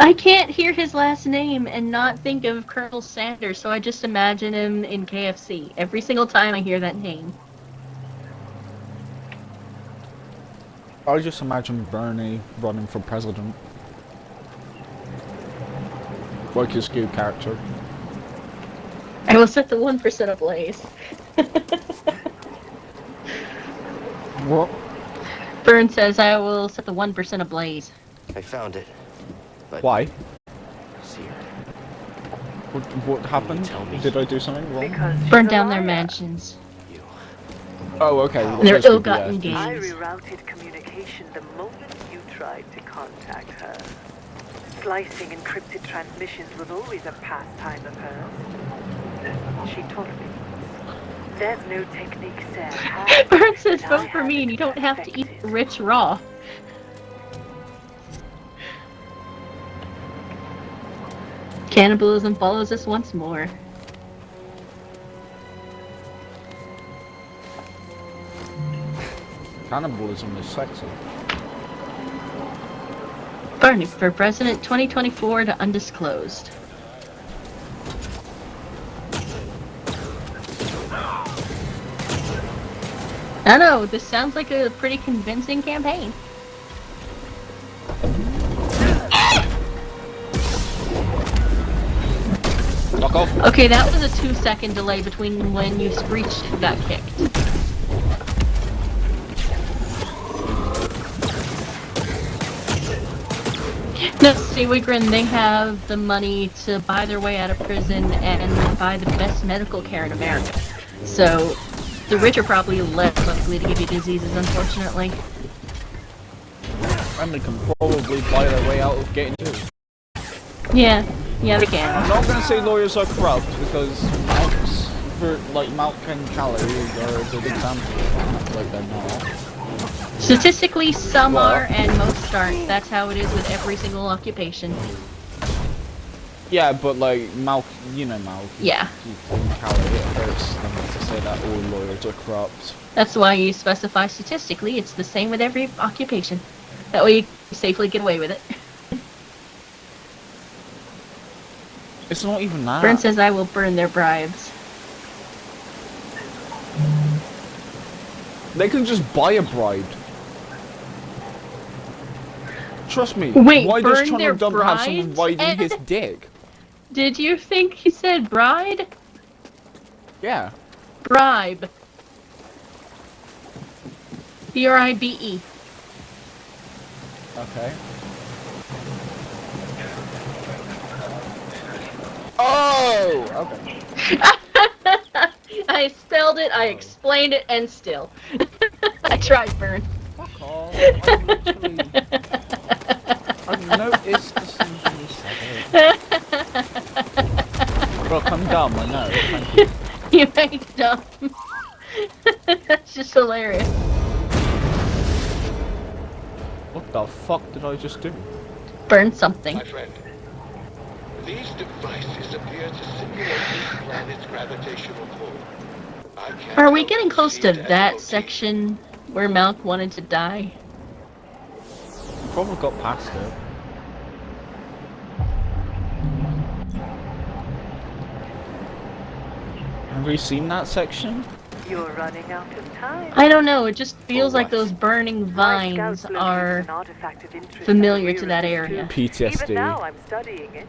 I can't hear his last name and not think of Colonel Sanders, so I just imagine him in KFC every single time I hear that name. I just imagine Bernie running for president. Like his good character. I will set the 1% ablaze. What? Byrne says I will set the 1% ablaze. I found it. But Why? see her. What happened? Tell me. Did I do something wrong? Because she's Burn a down their liar. mansions. Oh, okay. well, Their those could be ill-gotten yes. gains. I rerouted communication the moment you tried to contact her. Slicing encrypted transmissions was always a pastime of hers. She taught me. There's no technique Sarah has. Byrne says that I vote for me and you don't have to eat perfected. rich raw. Cannibalism follows us once more. Cannibalism is sexy. Bernie for President 2024 to undisclosed. I know, this sounds like a pretty convincing campaign. Fuck off. Okay, that was a 2-second delay between when you screeched and got kicked. No, see, Wigrin, they have the money to buy their way out of prison and buy the best medical care in America. So, the rich are probably less likely to give you diseases, unfortunately. And they can probably buy their way out of getting you. Yeah, they can. I'm not gonna say lawyers are corrupt because Malk's, like Malk and Callie are a good example of that. Like they're not. Statistically, some are and most aren't. That's how it is with every single occupation. Yeah, but like Malk, you know Malk. Yeah. And Callie, it hurts them to say that all lawyers are corrupt. That's why you specify statistically. It's the same with every occupation. That way you can safely get away with it. It's not even that. Byrne says I will burn their bribes. They can just buy a bride. Trust me. Wait, why does burn their Trundle Dump have someone brides? riding his dick? Did you think he said bride? Yeah. Bribe. B-R-I-B-E. Okay. Oh! Okay. I spelled it, I explained it, and still. I tried, Byrne. Fuck off. I've noticed as soon as you said it. Look, I'm dumb, I know. Thank you. You ain't dumb. That's just hilarious. What the fuck did I just do? Burn something. My friend, these devices appear to simulate this planet's gravitational pull. I can't Are we help getting but close see to it as that motif. section where Malk wanted to die? Probably got past it. Have we seen that section? You're running out of time. I don't know, it just feels For like what? those burning My vines scouts are located an artifact of interest familiar at the to rear that of this area. tube. PTSD. Even now I'm studying it,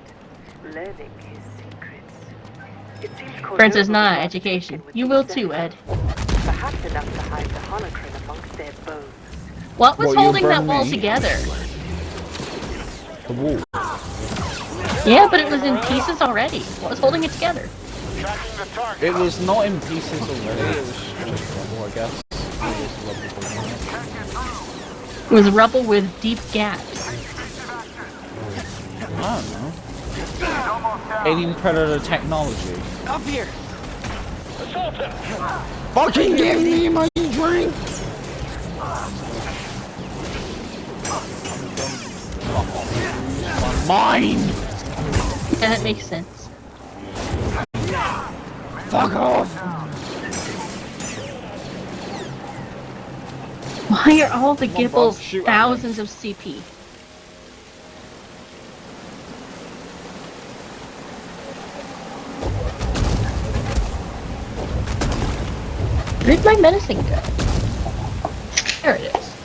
learning his secrets. It seems Friends is Cordova not was education. taken with You these will too, settlers. Ed. Perhaps enough to hide the holocron amongst their bones. What was What, you holding that burn wall me? together? The wall. Yeah, but it was in pieces already. What was holding it together? Tracking the target. It was not in pieces already, it was just rubble, I guess. It was rubble, wasn't it? It was rubble with deep gaps. I don't know. Alien Predator technology. Up here. Assault him! Fucking give me my drink! Mine! Yeah, that makes sense. Fuck off! Why are all the Come on, bro, Gibbles shoot at me. thousands of CP? Where'd my medicine go? There it is.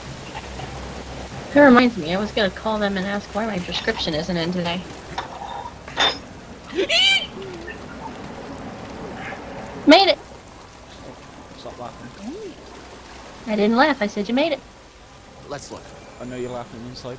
That reminds me, I was gonna call them and ask why my prescription isn't in today. Made it! Stop laughing. I didn't laugh, I said you made it. Let's look. I know you're laughing inside.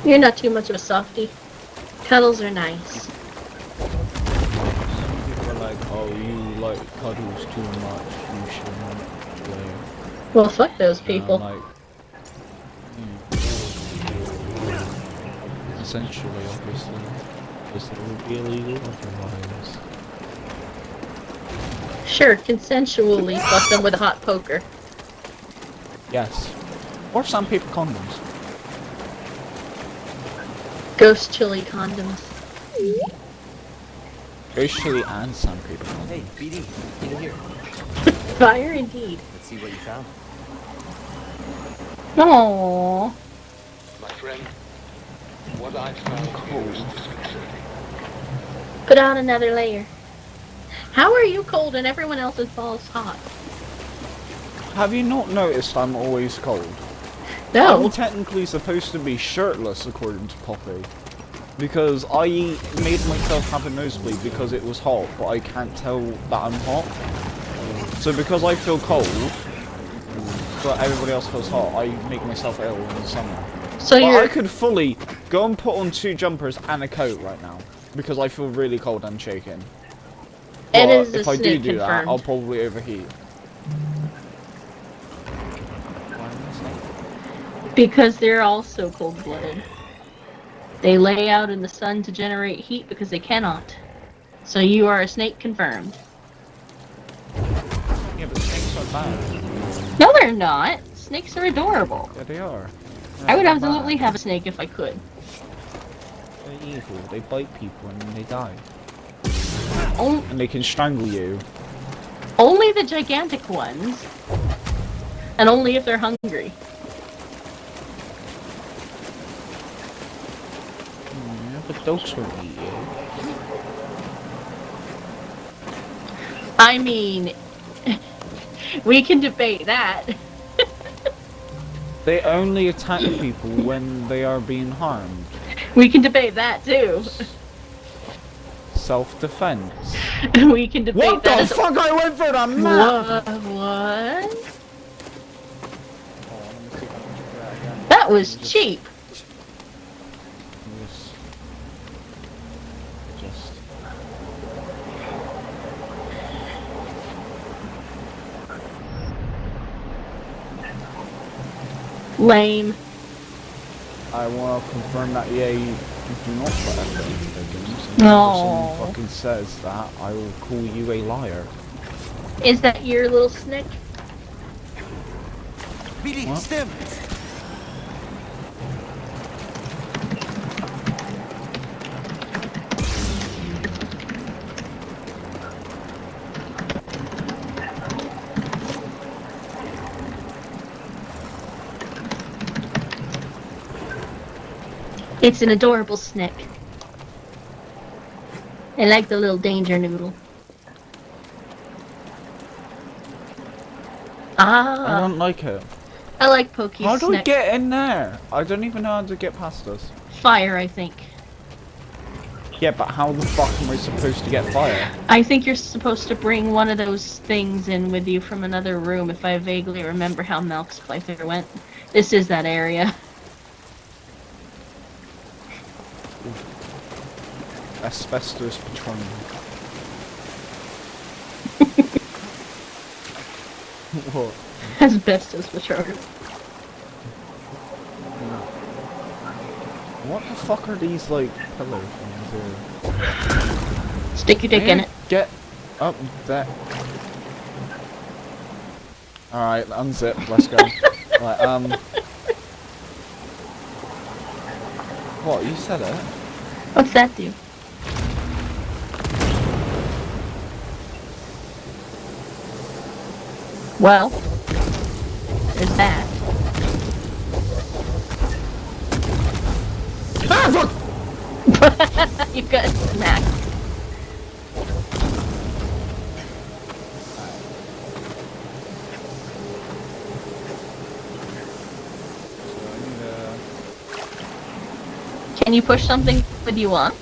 You're not too much of a softie. Cuddles are nice. People are like, oh, you like cuddles too much, you shouldn't play. Well, fuck those people. Like, essentially, obviously, because it would be illegal otherwise. Sure, consensually fuck them with a hot poker. Yes. Or sandpaper condoms. Ghost chili condoms. Ghost chili and sandpaper condoms. Hey, BD, in here. Fire indeed. Let's see what you found. Aww. My friend, what I found here is disconcerting. Put on another layer. How are you cold and everyone else's balls hot? Have you not noticed I'm always cold? No. I'm technically supposed to be shirtless according to Poppy. Because I made myself have a nosebleed because it was hot, but I can't tell that I'm hot. So because I feel cold, but everybody else feels hot, I make myself ill in the summer. So but you're... I could fully go and put on 2 jumpers and a coat right now. Because I feel really cold and shaking. It But is if a I do snake that, confirmed. I'll probably overheat. Because they're also cold-blooded. They lay out in the sun to generate heat because they cannot. So you are a snake confirmed. Yeah, but snakes are bad. No, they're not. Snakes are adorable. Yeah, they are. I would absolutely have a snake if I could. They're evil. They bite people and then they die. On And they can strangle you. only the gigantic ones. And only if they're hungry. Yeah, but dogs won't eat you. I mean, we can debate that. They only attack people when they are being harmed. We can debate that too. Self-defense. We can debate What that. the as fuck? I went for the map! What? That was cheap. Just... Lame. I want to confirm that EA do not put effort into their games. And No. if someone fucking says that, I will call you a liar. Is that your little snick? BD, What? stim! It's an adorable snick. I like the little danger noodle. I don't like it. I like Pokey's How do we snick. get in there? I don't even know how to get past us. Fire, I think. Yeah, but how the fuck am I supposed to get fire? I think you're supposed to bring one of those things in with you from another room, if I vaguely remember how Malk's playthrough went. This is that area. Asbestos Patron. What? Asbestos retardant. What the fuck are these, like, pillow things here? Stick your dick in it. Get up there. Alright, unzip, let's go. Right, what, you said it? What's that do? Well, there's that. Ah, fuck! You got smacked. Can you push something that you want?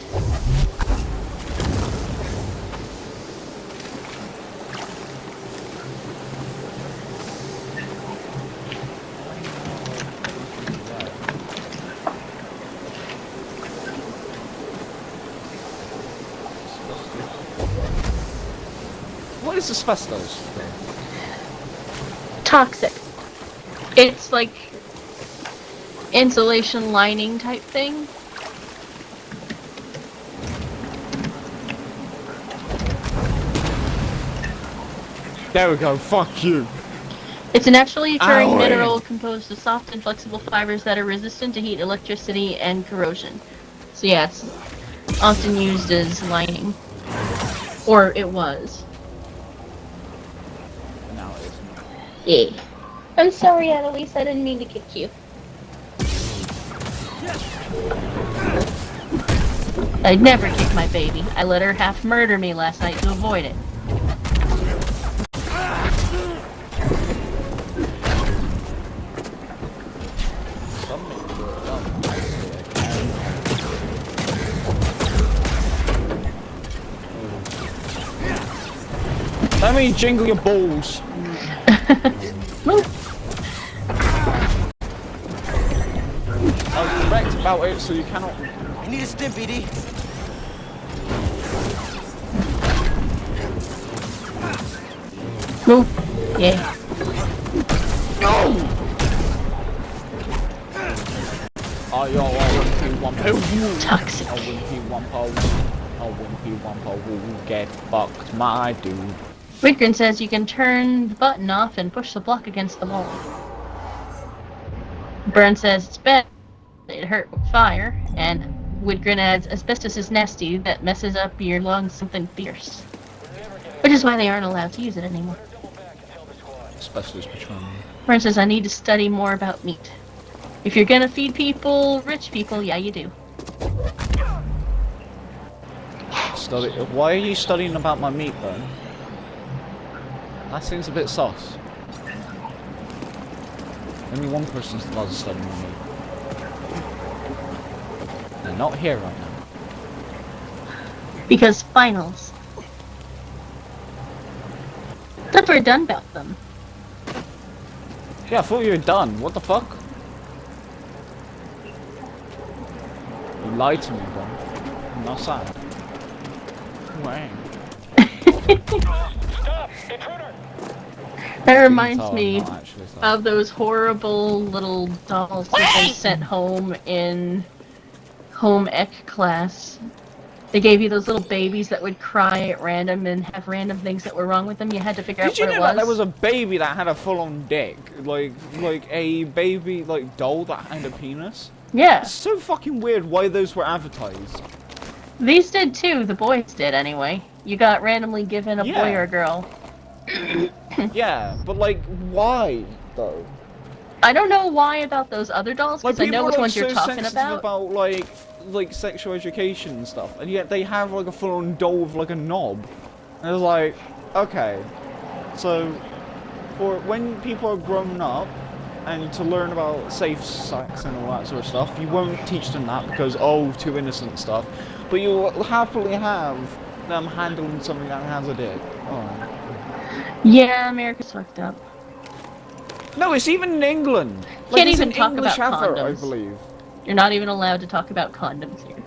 What is asbestos? Toxic. It's like insulation lining type thing. There we go, fuck you. It's a naturally occurring Ow. mineral composed of soft and flexible fibers that are resistant to heat, electricity, and corrosion. So yeah, it's often used as lining. Or it was. Now it is not. Yeah. I'm sorry, Annalise, I didn't mean to kick you. I'd never kick my baby. I let her half murder me last night to avoid it. Let me jingle your balls. I was correct about it, so you cannot. I need a stim, BD. Move. Yeah. No! Oh, yo, I wouldn't poo. Toxic. I wouldn't poo, get fucked, my dude. Whitgren says you can turn the button off and push the block against the wall. Burn says it's bad. It hurt with fire. And Whitgren adds asbestos is nasty. That messes up your lungs something fierce. Which is why they aren't allowed to use it anymore. Asbestos petroleum. Burn says I need to study more about meat. If you're gonna feed people, rich people, yeah, you do. Study. Why are you studying about my meat, though? That seems a bit sus. Only one person's allowed to study my meat. They're not here right now. Because finals. Thought we're done about them. Yeah, I thought you were done. What the fuck? You lied to me, bro. I'm not sad. Wang. That reminds me of those horrible little dolls that they sent home in home ec class. They gave you those little babies that would cry at random and have random things that were wrong with them. You had to figure out what it was. Did you know that there was a baby that had a full-on dick? Like a baby, like, doll that had a penis? Yeah. It's so fucking weird why those were advertised. These did too, the boys did anyway. You got randomly given a boy or a girl. Yeah, but like, why, though? I don't know why about those other dolls, because Like, I know which ones you're so talking sensitive about. like sexual education and stuff, and yet they have like a full-on doll with like a knob. And it's like, okay, so for when people are grown up and to learn about safe sex and all that sort of stuff, you won't teach them that because, oh, too innocent stuff. But you'll happily have them handling something that has a dick. Oh. Yeah, America's fucked up. No, it's even in England. Like, Can't it's even an talk English about effort, condoms. I believe. You're not even allowed to talk about condoms here.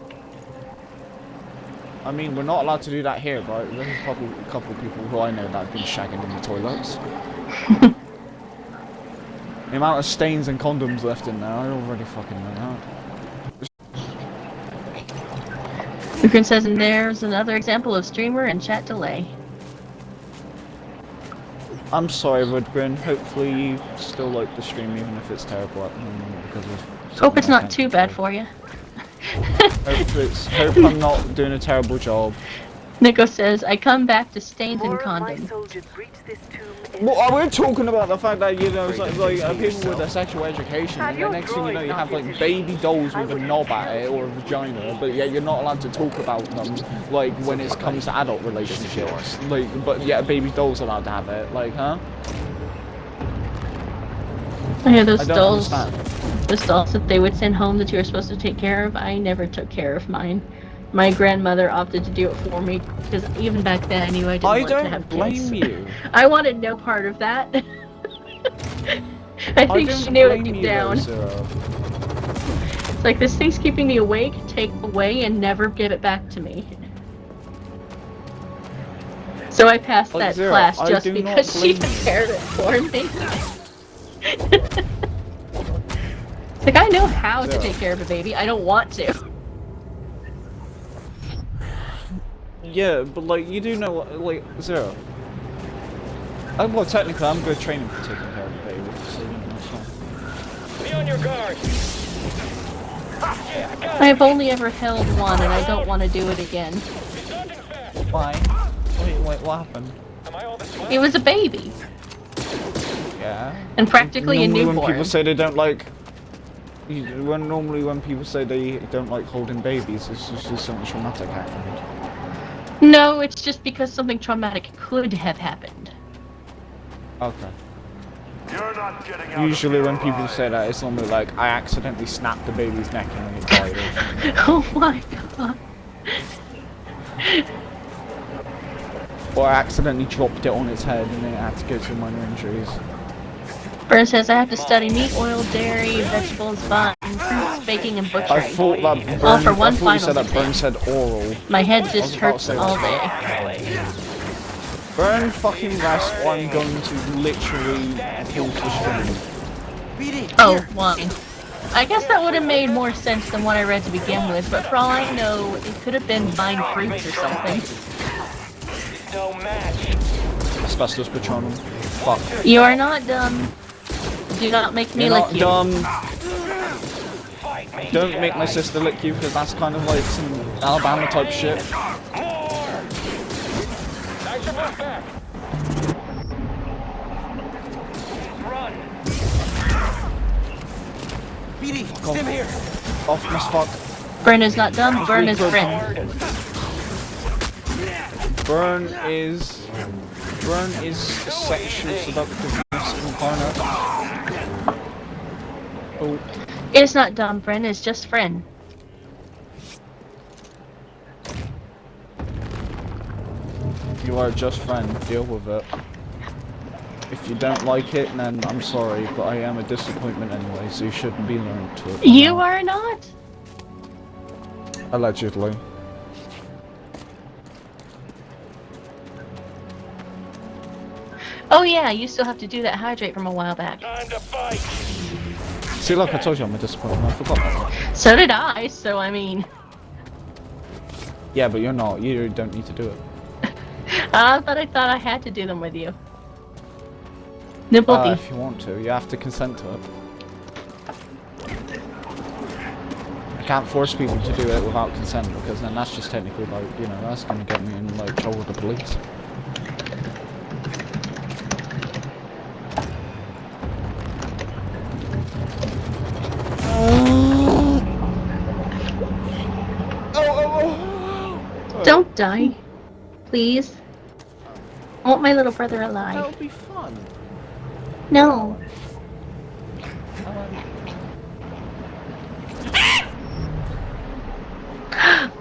I mean, we're not allowed to do that here, but there's probably a couple of people who I know that have been shagging in the toilets. The amount of stains and condoms left in there, I already fucking know that. Lucren says, and there's another example of streamer and chat delay. I'm sorry, Woodgrin. Hopefully you still like the stream even if it's terrible at the moment because of... Hope it's not too bad for you. Hope I'm not doing a terrible job. Nico says, I come back to stains and condoms. Well, we're talking about the fact that, you know, it's like people with a sexual education, and the next thing you know you have like baby dolls with a knob at it or a vagina, but yet you're not allowed to talk about them, like when it comes to adult relationships. Like, but yeah, baby doll's allowed to have it. Like, huh? I hear those dolls. Understand. Those dolls that they would send home that you were supposed to take care of. I never took care of mine. My grandmother opted to do it for me because even back then I knew I didn't want to have kids. I don't blame you. I wanted no part of that. I think she knew it deep down. It's like, this thing's keeping me awake, take away and never give it back to me. So I passed that class just because she prepared it for me. It's like, I know how to take care of a baby, I don't want to. Yeah, but like, you do know what, like, Zero. Well, technically, I'm good training for taking care of a baby, so you know, that's fine. Be on your guard! I've only ever held one, and I don't want to do it again. Why? Wait, what happened? It was a baby. Yeah. And practically a newborn. When people say they don't like... Normally when people say they don't like holding babies, it's just something traumatic happened. No, it's just because something traumatic could have happened. Okay. Usually when people say that, it's normally like, I accidentally snapped the baby's neck and then it died or something. Oh my god. Or I accidentally dropped it on its head and then it had to go through minor injuries. Burn says I have to study meat, oil, dairy, vegetables, buns, fruits, baking, and butchering. I thought that Burn, all for one I thought final you said that Burn exam. said oral. My head just hurts all day. Burn fucking rest or I'm going to literally pull the string. Oh, one. I guess that would have made more sense than what I read to begin with, but for all I know, it could have been vine fruits or something. No match. Asbestos Patronum. Fuck. You are not dumb. Do not make me lick you. You're not dumb. Don't make my sister lick you, because that's kind of like some Alabama type shit. BD, stim here. Off as fuck. Burn is not dumb, Burn is friend. Burn is sexual seductiveness incarnate. Oh. It's not dumb, friend, it's just friend. You are just friend, deal with it. If you don't like it, then I'm sorry, but I am a disappointment anyway, so you shouldn't be learned to it. You are not? Allegedly. Oh yeah, you still have to do that hydrate from a while back. Time to fight. See, look, I told you I'm a disappointment. I forgot that. So did I, so I mean... Yeah, but you're not. You don't need to do it. But I thought I had to do them with you. Nibbledy. If you want to, you have to consent to it. I can't force people to do it without consent, because then that's just technically like, you know, that's gonna get me in like trouble with the police. Don't die. Please. I want my little brother alive. That would be fun. No.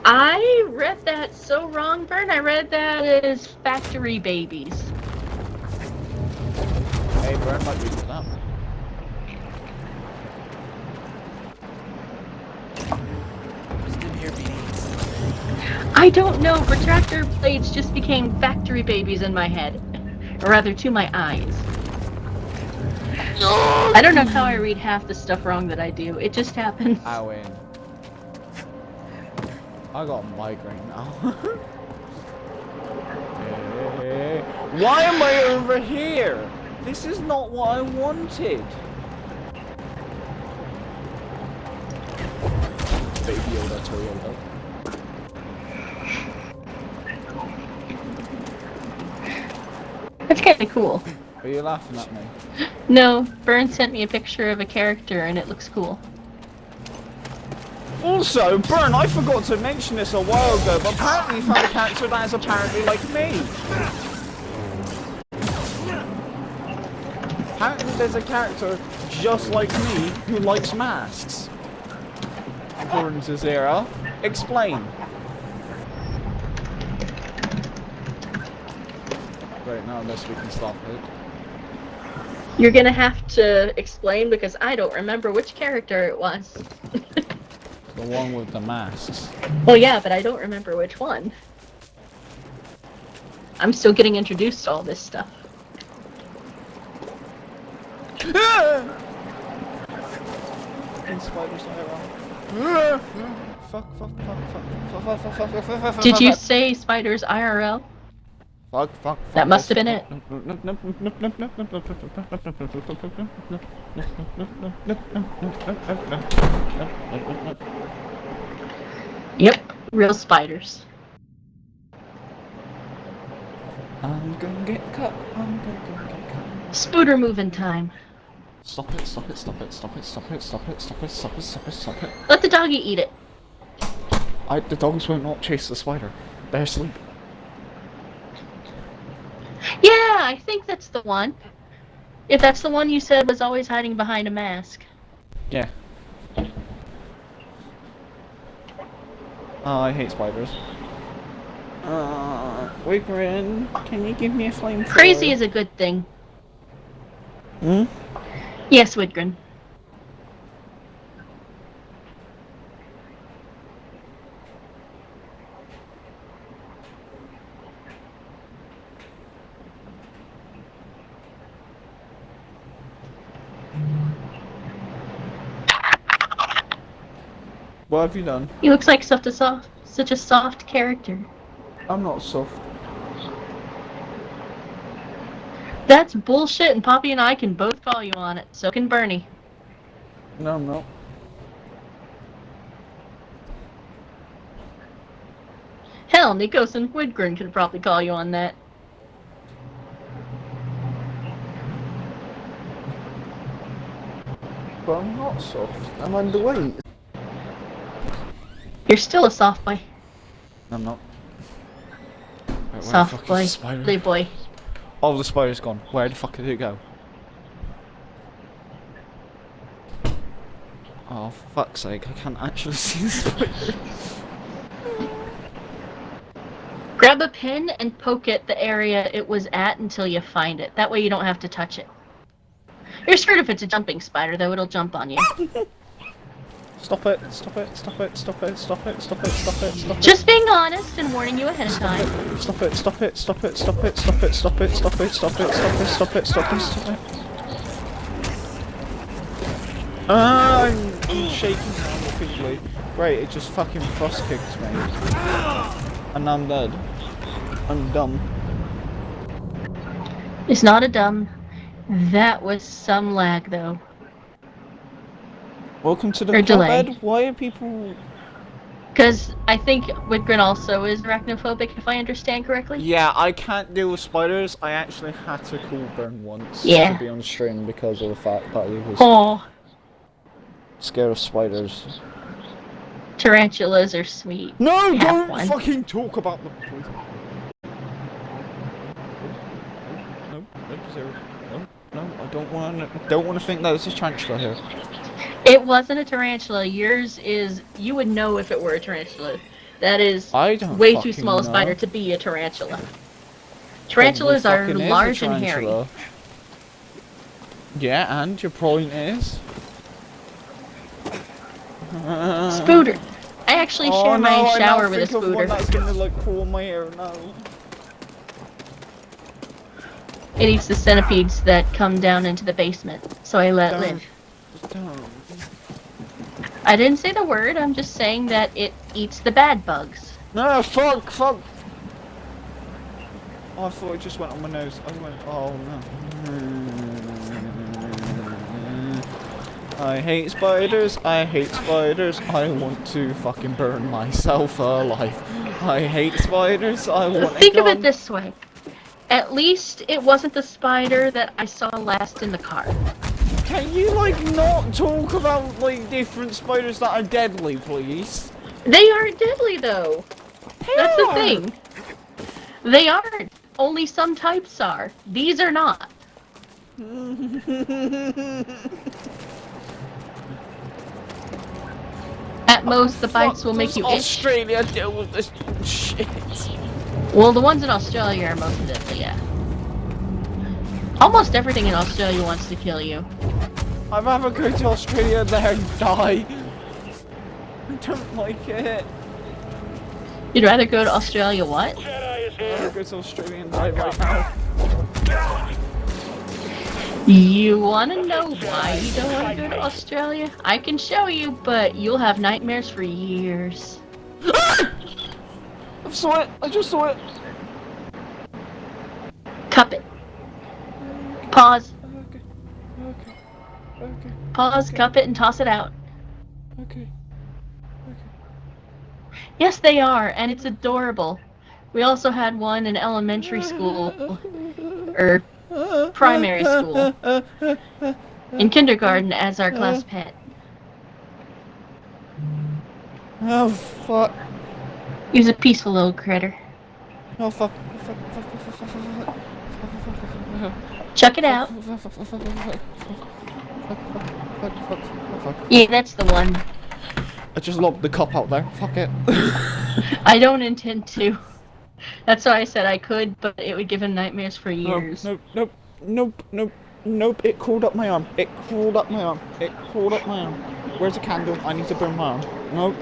I read that so wrong, Vern. I read that as factory babies. Hey, Vern might be for that. I don't know. Retractor blades just became factory babies in my head. Or rather, to my eyes. Oh, I don't know how I read half the stuff wrong that I do. It just happens. I win. I got a migraine now. Hey, why am I over here? This is not what I wanted. Baby Yoda, Toyota. That's kind of cool. Are you laughing at me? No, Byrne sent me a picture of a character and it looks cool. Also, Byrne, I forgot to mention this a while ago, but apparently you found a character that is apparently like me. Apparently there's a character just like me who likes masks. According to Zero. Explain. Right, now unless we can stop it. You're gonna have to explain because I don't remember which character it was. The one with the masks. Well, yeah, but I don't remember which one. I'm still getting introduced to all this stuff. Did you say spiders IRL? Fuck. That must have been it. Yep, real spiders. I'm gonna get cut. I'm gonna get cut. Spooter moving time. Stop it. Let the doggy eat it. The dogs will not chase the spider. They're asleep. Yeah, I think that's the one. If that's the one you said was always hiding behind a mask. Yeah. Oh, I hate spiders. Wigrin, can you give me a flamethrower? Crazy is a good thing. Hmm? Yes, Widgren. What have you done? He looks like such a soft character. I'm not soft. That's bullshit, and Poppy and I can both call you on it. So can Bernie. No, I'm not. Hell, Nikos and Widgren could probably call you on that. But I'm not soft. I'm underweight. You're still a soft boy. I'm not. Wait, Soft boy. Playboy. Oh, the spider's gone. Where the fuck did it go? Oh, for fuck's sake, I can't actually see the spider. Grab a pin and poke at the area it was at until you find it. That way you don't have to touch it. You're screwed if it's a jumping spider, though it'll jump on you. Stop it. Just being honest and warning you ahead of time. Stop it. I'm shaking now repeatedly. Great, it just fucking frost kicks me. And I'm dead. I'm dumb. It's not a dumb. That was some lag, though. Welcome to the Or club, delay. Ed. Why are people... Because I think Widgren also is arachnophobic, if I understand correctly. Yeah, I can't deal with spiders. I actually had to call Burn once Yeah. to be on stream because of the fact that he was Oh, scared of spiders. tarantulas are sweet. No, Have don't one. fucking talk about them. No, I don't want to think that it's a tarantula here. It wasn't a tarantula. Yours is. You would know if it were a tarantula. That is I don't way too fucking small a know. spider to be a tarantula. Tarantulas Probably are fucking is a large and hairy. tarantula. Yeah, and your point is? Spooter. I actually share my shower with a I now think of one spooter. that's gonna like crawl my hair now. It eats the centipedes that come down into the basement, so I let it live. Don't. I didn't say the word, I'm just saying that it eats the bad bugs. No, fuck! Oh, I thought it just went on my nose. I went, oh no. I hate spiders, I want to fucking burn myself alive. I hate spiders, I want to Think of it this way. At least it wasn't the spider that I saw last in the car. Can you, like, not talk about, like, different spiders that are deadly, please? They aren't deadly, though. That's the thing. They aren't. Only some types are. These are not. At most, the bites will make you itch. Australia deal with this shit? Well, the ones in Australia are most deadly, yeah. Almost everything in Australia wants to kill you. I'd rather go to Australia than die. I don't like it. You'd rather go to Australia what? I'd rather go to Australia and die right now. You wanna know why you don't want to go to Australia? I can show you, but you'll have nightmares for years. I saw it! I just saw it! Cup it. Pause. Okay. Pause, cup it, and toss it out. Okay. Yes, they are, and it's adorable. We also had one in elementary school, or primary school, in kindergarten as our class pet. Oh, fuck. He was a peaceful little critter. Oh, fuck. Chuck it out. Yeah, that's the one. I just lobbed the cup out there. Fuck it. I don't intend to. That's why I said I could, but it would give him nightmares for years. Nope. It crawled up my arm. Where's the candle? I need to burn my arm. No.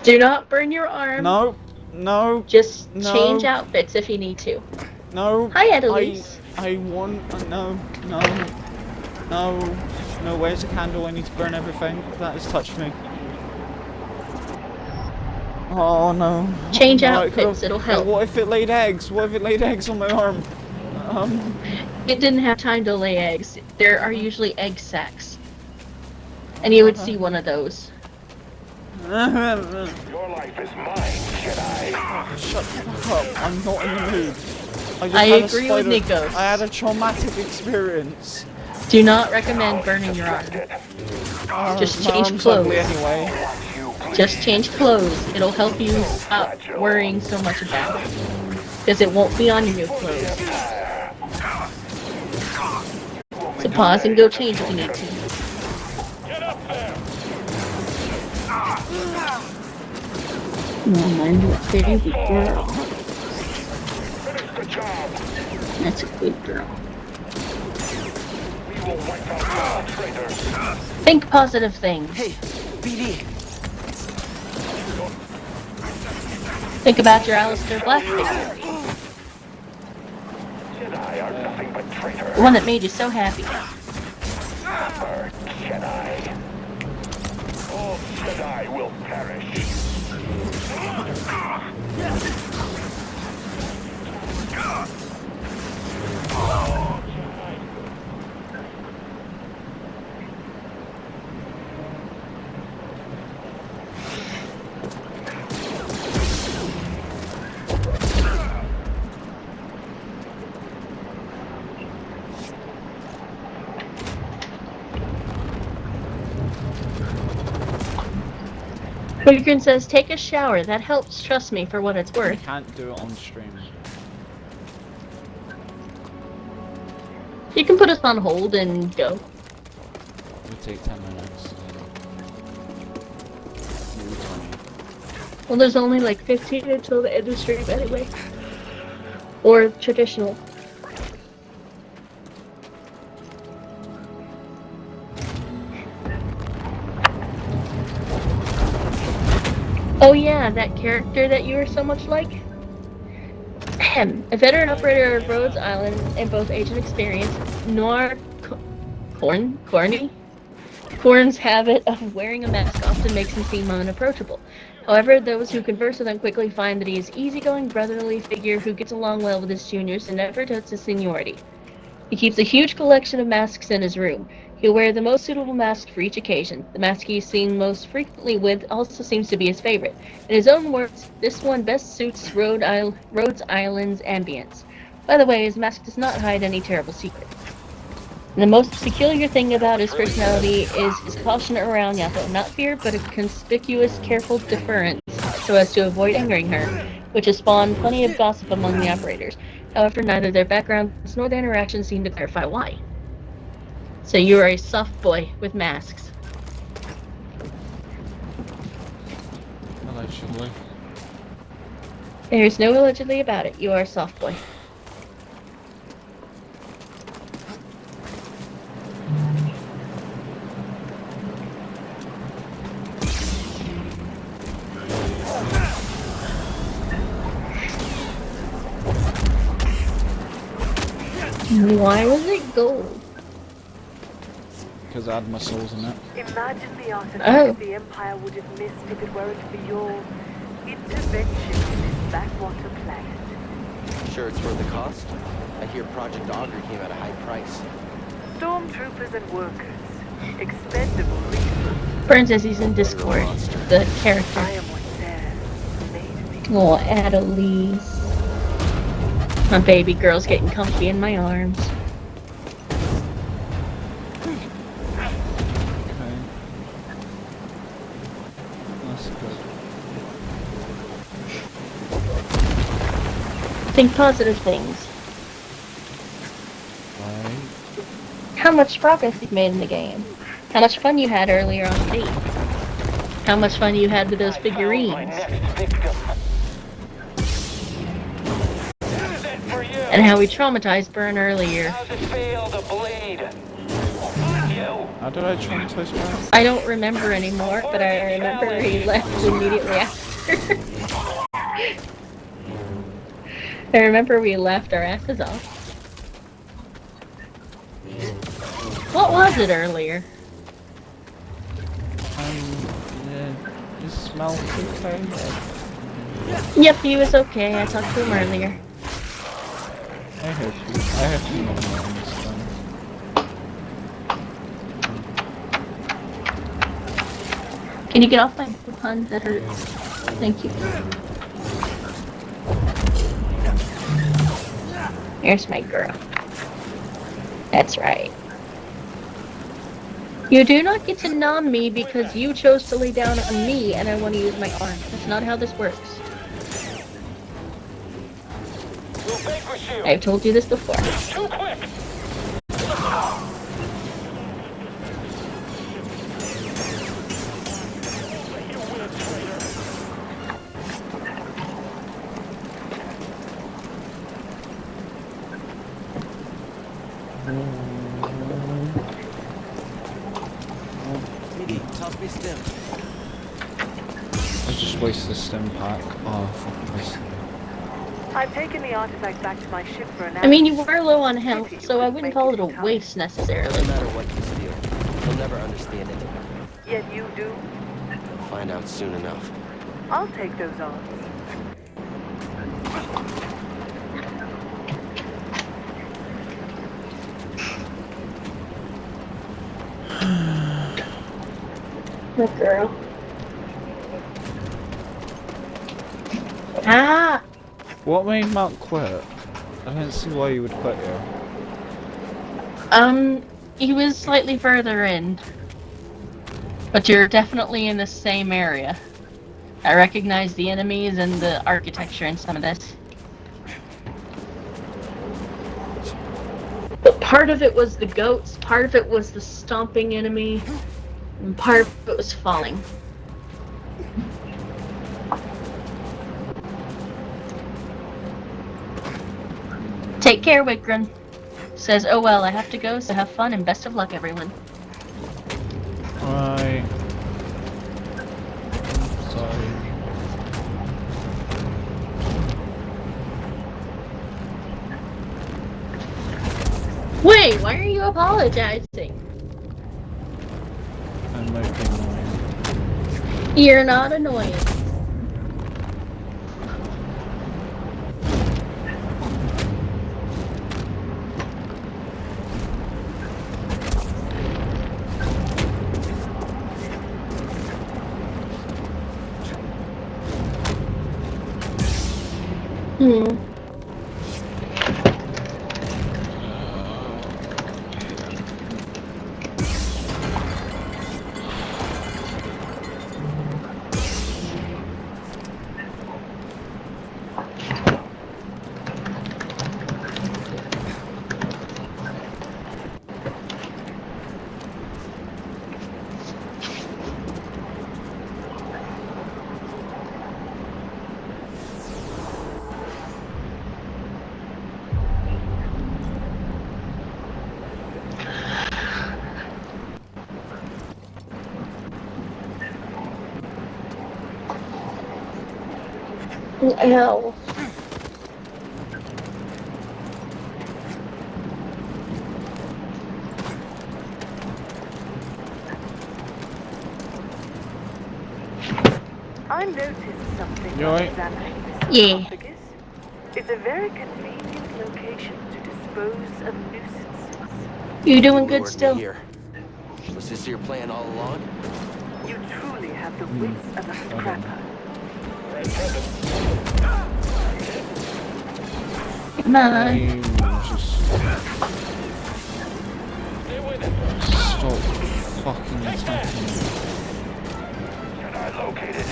Do not burn your arm. No. Just change outfits if you need to. No. Hi, Edelise. I want... No. Where's the candle? I need to burn everything. That has touched me. Oh, no. Change outfits. It'll help. What if it laid eggs? On my arm? It didn't have time to lay eggs. There are usually egg sacs. And you would see one of those. Your life is mine, Jedi. Shut the fuck up. I'm not in the mood. I agree with Nikos. I had a traumatic experience. Do not recommend burning your arm. Just change clothes. Anyway. Just change clothes. It'll help you stop worrying so much about it. Because it won't be on your new clothes. So pause and go change if you need to. Oh, my baby girl. That's a good girl. Think positive things. Hey, BD. Think about your Alistair Black figure. Jedi are nothing but traitors. The one that made you so happy. Never, Jedi. All Jedi will perish. Wiggin says, take a shower. That helps, trust me, for what it's worth. I can't do it on stream. You can put us on hold and go. It'll take 10 minutes. Well, there's only like 15 until the end of stream anyway. Or traditional. Oh yeah, that character that you were so much like? A veteran operator of Rhodes Island in both age and experience, Corn's habit of wearing a mask often makes him seem unapproachable. However, those who converse with him quickly find that he is an easygoing, brotherly figure who gets along well with his juniors and never doubts his seniority. He keeps a huge collection of masks in his room. He'll wear the most suitable mask for each occasion. The mask he's seen most frequently with also seems to be his favorite. In his own words, this one best suits Rhodes Island's ambience. By the way, his mask does not hide any terrible secrets. And the most peculiar thing about his personality is his caution around Yato. Not fear, but a conspicuous, careful deference so as to avoid angering her, which has spawned plenty of gossip among the operators. However, neither their backgrounds nor their interactions seem to clarify why. So you are a soft boy with masks. Allegedly. There's no allegedly about it. You are a soft boy. Why was it gold? Because I had my souls in it. Imagine the artifact the Empire would have missed if it weren't for your intervention in this backwater planet. Sure it's worth the cost? I hear Project Augur came at a high price. Stormtroopers and workers. Expendable resources. Burns says he's in Discord. The character. I am what's there. Made me. Oh, Adelise. My baby girl's getting comfy in my arms. Think positive things. Right. How much progress you've made in the game. How much fun you had earlier on date. How much fun you had with those figurines. And how we traumatized Burn earlier. How's it feel to bleed? How did I traumatize Burn? I don't remember anymore, but I remember he left immediately after. I remember we left our asses off. What was it earlier? You smell okay? Yep, he was okay. I talked to him earlier. I have to know this time. Can you get off my pun? That hurts. Thank you. Here's my girl. That's right. You do not get to nom me because you chose to lay down on me and I want to use my arm. That's not how this works. I've told you this before. Too quick! Toss me stim. I just wasted the stem pack. Oh, fuck this. I've taken the artifact back to my ship for an I mean, you were low on health, so I wouldn't call it a waste necessarily. No matter what you steal, you'll never understand it. Yet you do. Find out soon enough. I'll take those odds. The girl. Ah! What made Mark quit? I didn't see why he would quit here. He was slightly further in. But you're definitely in the same area. I recognize the enemies and the architecture in some of this. But part of it was the goats, part of it was the stomping enemy, and part of it was falling. Take care, Wigrin. Says, oh well, I have to go, so have fun and best of luck, everyone. Right. Sorry. Wait, why are you apologizing? I'm not annoying. You're not annoying. Hmm. Ow. I noticed something You while alright? examining this Yeah. sarcophagus. It's a very convenient location to dispose of nuisances. You doing You good lured still? me here. Was this your plan all along? You truly have the wits of a scrapper. Come on. I'm just stop fucking attacking me. Jedi located.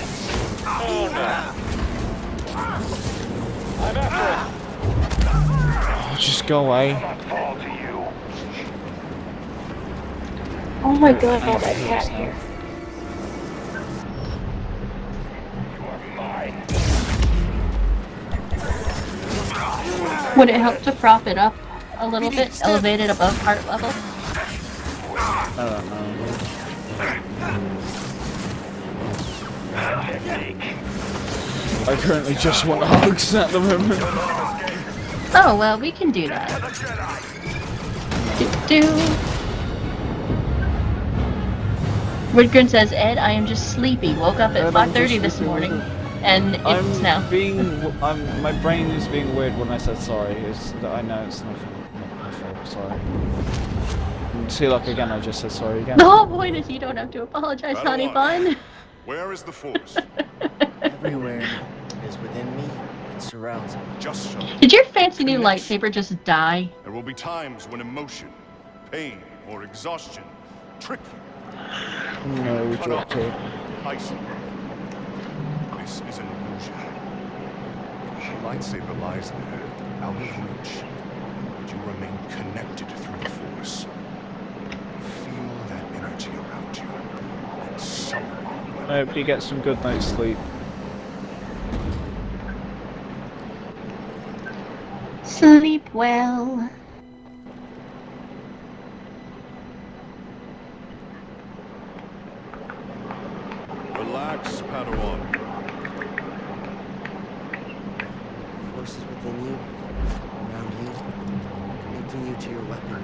Oh no. I'm after it. Oh, just go away. Not fall to you. Oh my god, that cat here. You are mine. Would it help to prop it up a little bit? Elevate it above heart level? I don't know. I currently just want hugs at the moment. Oh, well, we can do that. Do. Woodgren says, Ed, I am just sleepy. Woke up at 5:30 this morning, and it's now. My brain is being weird when I said sorry. I know it's not my fault. Sorry. See, like again, I just said sorry again. The whole point is you don't have to apologize, honey bun. Where is the Force? Everywhere. It is within me. It surrounds me. Just so. Did your fancy new lightsaber just die? There will be times when emotion, pain, or exhaustion trick you. No, we Cut dropped off, it. isolate. This is an illusion. The lightsaber lies there, out of reach. But you remain connected through the Force. Feel that energy around you. And summon it. I hope you get some good night's sleep. Sleep well. Relax, Padawan. Forces within you, around you, connecting you to your weapon.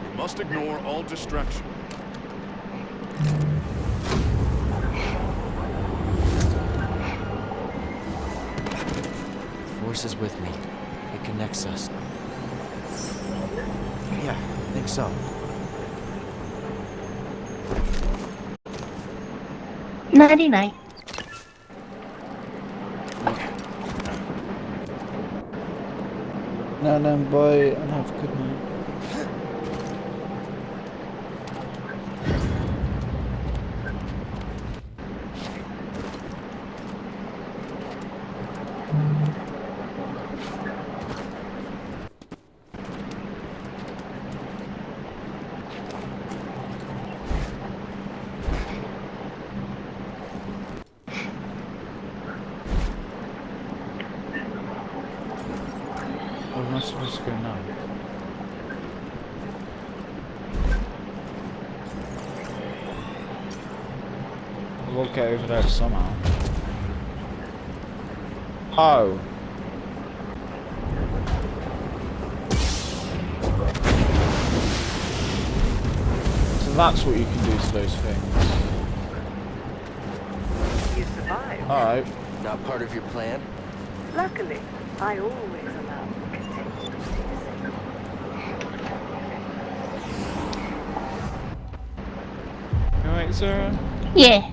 You must ignore all distraction. Force is with me. It connects us. Yeah, I think so. Nighty night. No, boy, and have a good night. Where am I supposed to go now? We'll get over there somehow. Oh. that's what you can do to those things. You survived. Alright. Not part of your plan? Luckily, I always allow contingencies. Alright, Sarah? Yeah.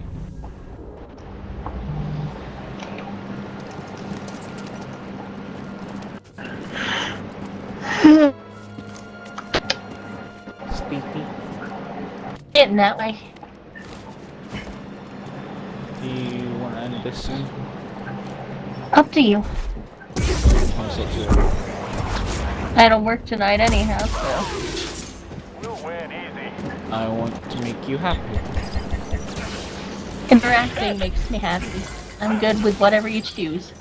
Sleepy. Getting that way. Do you want to end this soon? Up to you. How's that do? I don't work tonight anyhow, so. We'll win easy. I want to make you happy. Interacting makes me happy. I'm good with whatever you choose.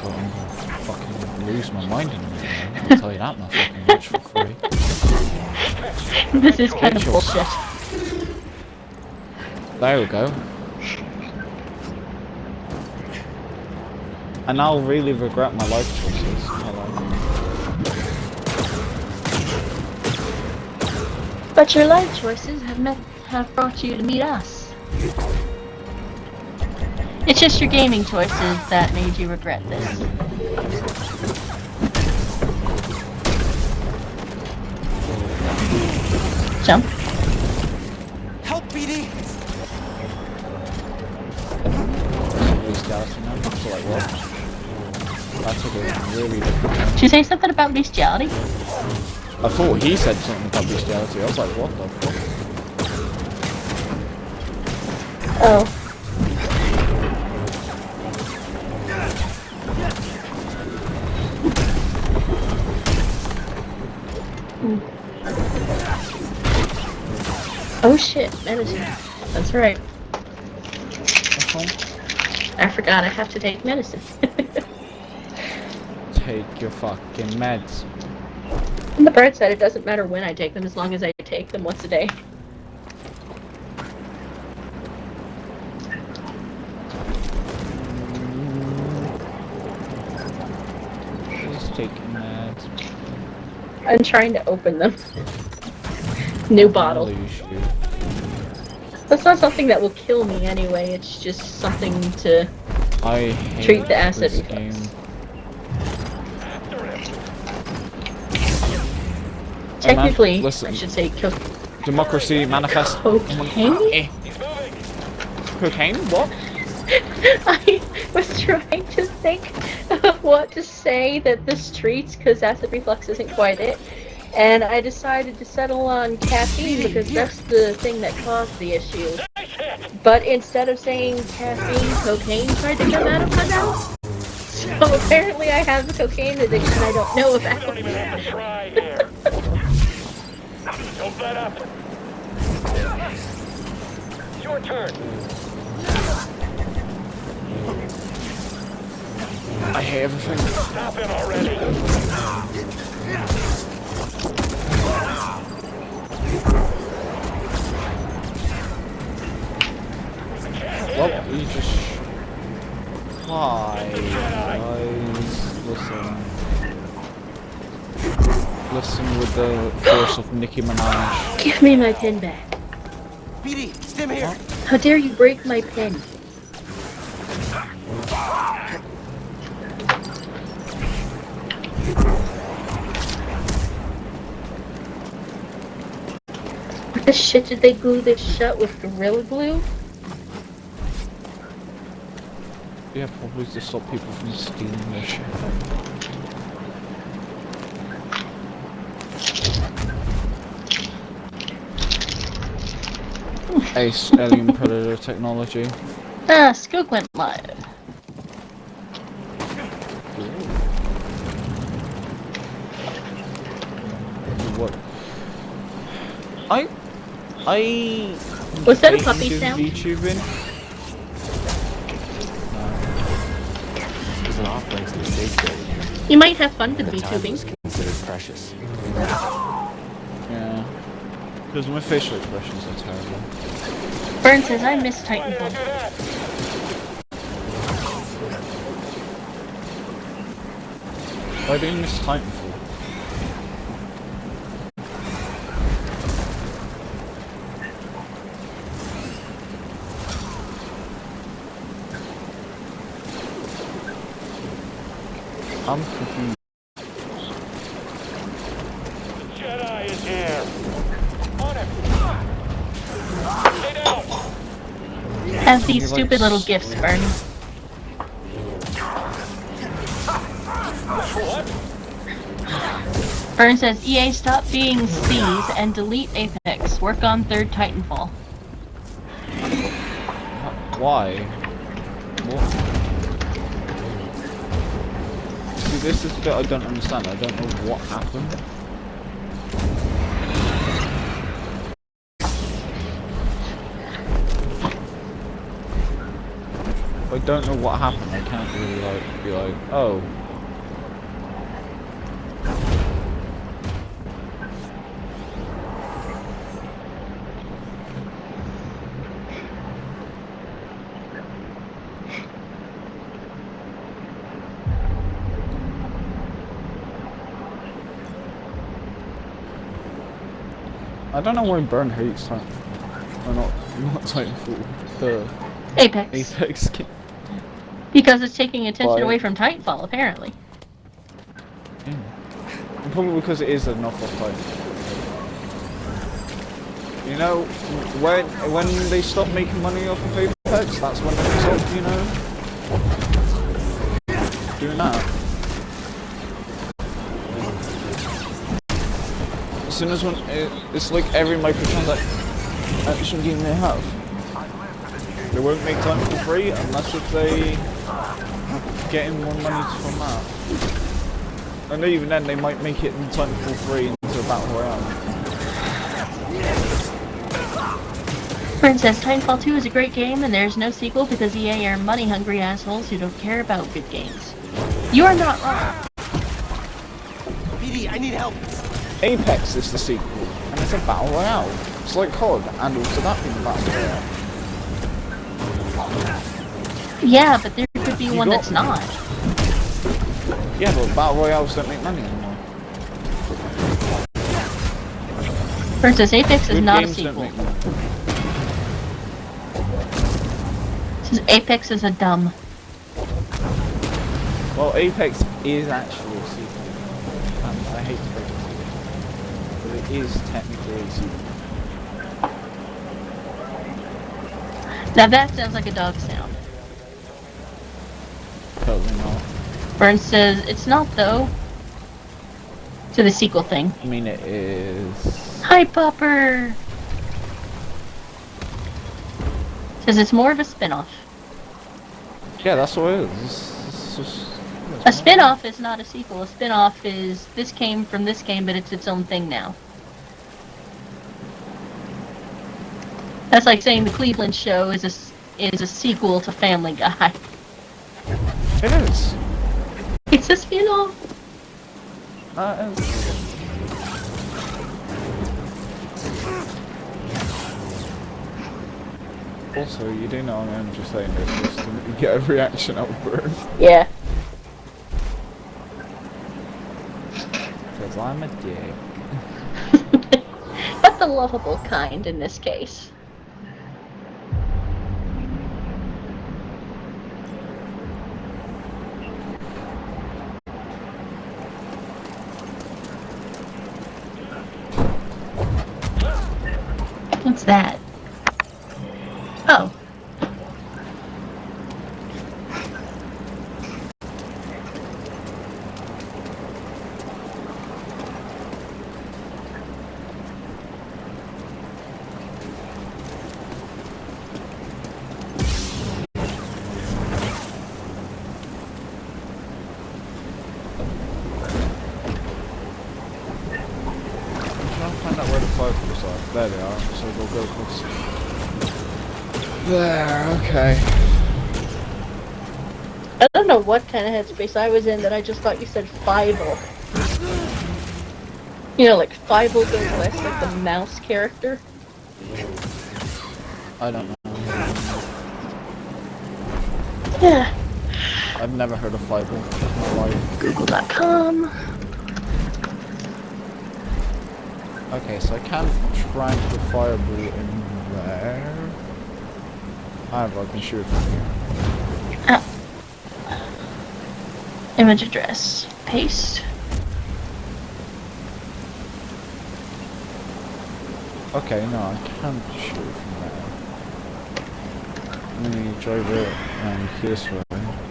God, I'm gonna fucking lose my mind in a minute. I'll tell you that motherfucking much for free. This is kind of bullshit. There we go. And I'll really regret my life choices. Hello. But your life choices have brought you to meet us. It's just your gaming choices that made you regret this. Jump. Help, BD! So like what? That took a really different turn. Did you say something about bestiality? I thought he said something about bestiality. I was like, what the fuck? Oh. Oh shit, medicine. That's right. I forgot I have to take medicine. Take your fucking meds. On the bright side, it doesn't matter when I take them as long as I take them once a day. Just taking meds. I'm trying to open them. New bottle. That's not something that will kill me anyway, it's just something to treat the acid reflux. Technically, listen, I should say democracy manifest. Cocaine? Cocaine? What? I was trying to think of what to say that this treats, because acid reflux isn't quite it. And I decided to settle on caffeine because that's the thing that caused the issue. But instead of saying caffeine, cocaine tried to come out of my mouth. So apparently I have a cocaine addiction I don't know about. Don't even have to try here. Don't let up. It's your turn. I hate everything. Stop him already. Well, you just... Hi, guys. Listen with the force of Nicki Minaj. Give me my pen back. BD, stim here. How dare you break my pen? What the shit did they glue this shut with Gorilla Glue? Yeah, probably to stop people from stealing their shit. Ace alien predator technology. Ah, Skook went live. What? I was that a puppy sound? YouTubing. There's an off-ramp to the stage building here. You might have fun with The time VTubing. was considered precious. Yeah. Because my facial expressions are terrible. Burn says I miss Titanfall. Why do you miss Titanfall? I'm confused. Jedi is here. On it. Stay down. Have these stupid little gifts, Burn. Burn says, EA, stop being C's and delete Apex. Work on 3rd Titanfall. Why? What? See, this is the bit I don't understand. I don't know what happened. If I don't know what happened, I can't really like be like, oh. I don't know why Burn hates Titanfall. Or not Titanfall. The Apex game. Because it's taking attention away from Titanfall, apparently. Yeah. Probably because it is a knockoff Titanfall. You know, when they stop making money off of Apex, that's when they stop, you know, doing that. As soon as it's like every microtransaction game they have. They won't make Titanfall free unless if they getting more money from that. And even then, they might make it in Titanfall free into a battle royale. Princess, Titanfall 2 is a great game, and there's no sequel because EA are money-hungry assholes who don't care about good games. You are not wrong. BD, I need help. Apex is the sequel, and it's a battle royale. It's like COD, and also that being a battle royale. Yeah, but there could be one that's not. Yeah, but battle royales don't make money anymore. Princess, Apex is Good not a games don't sequel. make money. Says Apex is a dumb. Well, Apex is actually a sequel. And I hate to break it to you, but it is technically a sequel. Now that sounds like a dog sound. Totally not. Burns says, it's not though. To the sequel thing. I mean, it is. Hi, Popper! Says it's more of a spin-off. Yeah, that's what it is. It's just, A spin-off is not a sequel. A spin-off is, this came from this game, but it's its own thing now. That's like saying the Cleveland Show is a sequel to Family Guy. It is. It's a spin-off. Also, you do know I'm just saying this just to get a reaction out of Burn. Yeah. Because I'm a dick. But the lovable kind in this case. What's that? Oh. Find out where the fireballs are. There they are, so we'll go across. There, okay. I don't know what kind of headspace I was in that I just thought you said Fievel. You know, like Fievel goes west, like the mouse character. I don't know. Yeah. I've never heard of Fievel in my life. Google.com. Okay, so I can't drag the fireball in there. However, I can shoot it from here. Image address. Paste. Okay, no, I can't shoot from there. Let me drive it around this way.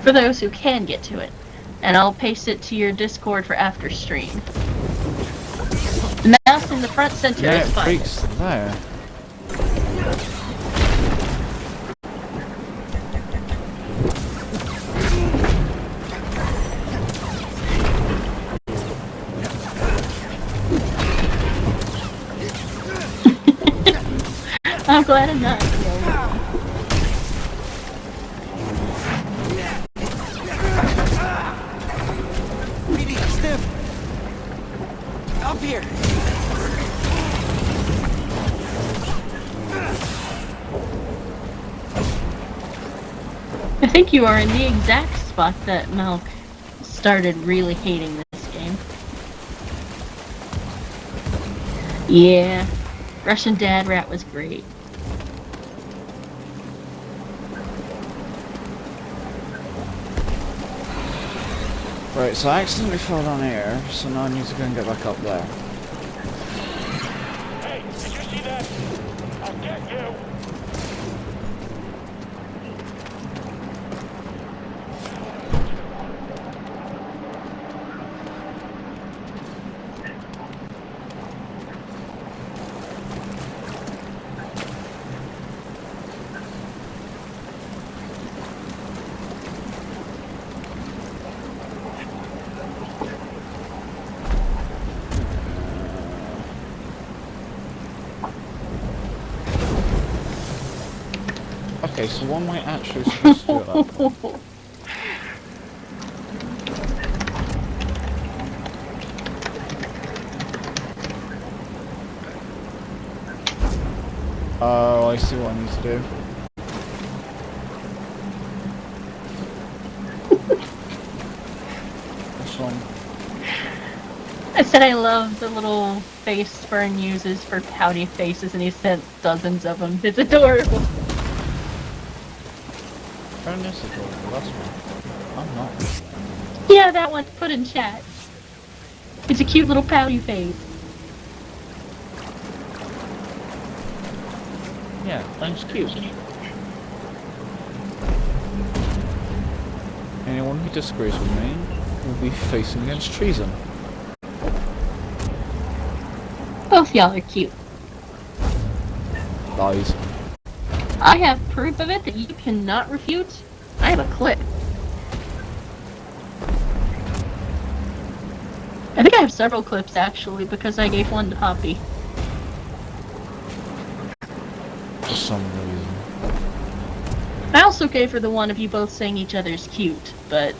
For those who can get to it. And I'll paste it to your Discord for after stream. The mouse in the front center Yeah, is it fine. freaks there. I'm glad I'm not the only one. BD, stiff! Up here! I think you are in the exact spot that Malk started really hating this game. Yeah, Russian Dad Rat was great. Right, so I accidentally fell down here, so now I need to go and get back up there. Hey, did you see that? I'll get you. Okay, so one might actually supposed to do that. Oh, I see what I need to do. This one. I said I love the little face Fern uses for pouty faces, and he sent dozens of them. It's adorable. Fern is adorable, that's one. I'm not. Yeah, that one. Put in chat. It's a cute little pouty face. Yeah, that's cute. Anyone who disagrees with me will be facing against treason. Both y'all are cute. Lies. I have proof of it that you cannot refute. I have a clip. I think I have several clips actually because I gave one to Poppy. For some reason. I also gave her the one of you both saying each other's cute, but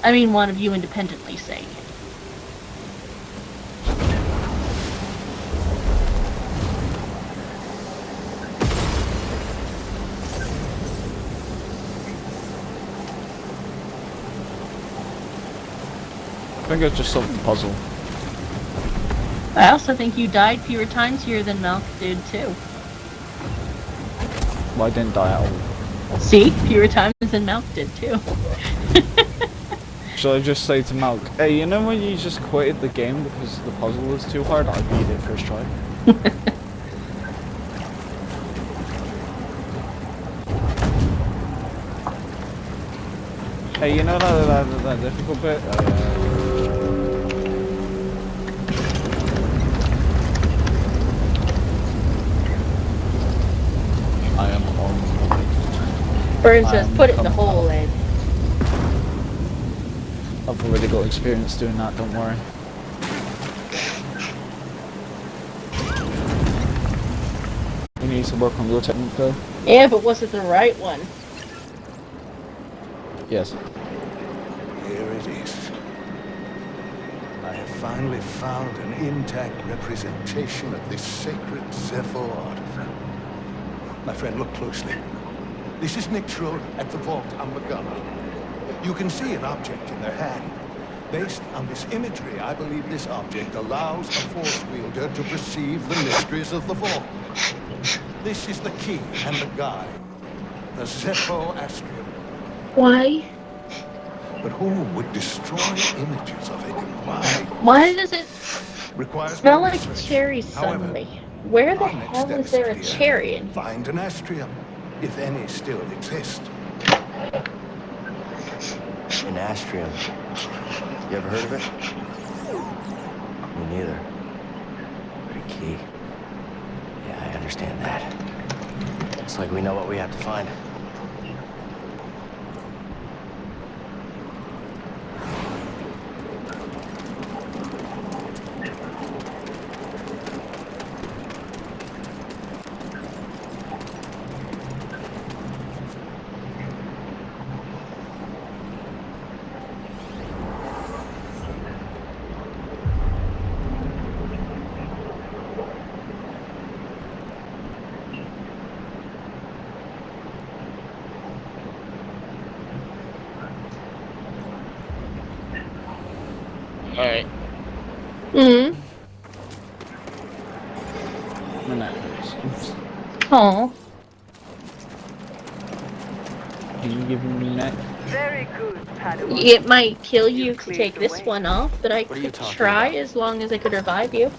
I mean one of you independently saying it. I think I just solved the puzzle. I also think you died fewer times here than Malk did too. Well, I didn't die at all. See? Fewer times than Malk did too. Should I just say to Malk, hey, you know when you just quitted the game because the puzzle was too hard? I beat it first try. Hey, you know that difficult bit? I am on. Burn says, put it in the hole, Ed. I've already got experience doing that, don't worry. We need to work on your technique though. Yeah, but was it the right one? Yes. Here it is. I have finally found an intact representation of this sacred Zepho artifact. My friend, look closely. This is Mixro at the vault on Magana. You can see an object in their hand. Based on this imagery, I believe this object allows a force wielder to perceive the mysteries of the vault. This is the key and the guide. The Zepho Astrium. Why? But who would destroy images of it? Why? Why does it Requires smell more like research. cherries However, suddenly? Where the our next hell step is there a clear. cherry in here? Find an astrium, if any still exist. An astrium. You ever heard of it? Me neither. But a key. Yeah, I understand that. Looks like we know what we have to find. Alright. Mm. Oh. Do you give me that? Very good, Padawan. It might kill you You've to cleared take the this way. one off, but I What are you could talking try about? as long as I could revive you.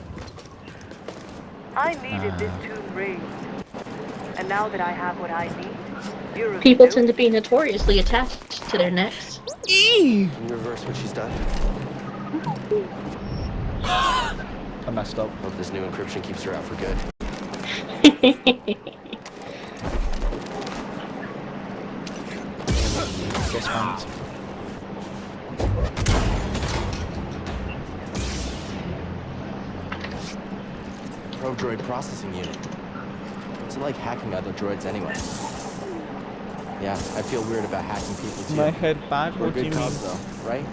I needed this tomb raised. And now that I have what I need, you're of People no tend to be use. notoriously attached to their necks. Can you reverse what she's done? I messed up. Hope this new encryption keeps her out for good. Guess once. Probe droid processing unit. What's it like hacking other droids anyway? Yeah, I feel weird about hacking people too. My head bad? We're What do good you mean? cubs though, right?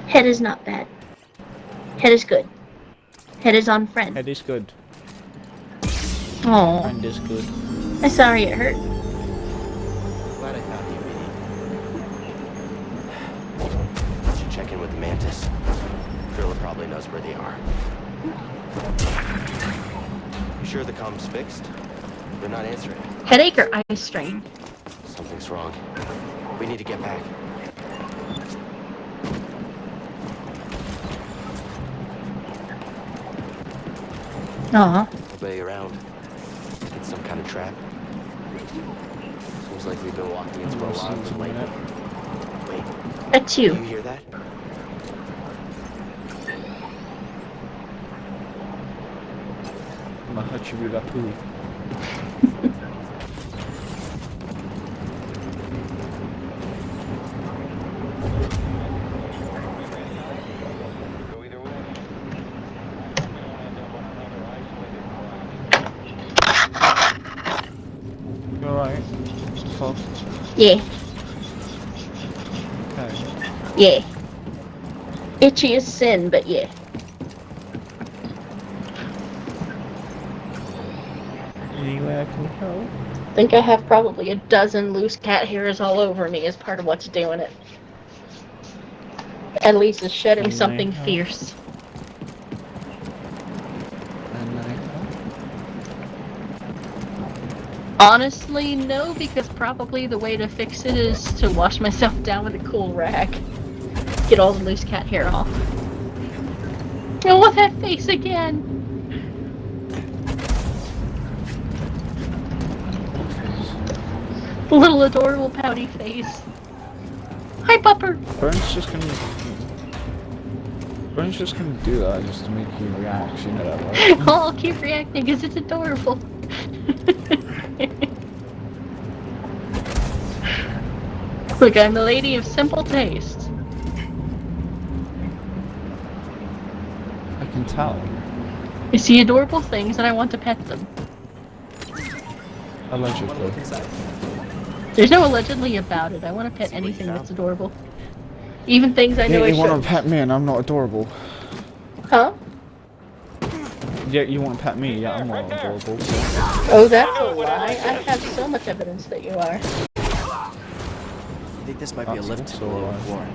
Head is not bad. Head is good. Head is on friend. Head is good. Oh, Friend is good. I'm sorry it hurt. Glad I found you, should check in with the Mantis. Drilla probably knows where they are. You sure the comm's fixed? They're not answering. Headache or eye strain? Something's wrong. We need to get back. Aw. Nobody around. It's some kind of trap. Seems like we've been walking into a lot of them lately. Wait. That's you. Do you hear that? I'm gonna hurt you with that poo. You alright? Fuck. Yeah. Okay. Yeah. Itchy as sin, but yeah. Anywhere I can help? I think I have probably a dozen loose cat hairs all over me as part of what's doing it. At least it's shedding Can I something help? fierce. Honestly, no, because probably the way to fix it is to wash myself down with a cool rag. Get all the loose cat hair off. Oh, with that face again! Little adorable pouty face. Hi, Bupper! Burns just gonna do that just to make you react, you know that, right? Oh, I'll keep reacting because it's adorable. Look, I'm a lady of simple taste. I can tell. I see adorable things and I want to pet them. Allegedly. There's no allegedly about it. I want to pet anything that's adorable. Even things I know I You want shouldn't. to pet me and I'm not adorable. Huh? Yeah, you want to pet me, yeah, I'm not adorable. Oh, that's a lie. I have so much evidence that you are. I think this might be a lift to the lower floor.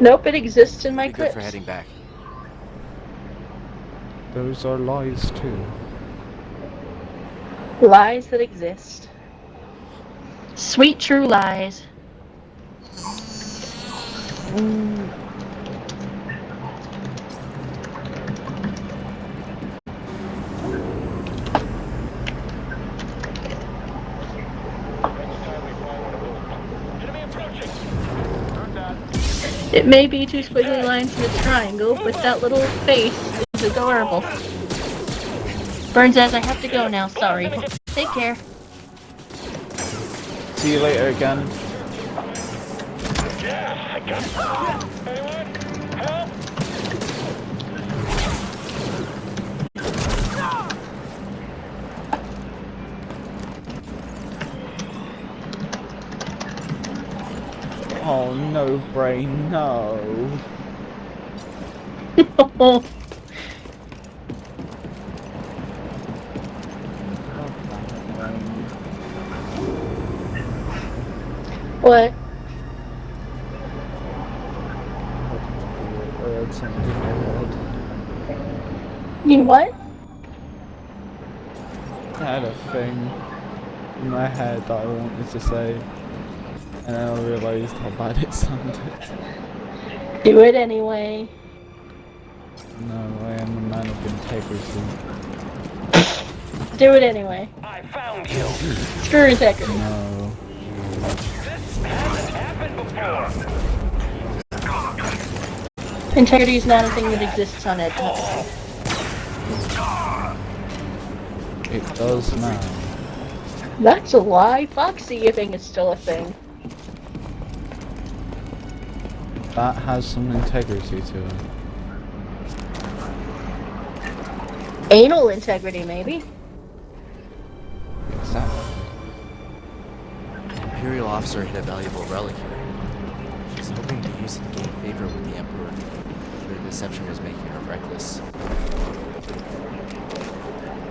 Nope, it exists in my Be good for crypts. heading back. Those are lies too. Lies that exist. Sweet true lies. It may be two squiggly lines in a triangle, but that little face is adorable. Burns says I have to go now, sorry. Take care. See you later again. Oh no, brain, no. What? You what? I had a thing in my head that I wanted to say, and then I realised how bad it sounded. Do it anyway. No, I am a man of integrity. Do it anyway. I found you. Screw integrity. No. This hasn't happened before. Integrity is not a thing that exists on Ed. It does now. That's a lie. Foxy thing is still a thing. That has some integrity to it. Anal integrity, maybe? Exactly. The Imperial officer hid a valuable relic here. She's hoping to use it to gain favor with the Emperor. Her deception was making her reckless.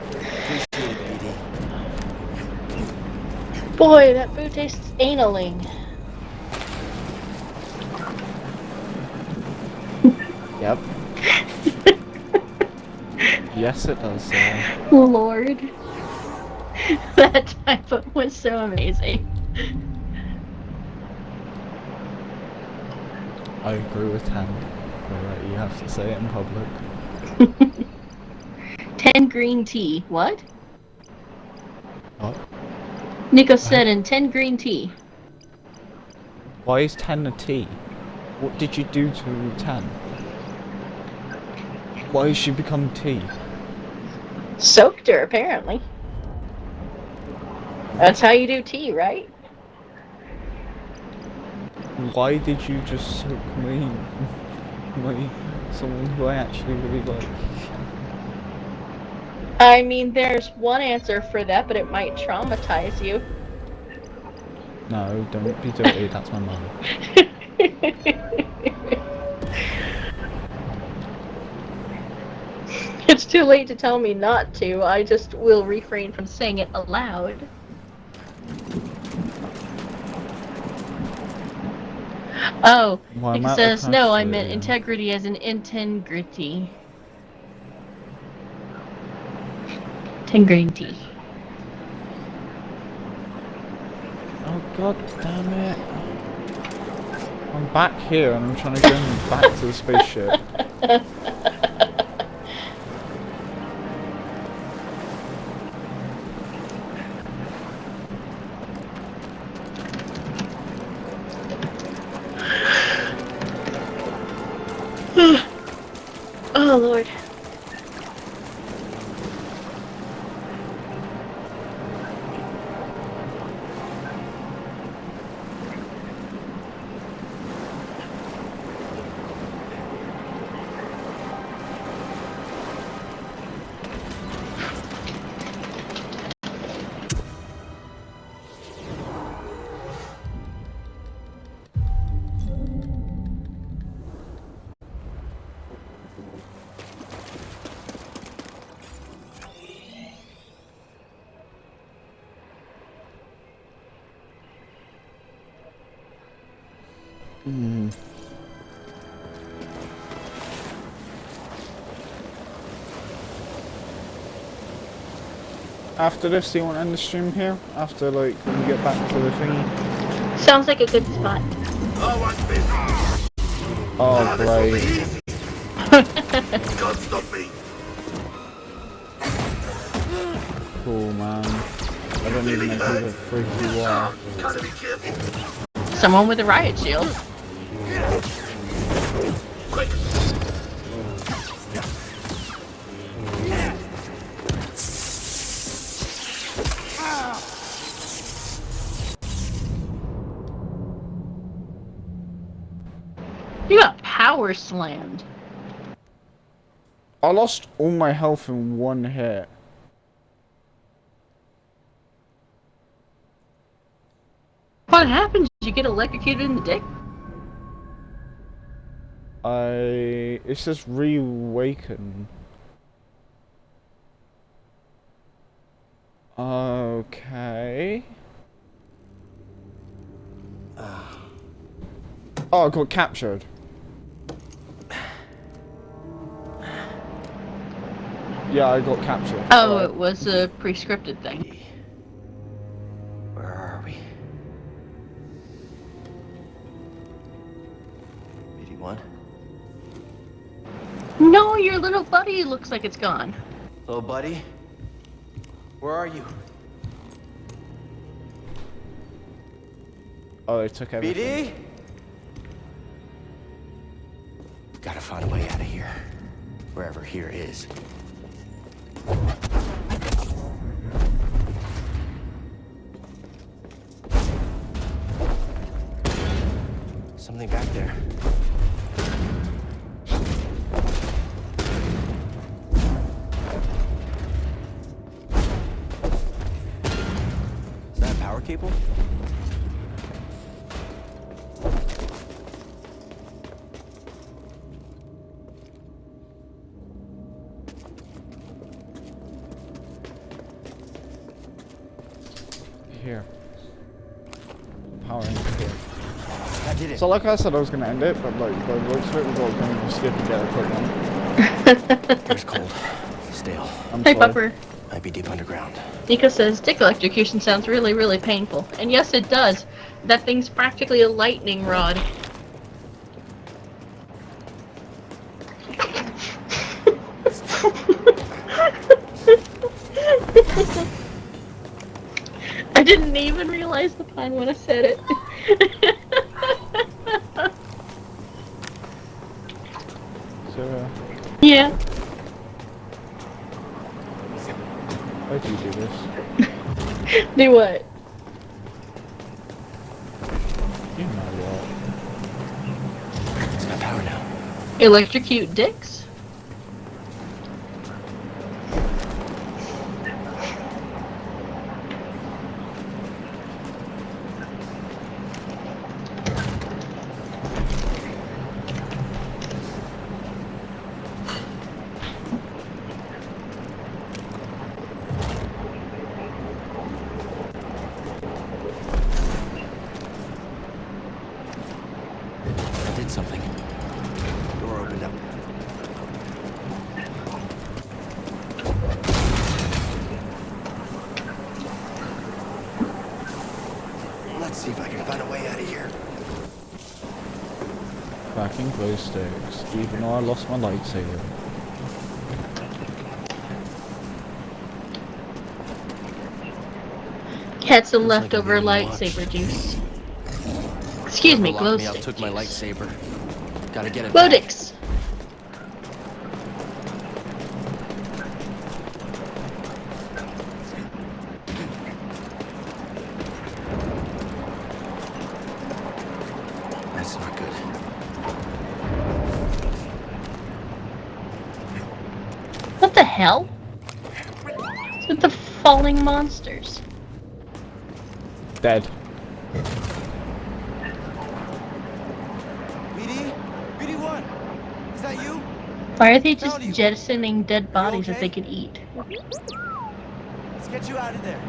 Appreciate it, BD. Boy, that food tastes analing. Yep. Yes, it does, sir. Lord. That typo was so amazing. I agree with 10. But you have to say it in public. 10 green tea. What? What? Nico said in 10 green tea. Why is 10 a T? What did you do to 10? Why has she become T? Soaked her, apparently. That's how you do tea, right? Why did you just soak me? Someone who I actually really like. I mean, there's one answer for that, but it might traumatize you. No, don't be dirty, that's my mum. It's too late to tell me not to, I just will refrain from saying it aloud. Oh, Well, it says, no, I meant integrity as in integrity. 10 green tea. Oh god damn it. I'm back here and I'm trying to go back to the spaceship. Oh Lord. After this, do you want to end the stream here? After, like, when we get back to the thingy? Sounds like a good spot. Oh, great. Can't stop me. Cool, man. I don't even know who the freak you are. Gotta be careful. Someone with a riot shield. Quick. You got power slammed. I lost all my health in one hit. What happened? Did you get electrocuted in the dick? It's just reawakened. Okay. Oh, I got captured. Yeah, I got captured. Oh, it was a pre-scripted thing. Where are we? BD1? No, your little buddy looks like it's gone. Little buddy? Where are you? Oh, they took everything. BD? Gotta find a way out of here. Wherever here is. Something back there. Is that a power cable? Here. Power in here. I did it. So like I said, I was gonna end it, but like by the looks of it, we're going to skip and get a quick one. Air's cold. Stale. Hey, Pupper. Might be deep underground. Nico says, dick electrocution sounds really, really painful. And yes, it does. That thing's practically a lightning rod. I didn't even realize the pun when I said it. Sarah, Yeah. why do you do this? Do what? You know what? It's got power now. Electrocute dicks? I did something. Door opened up. Let's see if I can find a way out of here. Cracking glow sticks, even though I lost my lightsaber. Had some Looks like leftover I'm being watched. lightsaber juice. Excuse me, Whoever glow locked me up stick took my juice. lightsaber. Gotta get it Glow back. dicks. That's not good. What the hell? What's with the falling monsters? Dead. BD? BD1? Is that you? Why are they just jettisoning dead bodies that okay? they could eat? Let's get you out of there.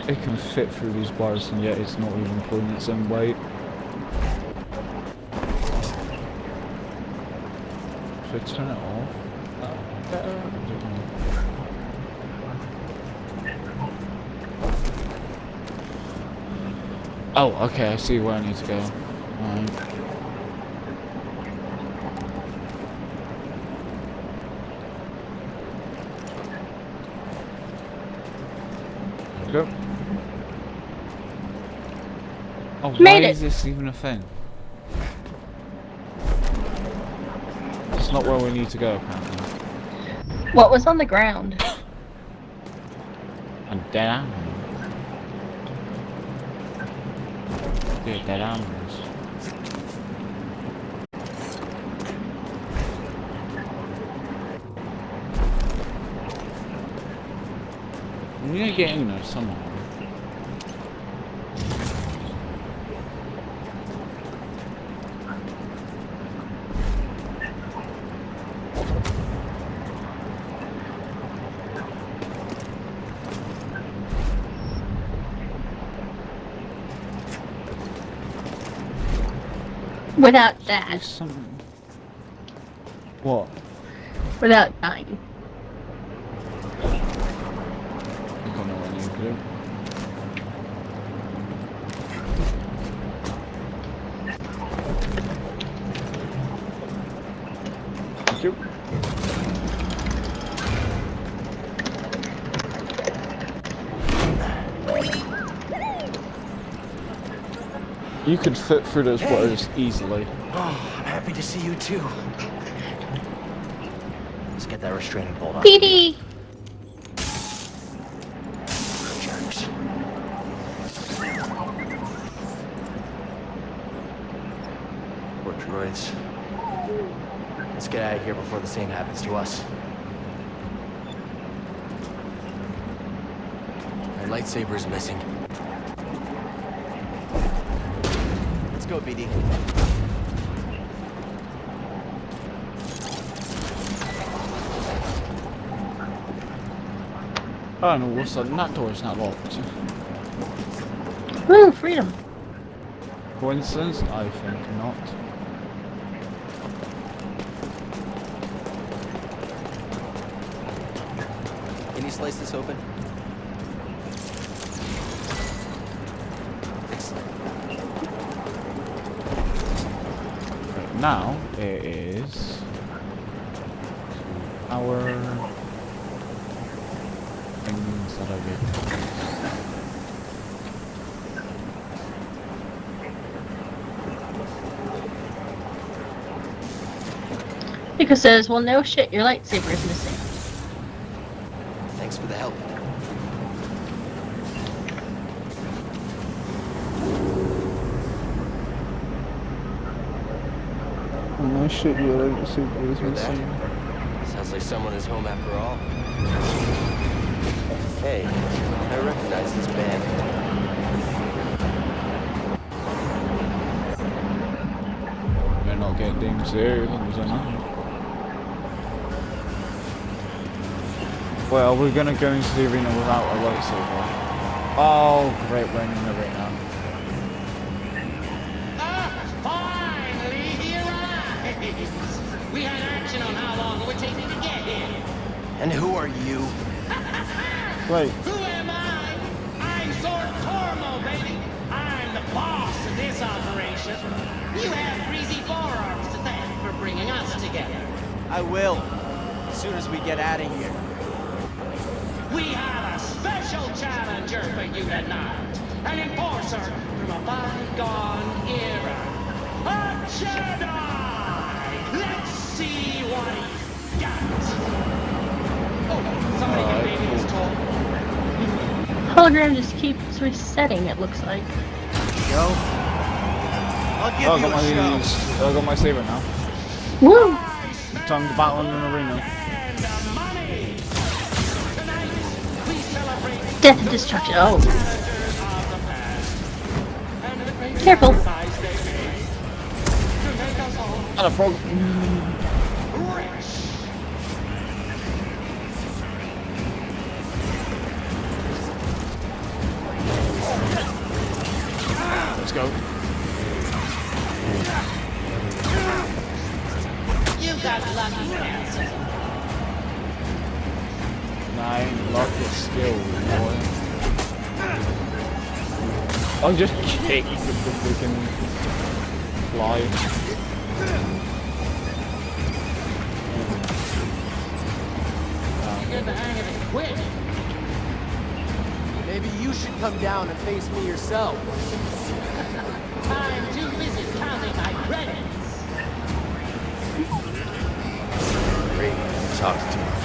It can fit through these bars and yet it's not even pulling its own weight. Should I turn it off? I don't know. Oh, okay, I see where I need to go. Go. Oh, why Made it. is this even a thing? It's not where we need to go, apparently. What was on the ground? A dead animal. Yeah, dead animals. We need to get in there somehow. Without that. What? Without dying. I don't know what I need to do. Thank you. You could fit through those wires easily. Oh, I'm happy to see you too. Let's get that restraining bolt off. PD! Jerks. Poor droids. Let's get out of here before the same happens to us. My lightsaber is missing. Let's go, BD. I don't know what's up. That door's not locked. Woo, freedom. Coincidence? I think not. Can you slice this open? Right, now it is our things that I did. Mika says, well, no shit, your lightsaber is missing. Thanks for the help. Oh no shit, your lightsaber is missing. Sounds like someone is home after all. Hey, I recognize this band. They're not getting serious, are they? Well, we're gonna go into the arena without a lightsaber. Oh, great, we're in the arena. Finally, he arrives! We had action on how long it would take me to get here. And who are you? Wait. Who am I? I'm Sword Tormo, baby. I'm the boss of this operation. You have greasy forearms to thank for bringing us together. I will, as soon as we get out of here. We have a special challenger for you tonight. An enforcer from a bygone era. A Jedi! Let's see what he's got. Oh, somebody get baby this toy. Hologram just keeps resetting, it looks like. Go. I'll give you a show. I got my saber now. Woo! Time to battle in an arena. Death and destruction. Oh. Careful. Not a frog. Let's go. You got lucky, handsome. Nine, lock your skill, boy. I'll just kick the freaking fly. Get the hang of it quick. Maybe you should come down and face me yourself. Time too busy counting my credits. Great. Talks too much.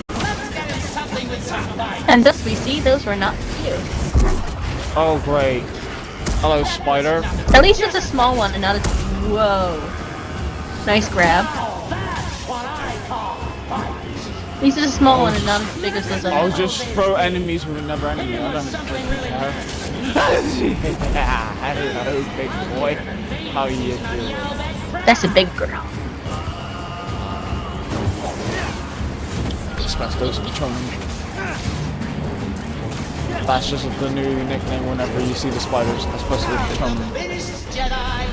Let's get him something with some bite. And thus we see those were not you. Oh, great. Hello, spider. At least it's a small one and not a... Whoa. Nice grab. At least it's a small one and not as big as those I'll others. just throw enemies with another enemy. I don't care. Yeah, hello, big boy. How you doing? That's a big girl. Asbestos determined. That's just the new nickname whenever you see the spiders. Asbestos determined. Finished, Jedi.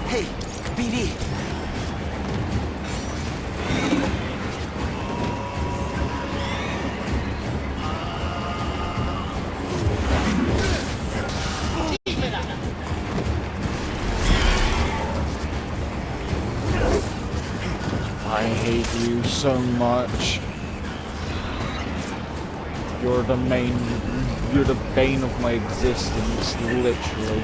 Hey, BD. I hate you so much. You're the bane of my existence, literally.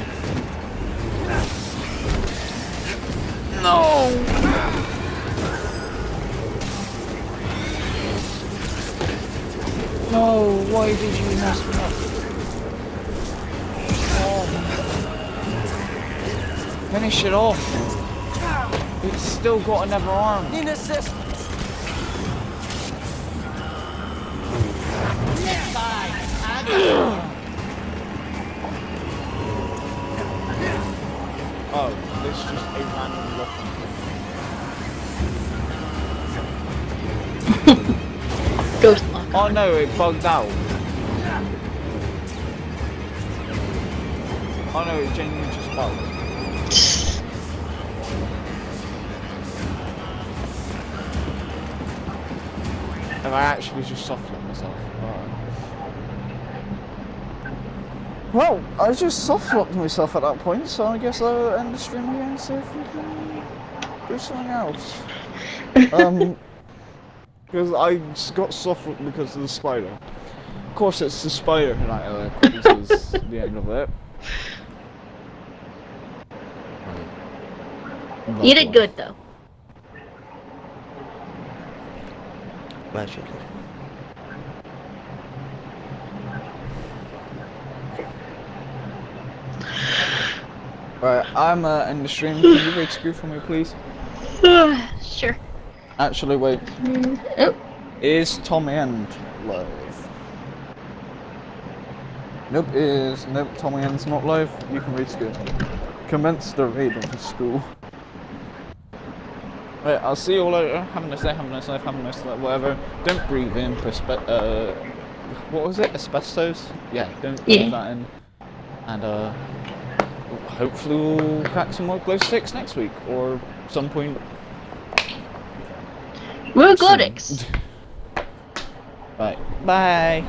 No! No, why did you mess me up? Oh. Finish it off. It's still got another arm. Need an assist. Oh, this is just a random lock. Ghost lock. Oh no, it bugged out. Oh no, it genuinely just bugged. And I actually just soft-locked myself. Well, I just soft-locked myself at that point, so I guess I'll end the stream here and see if we can do something else. Because I just got soft-locked because of the spider. Of course it's the spider that causes the end of it. You did good though. Glad you did. Right, I'm in the stream. Can you read screw for me, please? Sure. Actually, wait. Oh. Is Tommy End live? Nope, Tommy End's not live. You can read school. Commence the read of the school. Right, I'll see you all later. Have a nice day, have a nice life, have a nice life, whatever. Don't breathe in what was it? Asbestos? Yeah, don't breathe that in. And hopefully we'll crack some more glow sticks next week or some point. We're Glowdicks. Right, bye.